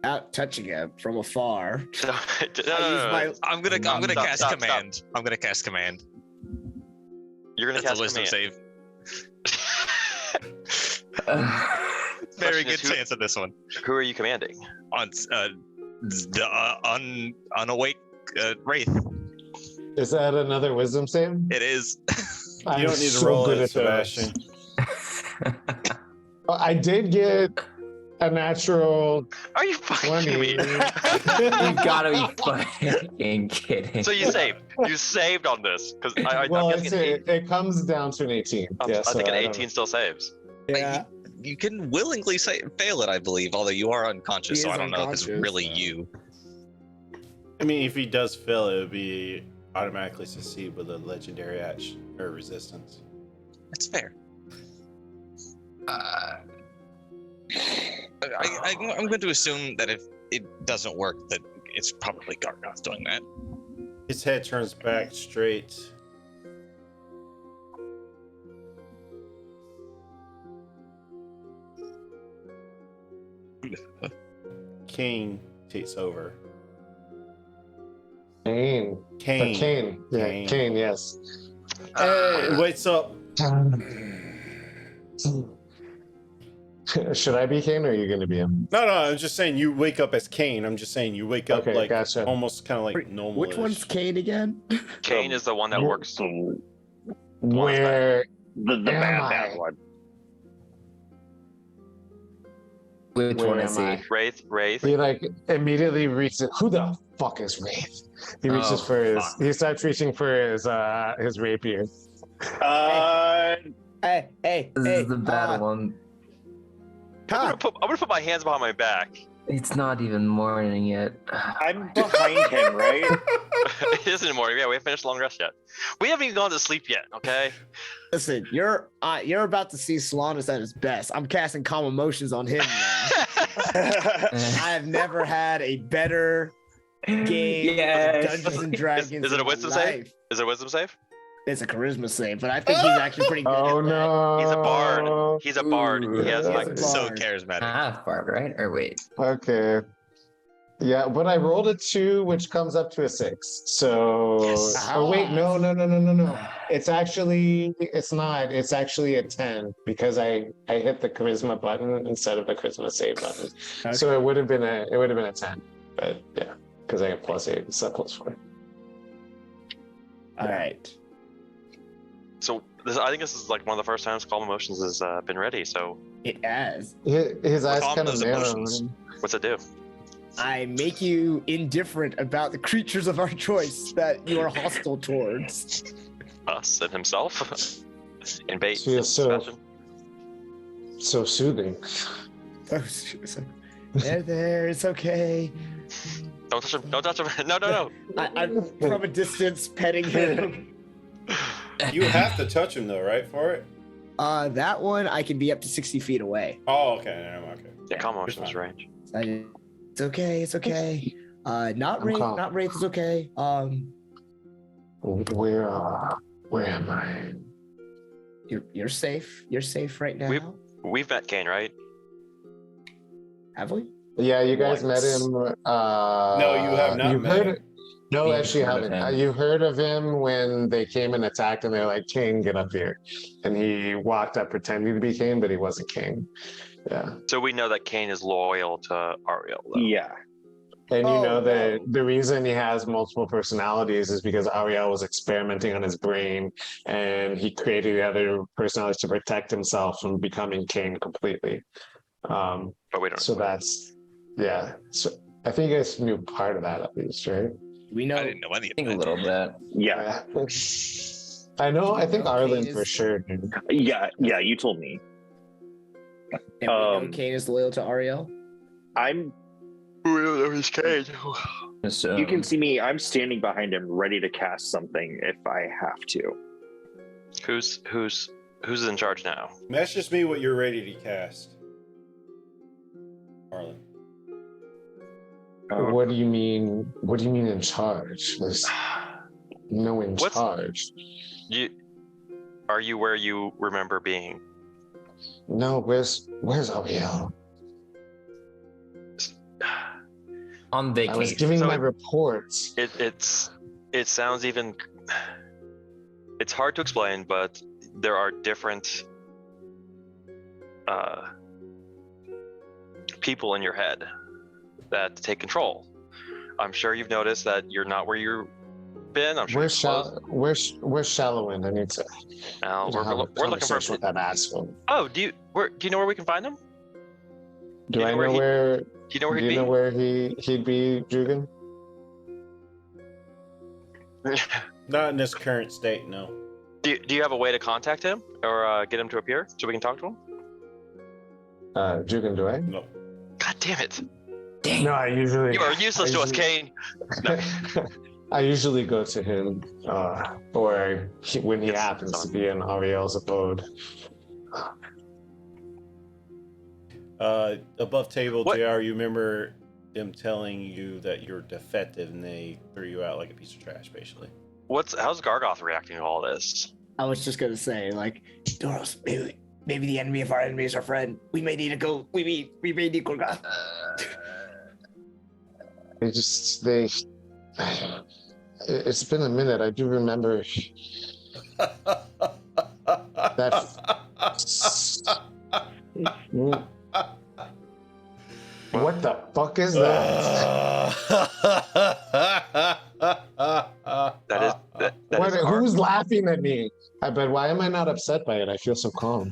Out touching him from afar. So, no, I use no. my- I'm gonna Stop, cast stop, command. I'm gonna cast command. You're gonna That's a cast wisdom command. save. Very Question good is, who- chance on this one. Who are you commanding? On the unawake wraith. Is that another wisdom save? It is. You don't need to roll it, Sebastian. I did get a natural Are you fucking 20. me? You gotta be fucking kidding. So you saved. You saved on this because I'm Well, guessing it comes down to an 18. Yeah, I think so an don't 18 still saves. Yeah. You can willingly fail it, I believe, although you are unconscious, He so is I don't know if it's unconscious, really so- you. I mean, if he does fail, it would be automatically succeed with a legendary action or resistance. That's fair. I'm going to assume that if it doesn't work, that it's probably Gargoth doing that. His head turns back straight. King takes over. Kane. Kane. Kane. Yeah, Kane. Kane, yes. Hey, wakes up. Should I be Kane or are you going to be him? No, I'm just saying you wake up as Kane. I'm just saying you wake up Okay, like gotcha. almost kind of like normal. Which one's Kane again? Kane is the one that works. Where The Am bad I? one. Which Where one is am he? I? Wraith. he like immediately reaches. Who the fuck is Wraith? He reaches Oh, for his. fuck. He starts reaching for his rapier. Hey, This is the bad one. I'm gonna put my hands behind my back. It's not even morning yet. I'm behind him, right? It isn't anymore. Yeah, we haven't finished long rest yet. We haven't even gone to sleep yet. Okay. Listen, you're about to see Solanus at his best. I'm casting calm emotions on him now. I have never had a better game of Yes. Dungeons and Dragons. Is it a in my wisdom save? life. Is it a wisdom save? It's a charisma save, but I think he's actually pretty good. Oh at that. no! He's a bard. He's a bard. He has Ooh. like. He's a So Bard. charismatic. Half bard, right? Or wait. Okay. Yeah, but I rolled a 2, which comes up to a 6. So, Yes. oh wait, no. It's not. It's actually a 10 because I hit the charisma button instead of the charisma save button. So it would have been a 10. But yeah, because I have +8 instead of +4. All right. So I think this is like one of the first times Calm Emotions has been ready. So It has. His eyes calm kind of those narrow. emotions. what's it do? I make you indifferent about the creatures of our choice that you are hostile towards. Us and himself. In bait. She is so- fashion. So soothing. Oh, there, it's okay. Don't touch him. Don't touch him. No. I'm from a distance petting him. You have to touch him though, right? For it. That one I can be up to 60 feet away. Oh, okay. Okay. Yeah, Calm You're Emotions fine. range. It's okay. It's okay. Not I'm Wraith. calm. Not Wraith is okay. Where am I? You're safe. You're safe right now. We've met Kane, right? Have we? Yeah, you guys Once. met him. No, you have not You've met heard him. it. No, You've actually, you heard of haven't. him. You heard of him when they came and attacked, and they're like, "King, get up here," and he walked up pretending to be King, but he wasn't King. Yeah, So we know that Kane is loyal to Ariel, though. Yeah. and you Oh, know that no. the reason he has multiple personalities is because Ariel was experimenting on his brain, and he created the other personalities to protect himself from becoming King completely. But we don't. So that's yeah. So I think you guys knew part of that at least, right? We know. I didn't know any I think a of that. little bit. Yeah. I know. I think Okay, Arlen is- for sure knew. Yeah. You told me. And we know Um, Kane is loyal to Ariel. I'm. Where's Kane? So, You can see me. I'm standing behind him, ready to cast something if I have to. Who's in charge now? Message me what you're ready to cast. Arlen. What do you mean? What do you mean in charge? There's no in What's- charge. Are you where you remember being? No, where's Ariel? on I was vacation. giving So my it- reports. It sounds even. It's hard to explain, but there are different people in your head that take control. I'm sure you've noticed that you're not where you been. I'm sure Where's he's closed. where's Shallowwind? I need to We're have a looking for. conversation with that asshole. Oh, do you know where we can find him? Do you I know where know he- where? Do you know where Do he'd you be? know where he'd be, Jugan? Not in this current state, no. Do you have a way to contact him or get him to appear so we can talk to him? Jugan, do I? No. God damn it! No, I usually. You are useless to us, Kane. No. I usually go to him, or when he Yes, happens so- to be in Ariel's abode. Above table, What? JR, you remember them telling you that you're defective and they threw you out like a piece of trash, basically. How's Gargoth reacting to all this? I was just gonna say, like, Doros, maybe the enemy of our enemy is our friend. We may need to go. We may need Gorgoth. It's been a minute. I do remember that. What the fuck is that? That is Who's laughing at me? But why am I not upset by it? I feel so calm.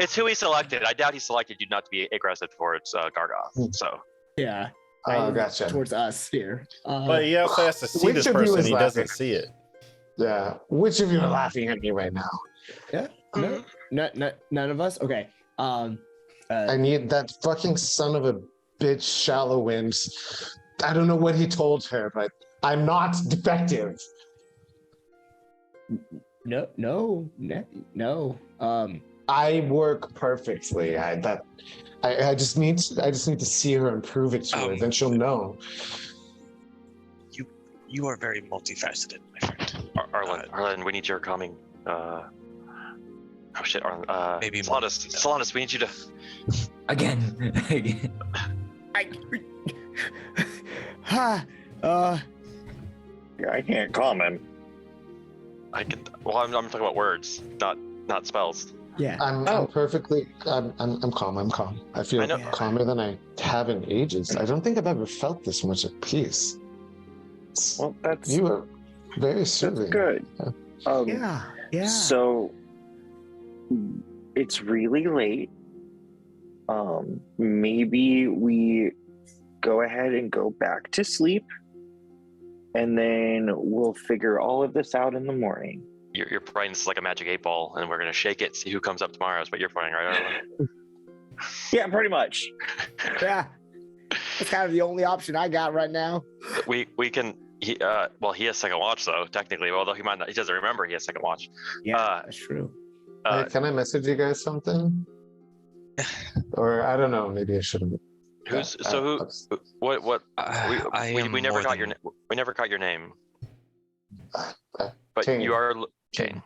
it's who he selected. I doubt he selected you not to be aggressive towards Gargoth. So Yeah. Oh, gotcha. Towards us here. But he also has to see Which this of you person. is He laughing? doesn't see it. Yeah. Which of you are laughing at me right now? No, none of us. Okay. I need that fucking son of a bitch, Shallowwind. I don't know what he told her, but I'm not defective. No. I work perfectly. I just need to see her and prove it to her. Then she'll know. You are very multifaceted, my friend. Arlen, we need your calming. Oh shit, Arlen. Maybe more. Solanus, we need you to. Again. Yeah, I can't comment. I can. Well, I'm talking about words, not spells. Yeah. I'm perfectly. I'm calm. I'm calm. I feel I know. calmer than I have in ages. I don't think I've ever felt this much at peace. Well, that's You are very soothing. good. Yeah. So it's really late. Maybe we go ahead and go back to sleep, and then we'll figure all of this out in the morning. Your brain's like a magic 8-ball, and we're gonna shake it, see who comes up tomorrow. Is what you're pointing, right, Arlen? Yeah, pretty much. Yeah. That's kind of the only option I got right now. We can. He has second watch though, technically. Although he might not, he doesn't remember he has second watch. Yeah, that's true. Hey, can I message you guys something? Or I don't know. Maybe I shouldn't. What? We never got than- we never got your name. But Kane. you are Kane.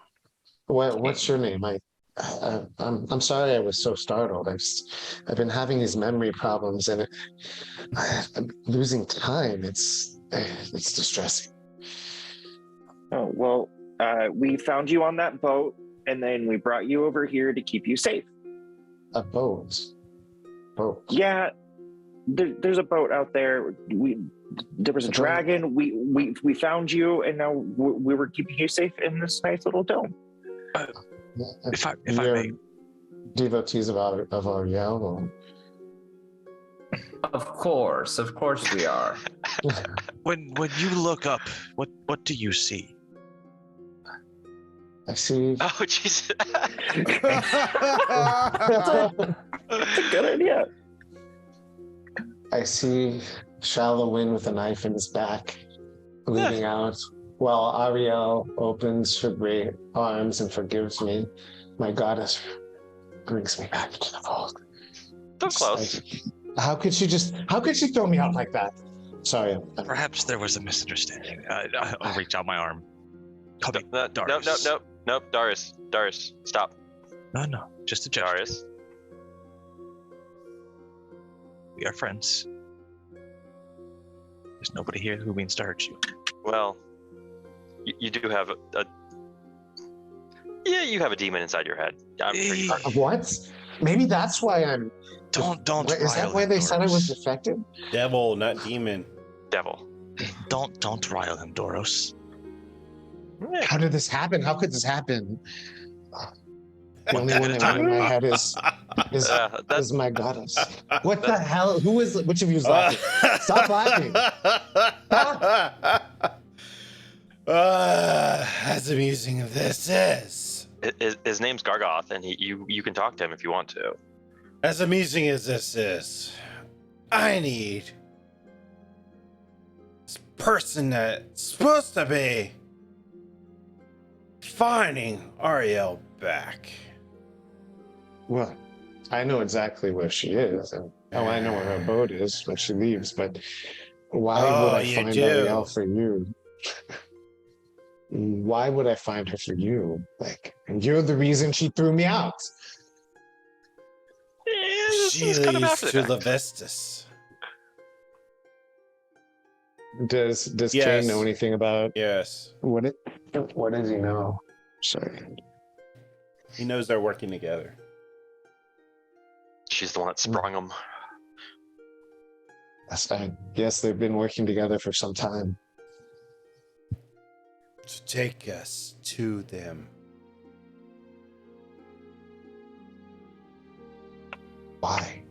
What's your name? I'm sorry I was so startled. I've been having these memory problems and I'm losing time. It's distressing. Oh, well, we found you on that boat, and then we brought you over here to keep you safe. A boat. Boat. Yeah, there's a boat out there. There was a dragon. We found you, and now we were keeping you safe in this nice little dome. If I You're may, devotees of Ariel. Or... Of course we are. when you look up, what do you see? I see. Oh Jesus! That's a good idea. I see Shallowwind with a knife in his back, leading out, while Ariel opens her great arms and forgives me. My goddess brings me back to the fold. So close. How could she throw me out like that? Sorry. Perhaps there was a misunderstanding. I'll reach out my arm. Call me Darius. Nope. Darius, stop. No, just a gesture. Darius. We are friends. There's nobody here who means to hurt you. Well, you do have you have a demon inside your head. I'm pretty sure. What? Maybe that's why I'm. Don't. Is that why they said I was defective? Devil, not demon. Devil. Don't rile him, Doros. How did this happen? How could this happen? The only one that went in my head is my goddess. What the hell? Who is? Which of you is laughing? Stop laughing. As amusing as this is. His name's Gargoth, and you can talk to him if you want to. As amusing as this is, I need this person that's supposed to be finding Ariel back. Well, I know exactly where she is, and I know where her boat is when she leaves. But why would I find Ariel for you? Why would I find her for you? Like, you're the reason she threw me out. She leads to the Vestus. Does Yes. Kane know anything about? Yes. What does he know? Sorry. He knows they're working together. She's the one that sprung him. That's fine. Yes, they've been working together for some time. To take us to them. Why?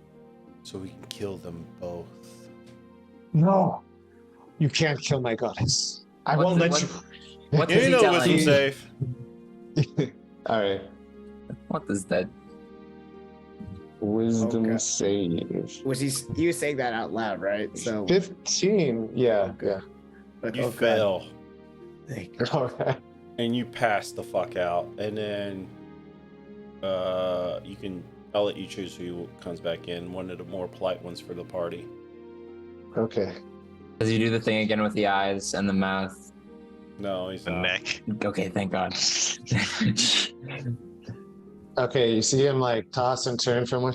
So we can kill them both. No. You can't kill my goddess. I won't let you. What You does he know tell wisdom you? safe. All right. What is that? Wisdom Okay. save. Was he was saying that out loud, right? So 15. Yeah. like, You oh, God. fail. All right. And you pass the fuck out. And then you can I'll let you choose who comes back in. One of the more polite ones for the party. Okay. Does he do the thing again with the eyes and the mouth? No, he's The not. neck. Okay, thank God. Okay, you see him like toss and turn from one.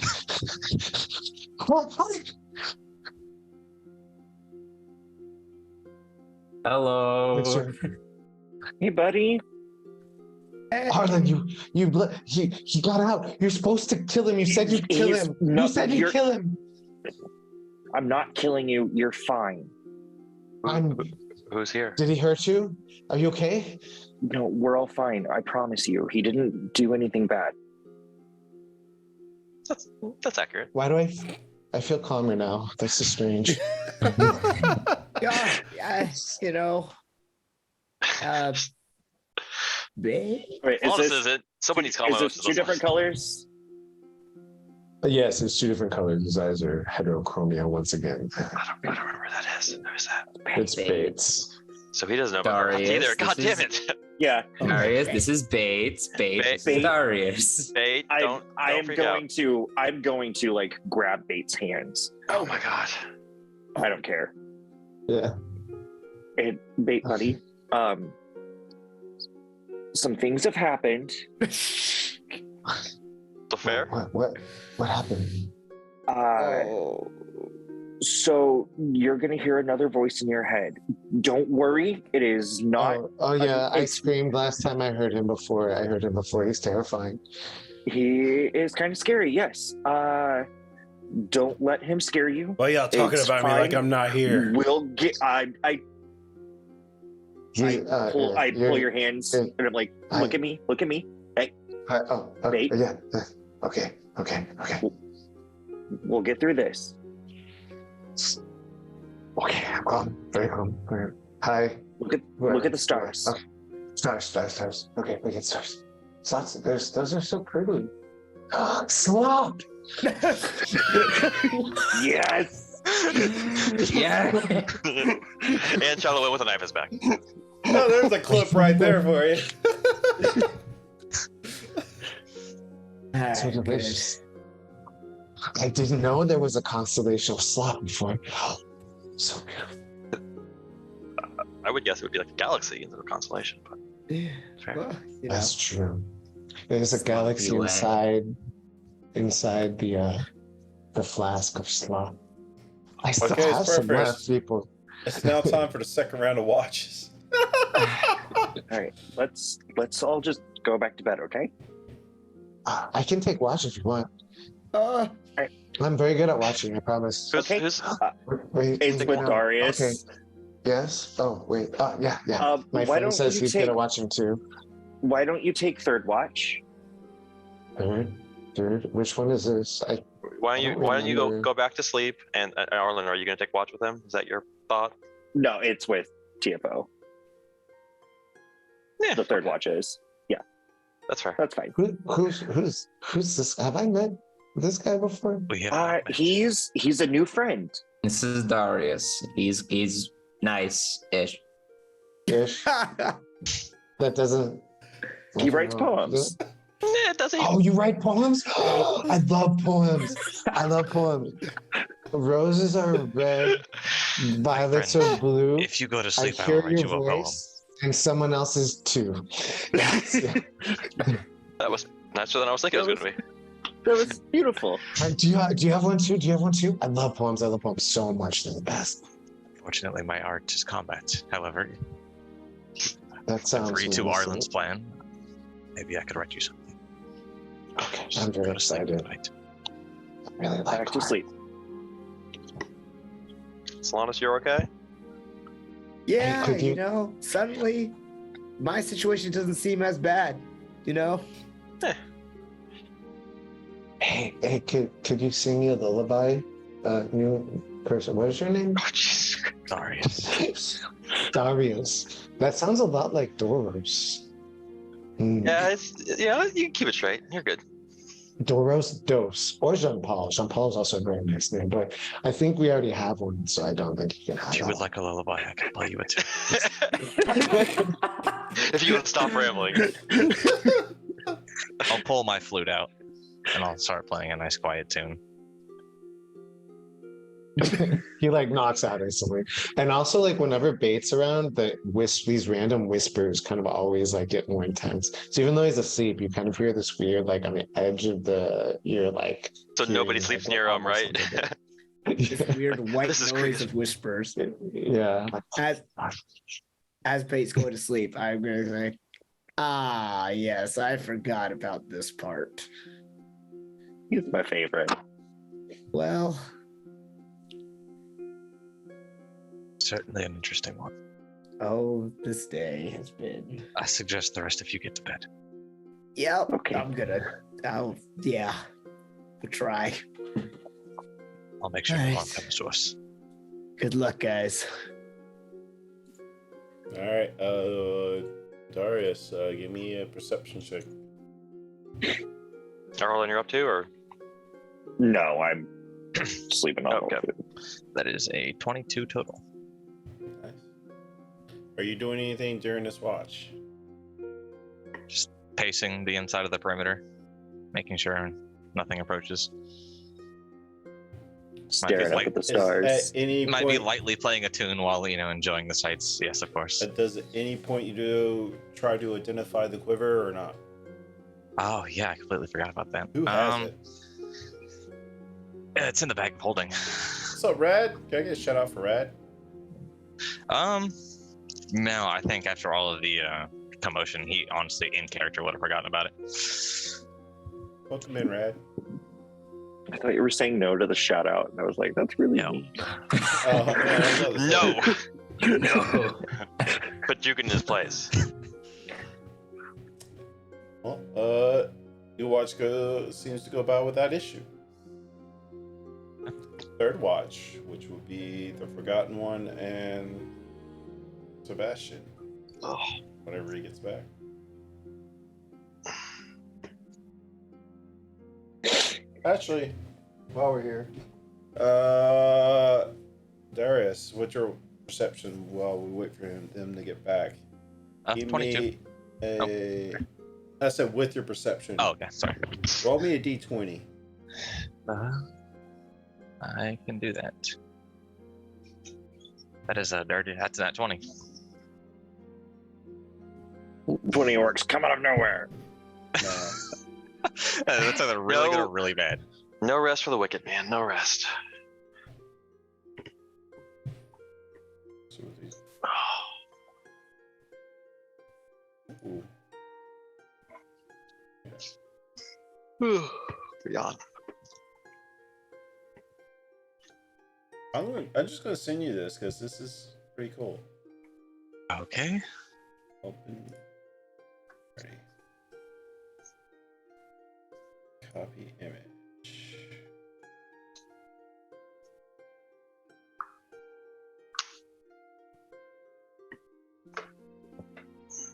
Hello. Hey, buddy. Harlan, he got out. You're supposed to kill him. You said you'd kill He's him. not- You said you'd you're- kill him. I'm not killing you. You're fine. Who's here? Did he hurt you? Are you okay? No, we're all fine. I promise you. He didn't do anything bad. That's accurate. Why do I feel calmer now? This is strange. Yeah, you know. Babe? Wait, Well, is this isn't. Somebody needs to call is my this two different colors? Yes, it's two different colors. His eyes are heterochromia once again. I don't remember who that is. Who's that? It's Bates. So he doesn't know about her Darius, either. this God damn is- it. Yeah. Darius, this is Bates. Bates, Bates. Darius. Bait, I don't am freak out. going to like grab Bates' hands. Oh my god. I don't care. Yeah. And Bait buddy, some things have happened. The fair? What happened? Oh. So you're gonna hear another voice in your head. Don't worry, it is not. Oh yeah, I it's- screamed last time I heard him before. He's terrifying. He is kind of scary. Yes. Don't let him scare you. Why y'all talking It's about me like fine. I'm not here? We'll get. I pull your hands hey, and I'm like, look at me. Hey, Okay, Bait. yeah. Okay. we'll get through this. Okay, I'm calm. Very calm. Hi. Look at the stars. Okay. Stars. Okay, look at stars. Stars. Those are so pretty. Slop. Yes. Yeah. And shot away with a knife in his back. Oh, there's a clip right there for you. So delicious. I didn't know there was a constellation of slop before. So beautiful. I would guess it would be like a galaxy instead of a constellation, but fair. Well, you know. That's true. There's a Sloppy galaxy way. inside the flask of slop. I still Okay, have it's some perfect. left, people. It's now time for the second round of watches. All right. Let's all just go back to bed, okay? I can take watch if you want. Uh, I'm very good at watching, I promise. Who's, Okay. who's, Wait, It's with no. Darius. Okay. Yes. Oh wait. Yeah. My why friend don't says you he's take gonna watch him too. Why don't you take third watch? Third. Which one is this? Why I don't don't you go remember. back to sleep? And Arlen, are you going to take watch with him? Is that your thought? No, it's with TFO. Yeah, The third watch is. Yeah, that's fair. that's fine. Who's this? Have I met this guy before? We have not met. He's a new friend. This is Darius. He's nice-ish. Ish. That doesn't. He writes poems. Yeah, it doesn't. Oh, you write poems? I love poems. I love poems. Roses are red, violets friend, are blue. If you go to I sleep, I will hear write your you a poem. voice, and someone else's too. Yes. That was nicer than I was thinking it was going to be. That was beautiful. Do you have one too? Do you have one too? I love poems. I love poems so much. They're the best. Fortunately, my art is combat. However, That sounds agree to really Arlen's sweet. plan. Maybe I could write you something. Okay, Just I'm very go to sleep excited. tonight. I really like Back to art. sleep. Solanas, you're okay? Yeah, could you you- know, suddenly my situation doesn't seem as bad, you know? Hey, could you sing me a lullaby? New person. What is your name? Oh, jeez. Darius. Darius. That sounds a lot like Doros. Yeah, you can keep it straight. You're good. Doros Dos or Jean Paul. Jean Paul is also a very nice name, but I think we already have one, so I don't think you can have If you that would one. like a lullaby, I can play you a tune. If you would stop rambling. I'll pull my flute out and I'll start playing a nice quiet tune. He like knocks out instantly, and also like whenever Bait's around, these random whispers kind of always like get more intense. So even though he's asleep, you kind of hear this weird like on the edge of the ear like. So nobody hearing, sleeps like, near him, almost right? a little This bit. weird white This is noise crazy. of whispers. Yeah. As Pate's going to sleep, I'm going to say, ah, yes, I forgot about this part. He's my favorite. Well, Certainly an interesting one. oh, this day has been. I suggest the rest of you get to bed. Yep, Okay. I'm gonna. Yeah, we'll try. I'll make sure the Nice. alarm comes to us. Good luck, guys. All right, Darius, give me a perception check. Arlen, you're up too, or? No, I'm sleeping on Okay. food. That is a 22 total. Nice. Are you doing anything during this watch? Just pacing the inside of the perimeter, making sure nothing approaches. Staring up like- at the Is stars. at any Might be point, lightly playing a tune while, enjoying the sights. Yes, of course. does at any point you try to identify the quiver or not? Oh, yeah, I completely forgot about that. Who has it? It's in the bag of holding. What's up, Rad? Can I get a shout out for Rad? No, I think after all of the commotion, he honestly, in character, would have forgotten about it. Welcome in, Rad. I thought you were saying no to the shout out, and I was like, that's really No. mean. Oh, man, I love this. No! No. Put Duke in his place. Well, new watch seems to go by without issue. Third watch, which will be the Forgotten One and Sebastian. Oh. Whenever he gets back. Actually, while we're here, Darius, what's your perception while we wait for them to get back? Give 22. me I said with your perception. Oh, okay, sorry. Roll me a d20. I can do that. That is a dirty. That's not 20. 20 orcs come out of nowhere. That's either really good No. or really bad. No rest for the wicked, man. No rest. So these- Oh. Ooh. Yawn. I'm just gonna send you this because this is Pretty cool. Okay. Open. Ready. Copy image.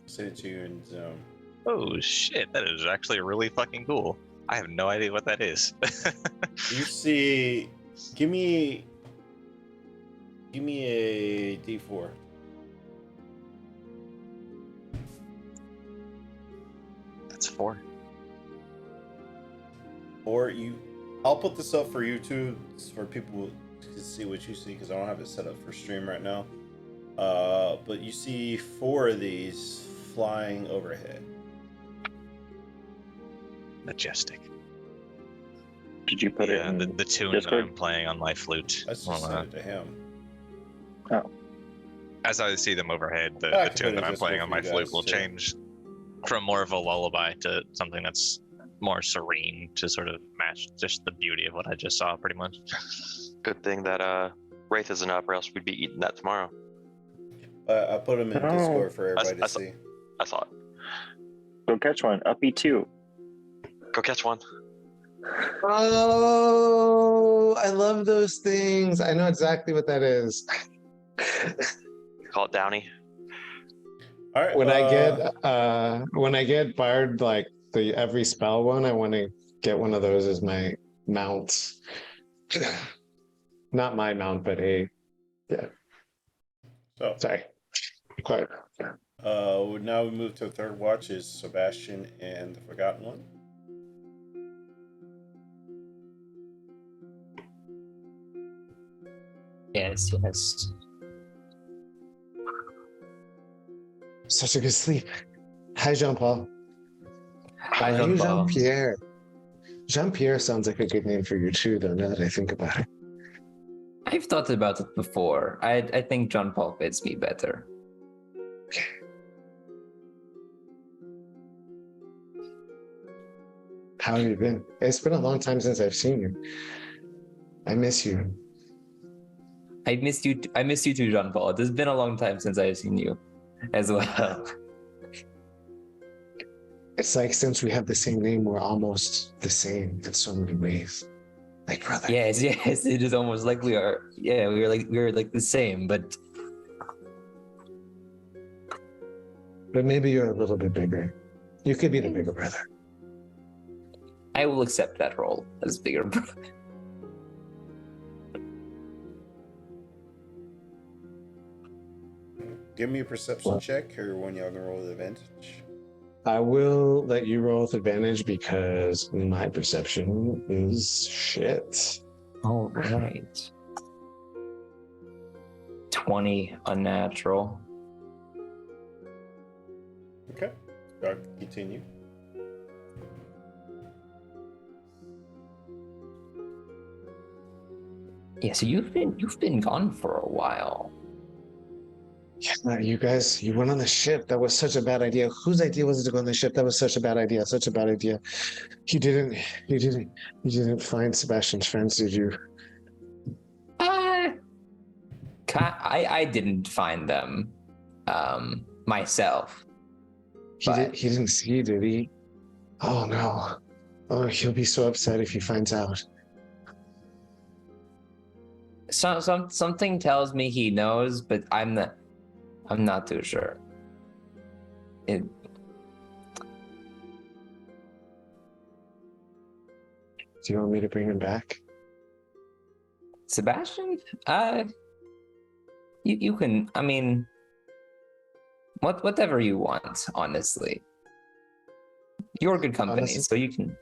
Send it to you in Zoom. Oh shit, that is actually really fucking cool. I have no idea what that is. You see, give me a D4. That's 4. Or I'll put this up for YouTube for people to see what you see because I don't have it set up for stream right now. But you see 4 of these flying overhead. Majestic. Did you put it in the tune Discord? that I'm playing on my flute. I just Well, sent it to him. as I see them overhead, I the can put tune it that I'm Discord playing on for my you flute guys, will too. change from more of a lullaby to something that's more serene to sort of match just the beauty of what I just saw, pretty much. Good thing that Wraith isn't up, or else we'd be eating that tomorrow. I put them in Oh. Discord for everybody I to see. I saw it. Go catch one. Uppy 2. Go catch one. Oh, I love those things. I know exactly what that is. Call it Downy. All right. When I get Bard, like the every spell one, I want to get one of those as my mount. Not my mount, but so sorry. Quiet. now we move to the third watch is Sebastian and the Forgotten One. Yes, yes. Such a good sleep. Hi, Jean-Paul. Hi, Are you Jean-Paul. Jean-Pierre? Jean-Pierre sounds like a good name for you too, though, now that I think about it. I've thought about it before. I think John Paul fits me better. How have you been? It's been a long time since I've seen you. I miss you. I missed you. I missed you too, John Paul. It's been a long time since I've seen you, as well. It's like since we have the same name, we're almost the same in so many ways. Like brother. Yes, yes. It is almost like we are. Yeah, we're like the same, but Maybe you're a little bit bigger. You could be the bigger brother. I will accept that role as bigger brother. Give me a perception check or when y'all gonna roll with advantage. I will let you roll with advantage because my perception is shit. All right. 20 unnatural. Okay. Y'all continue. Yeah, so you've been gone for a while. Yeah, you guys, you went on the ship. That was such a bad idea. Whose idea was it to go on the ship? That was such a bad idea. Such a bad idea. You didn't find Sebastian's friends, did you? I didn't find them myself. He didn't see, did he? Oh no. Oh, he'll be so upset if he finds out. Something tells me he knows, but I'm not too sure. Do you want me to bring him back? Sebastian? You can. I mean, whatever you want. Honestly, you're good company, Honestly, so you can.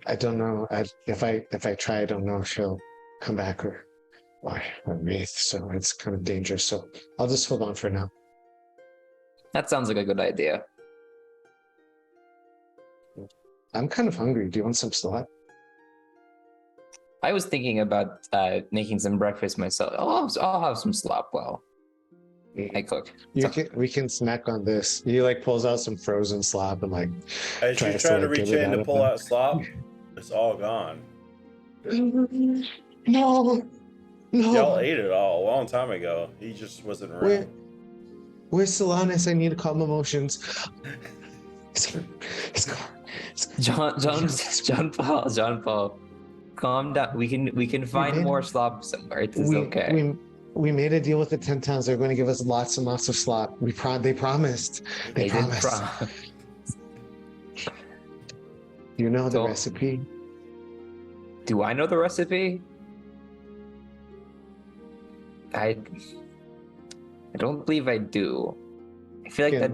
I don't know. If I try, I don't know if he'll come back or Wraith. So it's kind of dangerous. So I'll just hold on for now. That sounds like a good idea. I'm kind of hungry. Do you want some slot? I was thinking about making some breakfast myself. I'll have some slop while I cook. We can snack on this. He like pulls out some frozen slop and like As you're tries trying to like, reach get it in to of pull him. out slop, it's all gone. No. No. Y'all ate it all a long time ago. He just wasn't around. Where's Solanas? I need to calm emotions. It's gone. John Paul, calm down. We can find more slop somewhere. It's okay. We made a deal with the 10 towns. They're going to give us lots and lots of slop. They promised. They did promised. promise. You know the So- recipe? Do I know the recipe? I don't believe I do. I feel like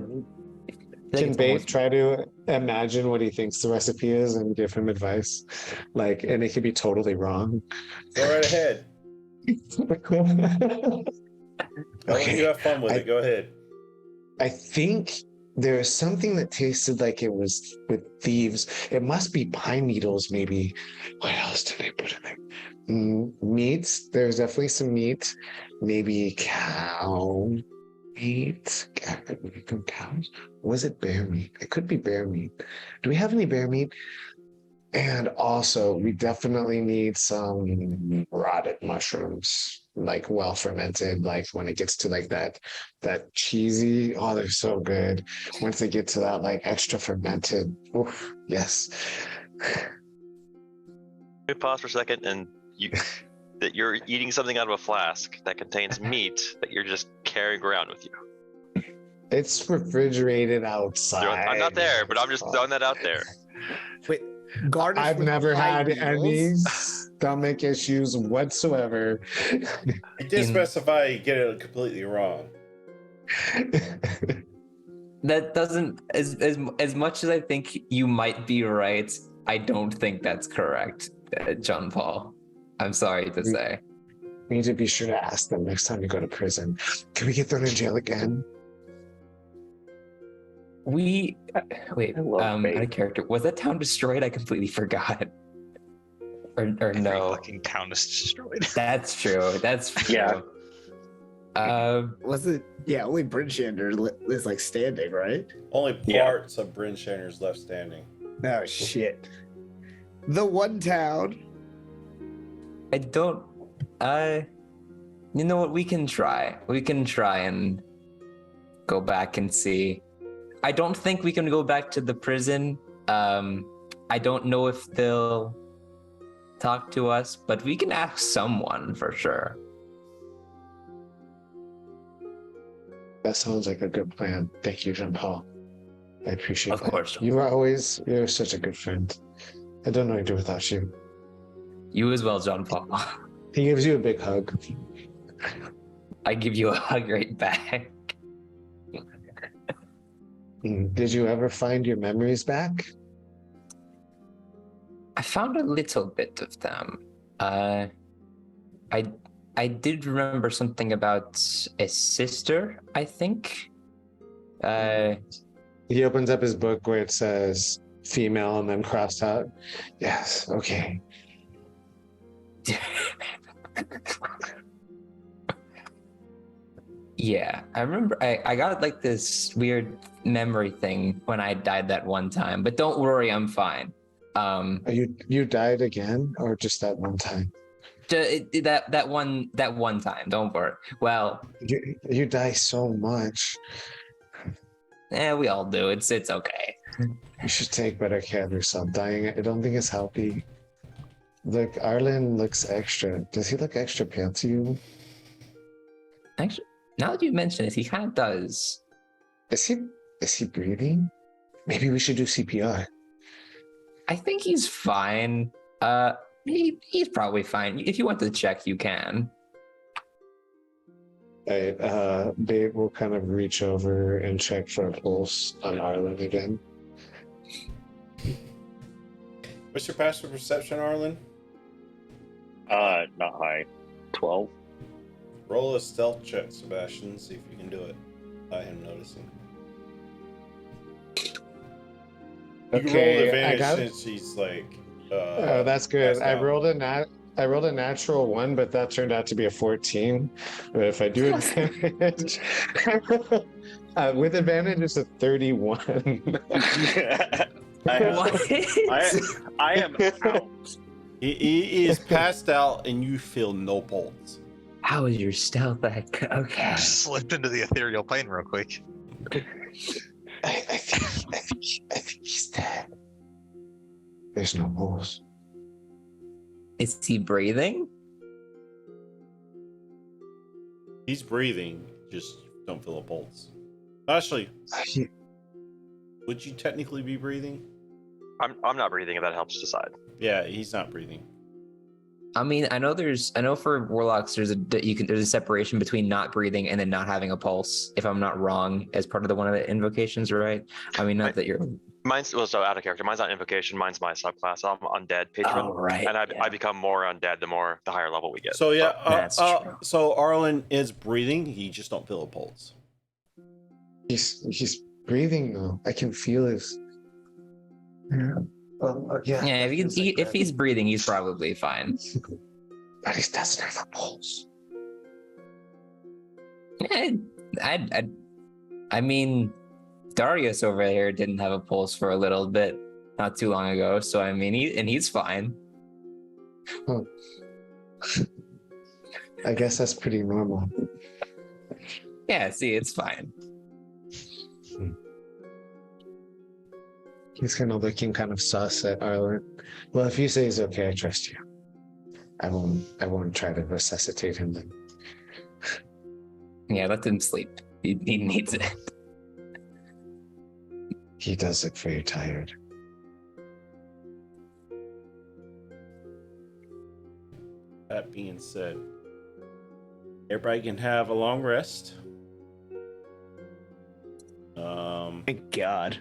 Can Babe try to imagine what he thinks the recipe is and give him advice? And it could be totally wrong. Go right ahead. You have fun with it. Go ahead. I think there is something that tasted like it was with thieves. It must be pine needles, maybe. What else did they put in there? Meat. There's definitely some meat. Maybe cow meat. From cows. Was it bear meat? It could be bear meat. Do we have any bear meat? And also, we definitely need some rotted mushrooms, well fermented. When it gets to that cheesy, oh, they're so good. Once they get to that extra fermented, oof, yes. We pause for a second, and that you're eating something out of a flask that contains meat that you're just carrying around with you. It's refrigerated outside. I'm not there, but I'm just throwing that out there. Wait, garnish I've with never pine had any needles? stomach issues whatsoever. He did specify you get it completely wrong. That doesn't as much as I think you might be right. I don't think that's correct, John Paul. I'm sorry to say. We need to be sure to ask them next time you go to prison. Can we get thrown in jail again? Wait, love out of character. Was that town destroyed? I completely forgot. Or Every no? fucking town is destroyed. That's true. That's true. Yeah. Was it? Yeah, only Bridgeshander is standing, right? Only Yeah. parts of Bryn Shanner's left standing. Oh shit. The one town. I don't. You know what? We can try. We can try and go back and see. I don't think we can go back to the prison. I don't know if they'll talk to us, but we can ask someone for sure. That sounds like a good plan. Thank you, Jean Paul. I appreciate Of that. course. You're such a good friend. I don't know what to do without you. You as well, John Paul. He gives you a big hug. I give you a hug right back. Did you ever find your memories back? I found a little bit of them. I did remember something about a sister, I think. He opens up his book where it says female and then crossed out. Yes, okay. Yeah, I remember I got this weird memory thing when I died that one time, but don't worry, I'm fine. You died again or just that one time? That one time, don't worry. Well, You die so much. we all do. It's okay. You should take better care of yourself. Dying, I don't think it's healthy. Look, Arlen looks extra. Does he look extra pale to you? Actually, now that you mention it, he kind of does. Is he breathing? Maybe we should do CPR. I think he's fine. He's probably fine. If you want to check, you can. Babe will kind of reach over and check for a pulse on Arlen again. What's your passive perception, Arlen? Not high. 12. Roll a stealth check, Sebastian. See if you can do it without him noticing. You can roll advantage since he's oh, that's good. passed I out. rolled a natural 1, but that turned out to be a 14. But if I do advantage, with advantage, it's a 31. I am out. He is passed out, and you feel no pulse. How is your stealth? Okay. Slipped into the ethereal plane real quick. I think he's dead. There's no pulse. Is he breathing? He's breathing, just don't feel a pulse. Actually, would you technically be breathing? I'm not breathing if that helps decide. Yeah, he's not breathing. I mean, I know for warlocks there's a separation between not breathing and then not having a pulse, if I'm not wrong, as part of one of the invocations, right? I mean, not that you're Mine's so out of character. Mine's not invocation. Mine's my subclass. I'm undead patron, Oh, right. and yeah. I become more undead the higher level we get. So yeah, That's true. so Arlen is breathing. He just don't feel a pulse. He's breathing though. I can feel his. Yeah. Yeah, if he's breathing, he's probably fine. But he doesn't have a pulse. I mean, Darius over here didn't have a pulse for a little bit not too long ago, so I mean, he's fine. Oh. I guess that's pretty normal. Yeah, see, it's fine. He's kind of looking kind of sus at Arlen. Well, if you say he's okay, I trust you. I won't try to resuscitate him then. Yeah, let him sleep. He needs it. He does look very tired. That being said, everybody can have a long rest. Thank God.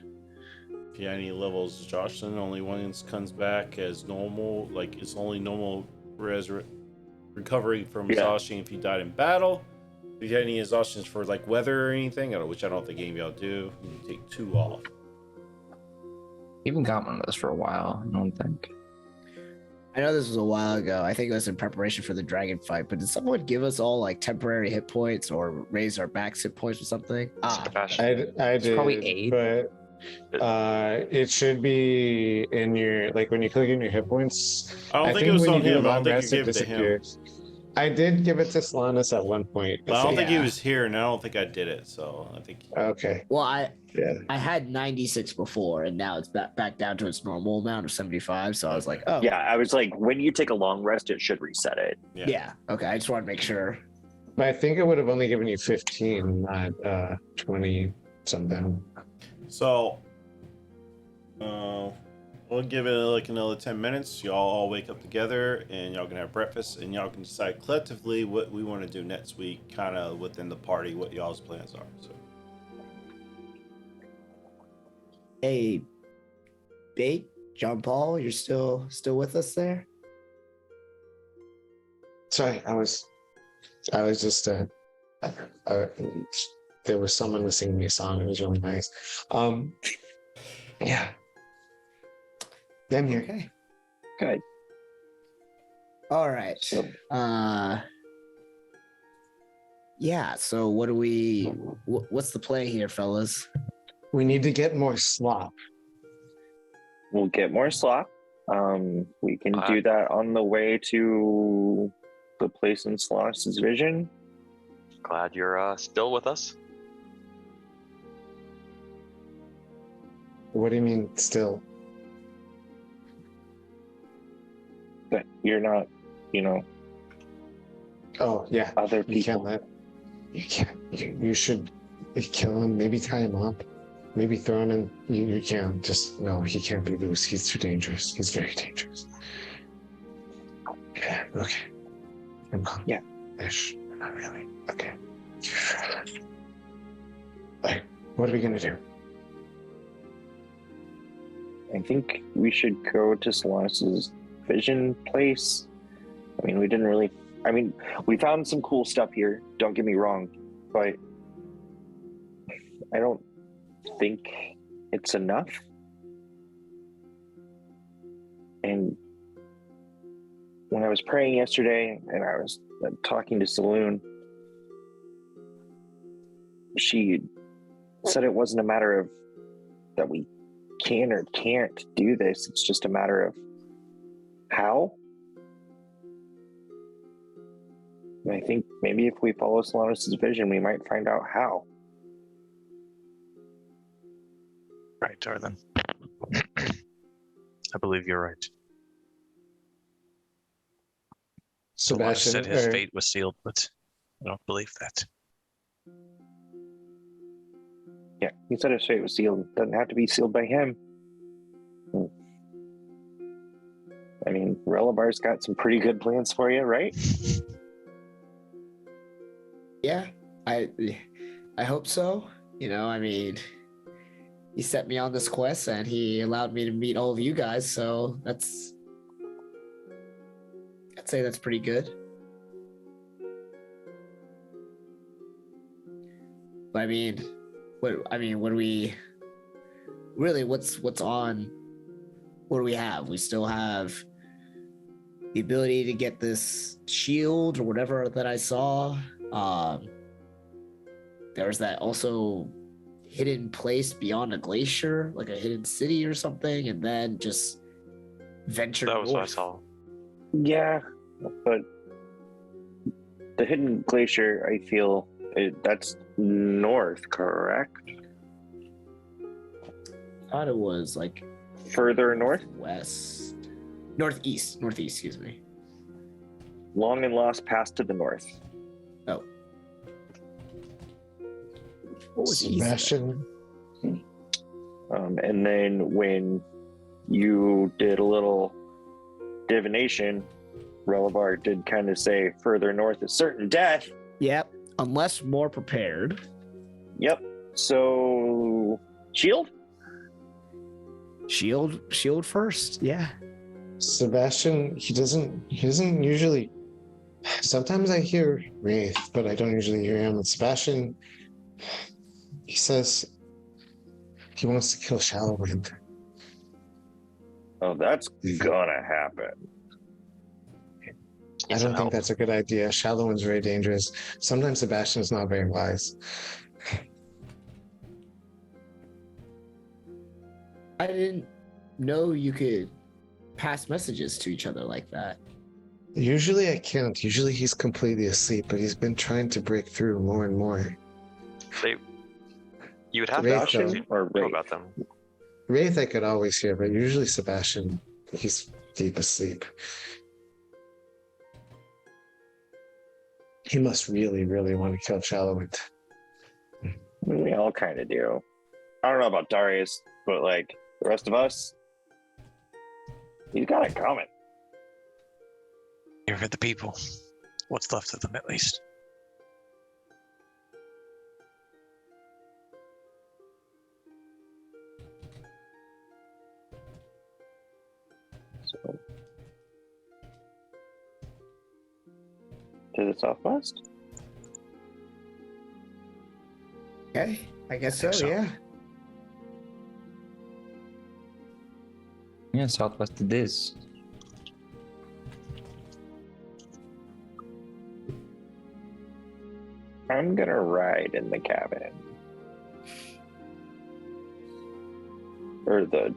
If you have any levels, Jocelyn, only one comes back as normal. Like, it's only normal recovery from exhaustion if you died in battle. If you had any exhaustions for like weather or anything, which I don't think any of y'all do, you can take 2 off. Even got one of those for a while, I don't think. I know this was a while ago. I think it was in preparation for the dragon fight, but did someone give us all like temporary hit points or raise our max hit points or something? Sebastian. I did, probably 8. but it should be in your, like, when you click in your hit points. I don't think it was when on you do a him. I long don't think rest, you it gave it to him. disappears. I did give it to Solanus at one point. But I don't think he Yeah. was here, and I don't think I did it. So I think. Okay. Well, I had 96 before, and now it's back down to its normal amount of 75. So I was like, oh, Yeah, I was like, when you take a long rest, it should reset it. yeah. Okay, I just want to make sure. But I think it would have only given you 15, not 20 something. So, we'll give it like another 10 minutes. Y'all all wake up together, and y'all can have breakfast, and y'all can decide collectively what we want to do next week, kind of within the party, what y'all's plans are. So, Hey, Bait, John Paul, you're still with us there? Sorry, I was just there was someone was singing me a song. It was really nice. Yeah. I'm here. Okay. Good. All right. Yeah. So what do we? What's the play here, fellas? We need to get more slop. We'll get more slop. We can do that on the way to the place in Sloss's vision. Glad you're still with us. What do you mean still? But you're not, Oh yeah. other You can't people. you should kill him, maybe tie him up, maybe throw him in. You can't just, no, he can't be loose. He's too dangerous. He's very dangerous. Yeah, okay. I'm calm. Yeah. Ish. Not really. Okay. Like, what are we gonna do? I think we should go to Sloss's vision place. We found some cool stuff here, don't get me wrong, but I don't think it's enough. And when I was praying yesterday and I was talking to Saloon, she said it wasn't a matter of that we can or can't do this. It's just a matter of how. I think maybe if we follow Solaris' vision, we might find out how. Right, Darthan. I believe you're right. Solaris Sebastian, said his fate was sealed, but I don't believe that. Yeah, he said his fate was sealed. Doesn't have to be sealed by him. I mean, Relibar's got some pretty good plans for you, right? Yeah, I hope so. You know, I mean, he set me on this quest and he allowed me to meet all of you guys, so I'd say that's pretty good. But I mean, what do we really? What's on? What do we have? We still have the ability to get this shield or whatever that I saw. There's that also hidden place beyond a glacier, like a hidden city or something, and then just venture That was what I north. saw. Yeah, but the hidden glacier, I feel that's north, correct? I thought it was like Further north? west, northeast, excuse me. Long and Lost Pass to the north. Oh. What was east of that? Sebastian, And then when you did a little divination, Relibar did kind of say further north is certain death. Yep, unless more prepared. Yep. So, shield? Shield first, yeah. Sebastian, he doesn't usually. Sometimes I hear Wraith, but I don't usually hear him. And Sebastian, he says he wants to kill Shallowwind. Oh, that's gonna happen. I don't think that's a good idea. Shallowwind's very dangerous. Sometimes Sebastian's not very wise. I didn't know you could pass messages to each other like that. Usually I can't. Usually he's completely asleep, but he's been trying to break through more and more. You would have Wraith, to actually or know Wraith? about them. Wraith I could always hear, but usually Sebastian, he's deep asleep. He must really, really want to kill Shallowwind. We all kind of do. I don't know about Darius, but like the rest of us, he's got it coming. Here for the people. What's left of them, at least. So, to the southwest. Okay, I guess so, think so. yeah. Yeah, southwest it is. I'm gonna ride in the cabin. Or the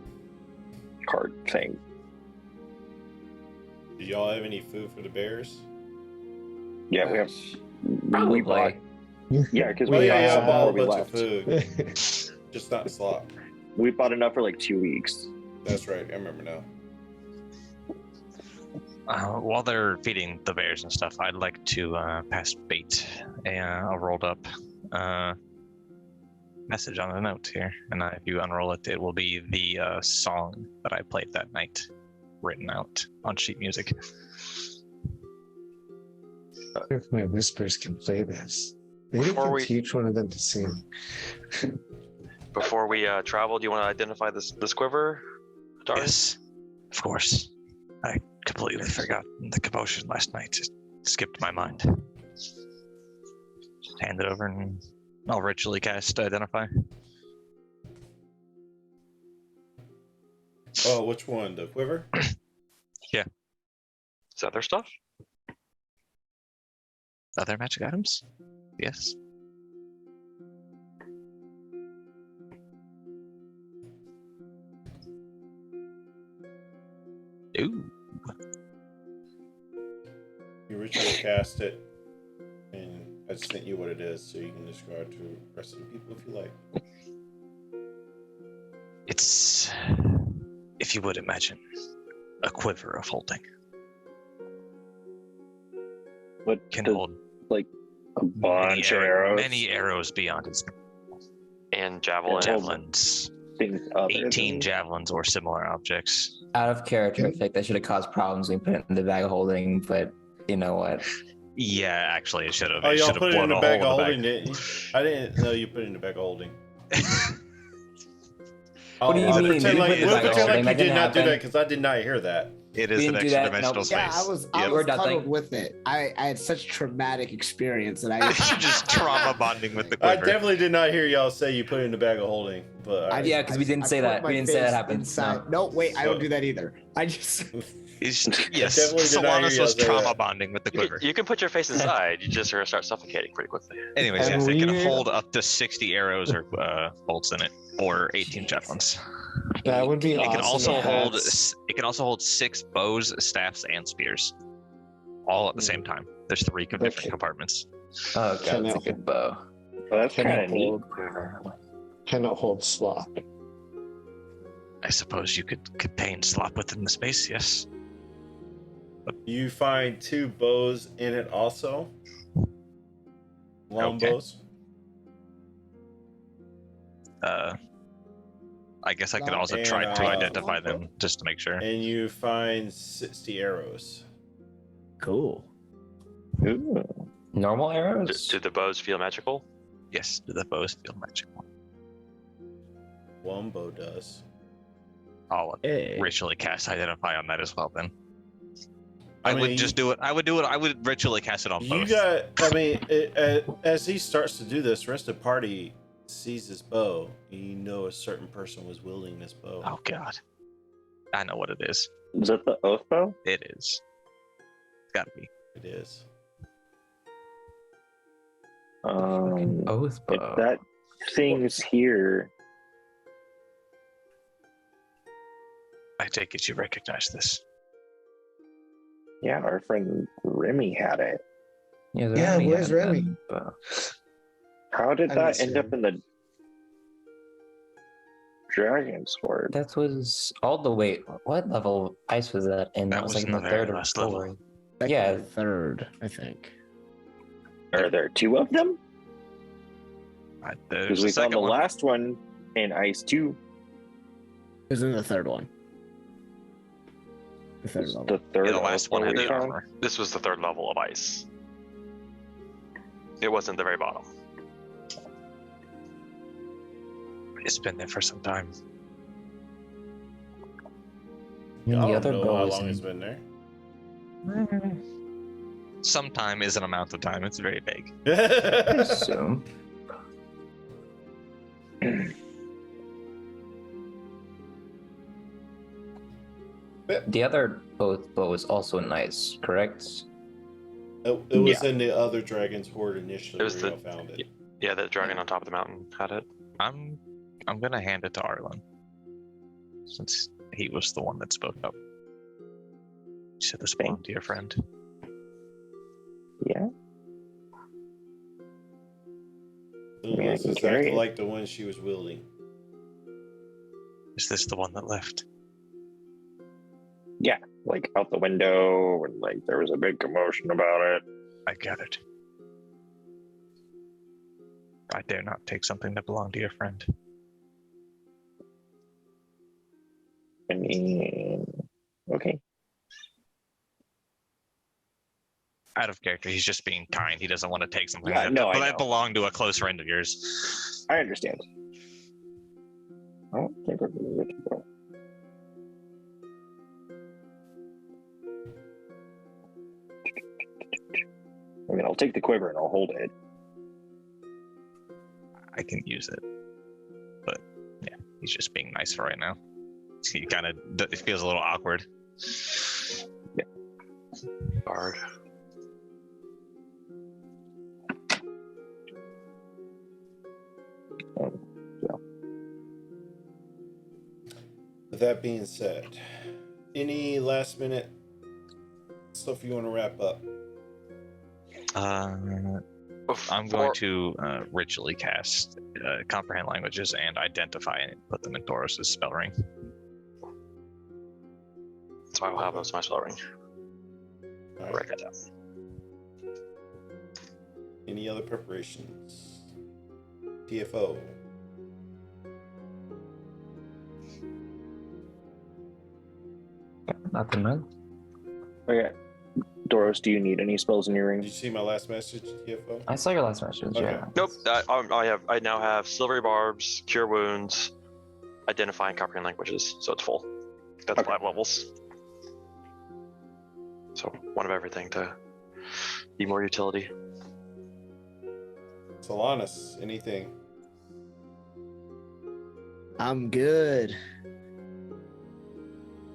cart thing. Do y'all have any food for the bears? Yeah, we have. Probably. We bought. Yeah, because Oh we yeah, bought I some bought a before we bunch of left. food, just not slop. We bought enough for like 2 weeks. That's right, I remember now. While they're feeding the bears and stuff, I'd like to pass bait a rolled up message on a note here. And if you unroll it, it will be the song that I played that night, written out on sheet music. If my whispers can play this, maybe I Before can we- teach one of them to sing. Before we travel, do you want to identify this quiver, Darius? Yes, of course. I completely forgot the commotion last night. It skipped my mind. Just hand it over and I'll ritually cast Identify. Oh, which one? The quiver? Is that their stuff? Other magic items? Yes. Ooh. You ritually cast it, I just sent you what it is, so you can describe to the rest of the people if you like. It's, if you would imagine, a quiver of holding. What Can does, hold like a bunch of arrows? many arrows beyond its And javelin. javelins. Things other 18 than- javelins or similar objects. Out of character, I think that should have caused problems when we put it in the bag of holding, but you know what? Yeah, actually, it should have. Oh, It y'all should have put it in blown the a bag hole of in the holding, didn't you? I didn't know you put it in the bag of holding. What do you I'll mean? pretend You like, put it in the we'll bag of pretend like holding. you That did didn't not do happen. that because I did not hear that. It is We an didn't do extra that. dimensional Nope. space. Yeah, I was We're nothing. cuddled with it. I had such traumatic experience that I just trauma bonding with the I quiver. definitely did not hear y'all say you put it in the bag of holding, but I Yeah, 'cause we didn't I say put that. my We didn't say that face happened. inside. No, wait, I don't do that either. I just Yes, definitely did not hear Solanas y'all was say trauma that. bonding with the You quiver. can, you can put your face inside. You just are gonna start suffocating pretty quickly. Anyways, And yes, it can we- hold up to 60 arrows or bolts in it, or 18 javelins. That would be It awesome. can also to hold. have- It can also hold 6 bows, staffs, and spears, all at the same time. There's 3 different Okay. compartments. Oh god, Can that's a it- good bow. Well, that's Can kind it of neat. hold? Can it hold slop? I suppose you could contain slop within the space. Yes. You find 2 bows in it also. Long Okay. bows. I guess I could Long also and, try to uh, identify them just to make sure. And you find 60 arrows. cool. Ooh. Normal Do, arrows? do the bows feel magical? Yes, do the bows feel magical? One bow does. I'll Hey. ritually cast identify on that as well. Then I I would mean, just do it. I would do it. I would ritually cast it on You both. got, I mean, as he starts to do this, the rest of the party sees this bow. You know a certain person was wielding this bow. Oh god, I know what it is. Is that the oath bow? It is. It's gotta be. It is. Oath If bow. that thing's here, I take it you recognize this. yeah, our friend Remy had it. Yeah, where's Remy? How did I that miss end her. up in the dragon sword? That was all the way. What level of ice was that in? That was was like in the the very third or last level. fourth. Like Yeah. the third, I think. Are there 2 of them? There's Because the we found second the one. last one in Ice 2. It was in the third one. The third level. The third Yeah, the last one had we the found. armor. This was the 3rd level of ice. It wasn't the very bottom. It's been there for some time. And I the don't other know bow how was long in- it's been there. Some time is an amount of time. It's very vague. So the other oath bow was also nice, correct? It was in the other Dragon's Hoard initially It was where the- you found it. Yeah, the dragon on top of the mountain had it. I'm gonna hand it to Arlen, since he was the one that spoke up. You said this belonged to your friend. Yeah. It Yeah, looks I can exactly carry it. like the one she was wielding. Is this the one that left? Yeah. Like out the window, and like there was a big commotion about it. I got it. I dare not take something that belonged to your friend. I mean, okay. Out of character, he's just being kind. He doesn't want to take something Yeah, that, no, I that know. belonged to a close friend of yours. I understand. I don't think we're gonna get to go. I mean, I'll take the quiver and I'll hold it. I can use it, but yeah, he's just being nice for right now. He kind of it feels a little awkward. Bard. With that being said, any last minute stuff you want to wrap up? I'm going to ritually cast comprehend languages and identify and put them in Doris's spell ring. So I will have those in my spell ring. All I'll right. write that down. Any other preparations? TFO. Nothing, man. Okay. Doros, do you need any spells in your Did ring? you see my last message, TFO? I saw your last message. Okay. Yeah. Nope. I now have silvery barbs, cure wounds, identify and comprehend languages. So it's full. That's Okay. 5 levels. So one of everything to be more utility. Solanus, anything? I'm good.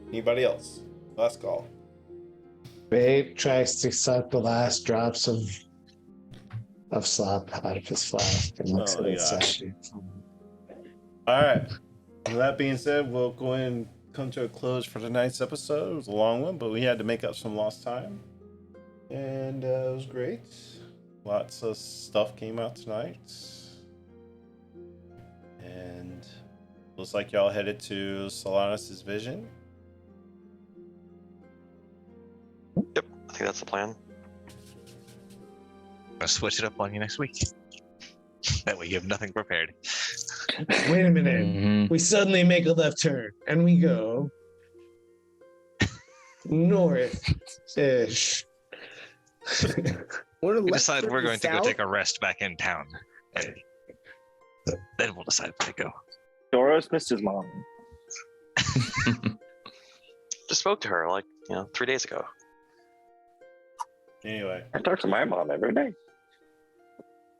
Anybody else? Last call. Babe tries to suck the last drops of slop out of his flask and looks Oh at my it gosh. sadly. All right. With that being said, we'll go ahead and come to a close for tonight's episode. It was a long one, but we had to make up some lost time. And it was great. Lots of stuff came out tonight. And looks like y'all headed to Solanus' vision. Yep. I think that's the plan. I'll switch it up on you next week. That way you have nothing prepared. Wait a minute. Mhm. We suddenly make a left turn and we go north-ish. What a We left decide turn we're going to go south? take a rest back in town. And then we'll decide where to go. Doros missed his mom. Just spoke to her 3 days ago. Anyway. I talk to my mom every day.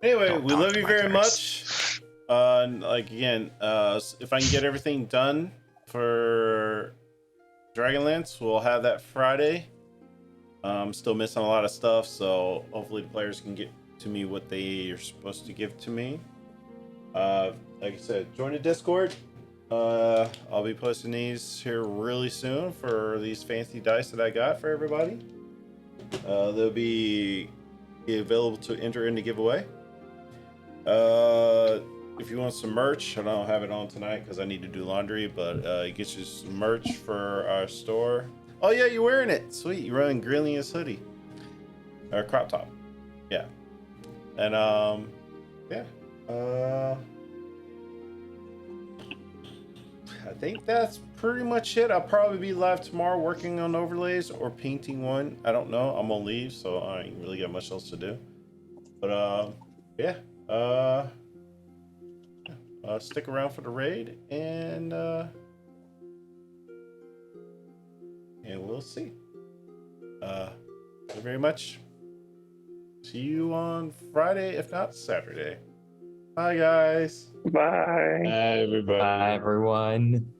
Anyway, Don't we talk love to you my very parents. much. If I can get everything done for Dragonlance, we'll have that Friday. I'm still missing a lot of stuff, so hopefully the players can get to me what they are supposed to give to me. Like I said, join the Discord. I'll be posting these here really soon for these fancy dice that I got for everybody. They'll be available to enter in the giveaway. If you want some merch, I don't have it on tonight because I need to do laundry, but it gets you some merch for our store. Oh yeah, you're wearing it. Sweet, you're wearing Greenlius hoodie or crop top. Yeah, and I think that's pretty much it. I'll probably be live tomorrow working on overlays or painting one. I don't know. I'm on leave, so I ain't really got much else to do. But yeah. Stick around for the raid, and we'll see. Thank you very much. See you on Friday, if not Saturday. Bye, guys. Bye. Everybody. Bye, everyone.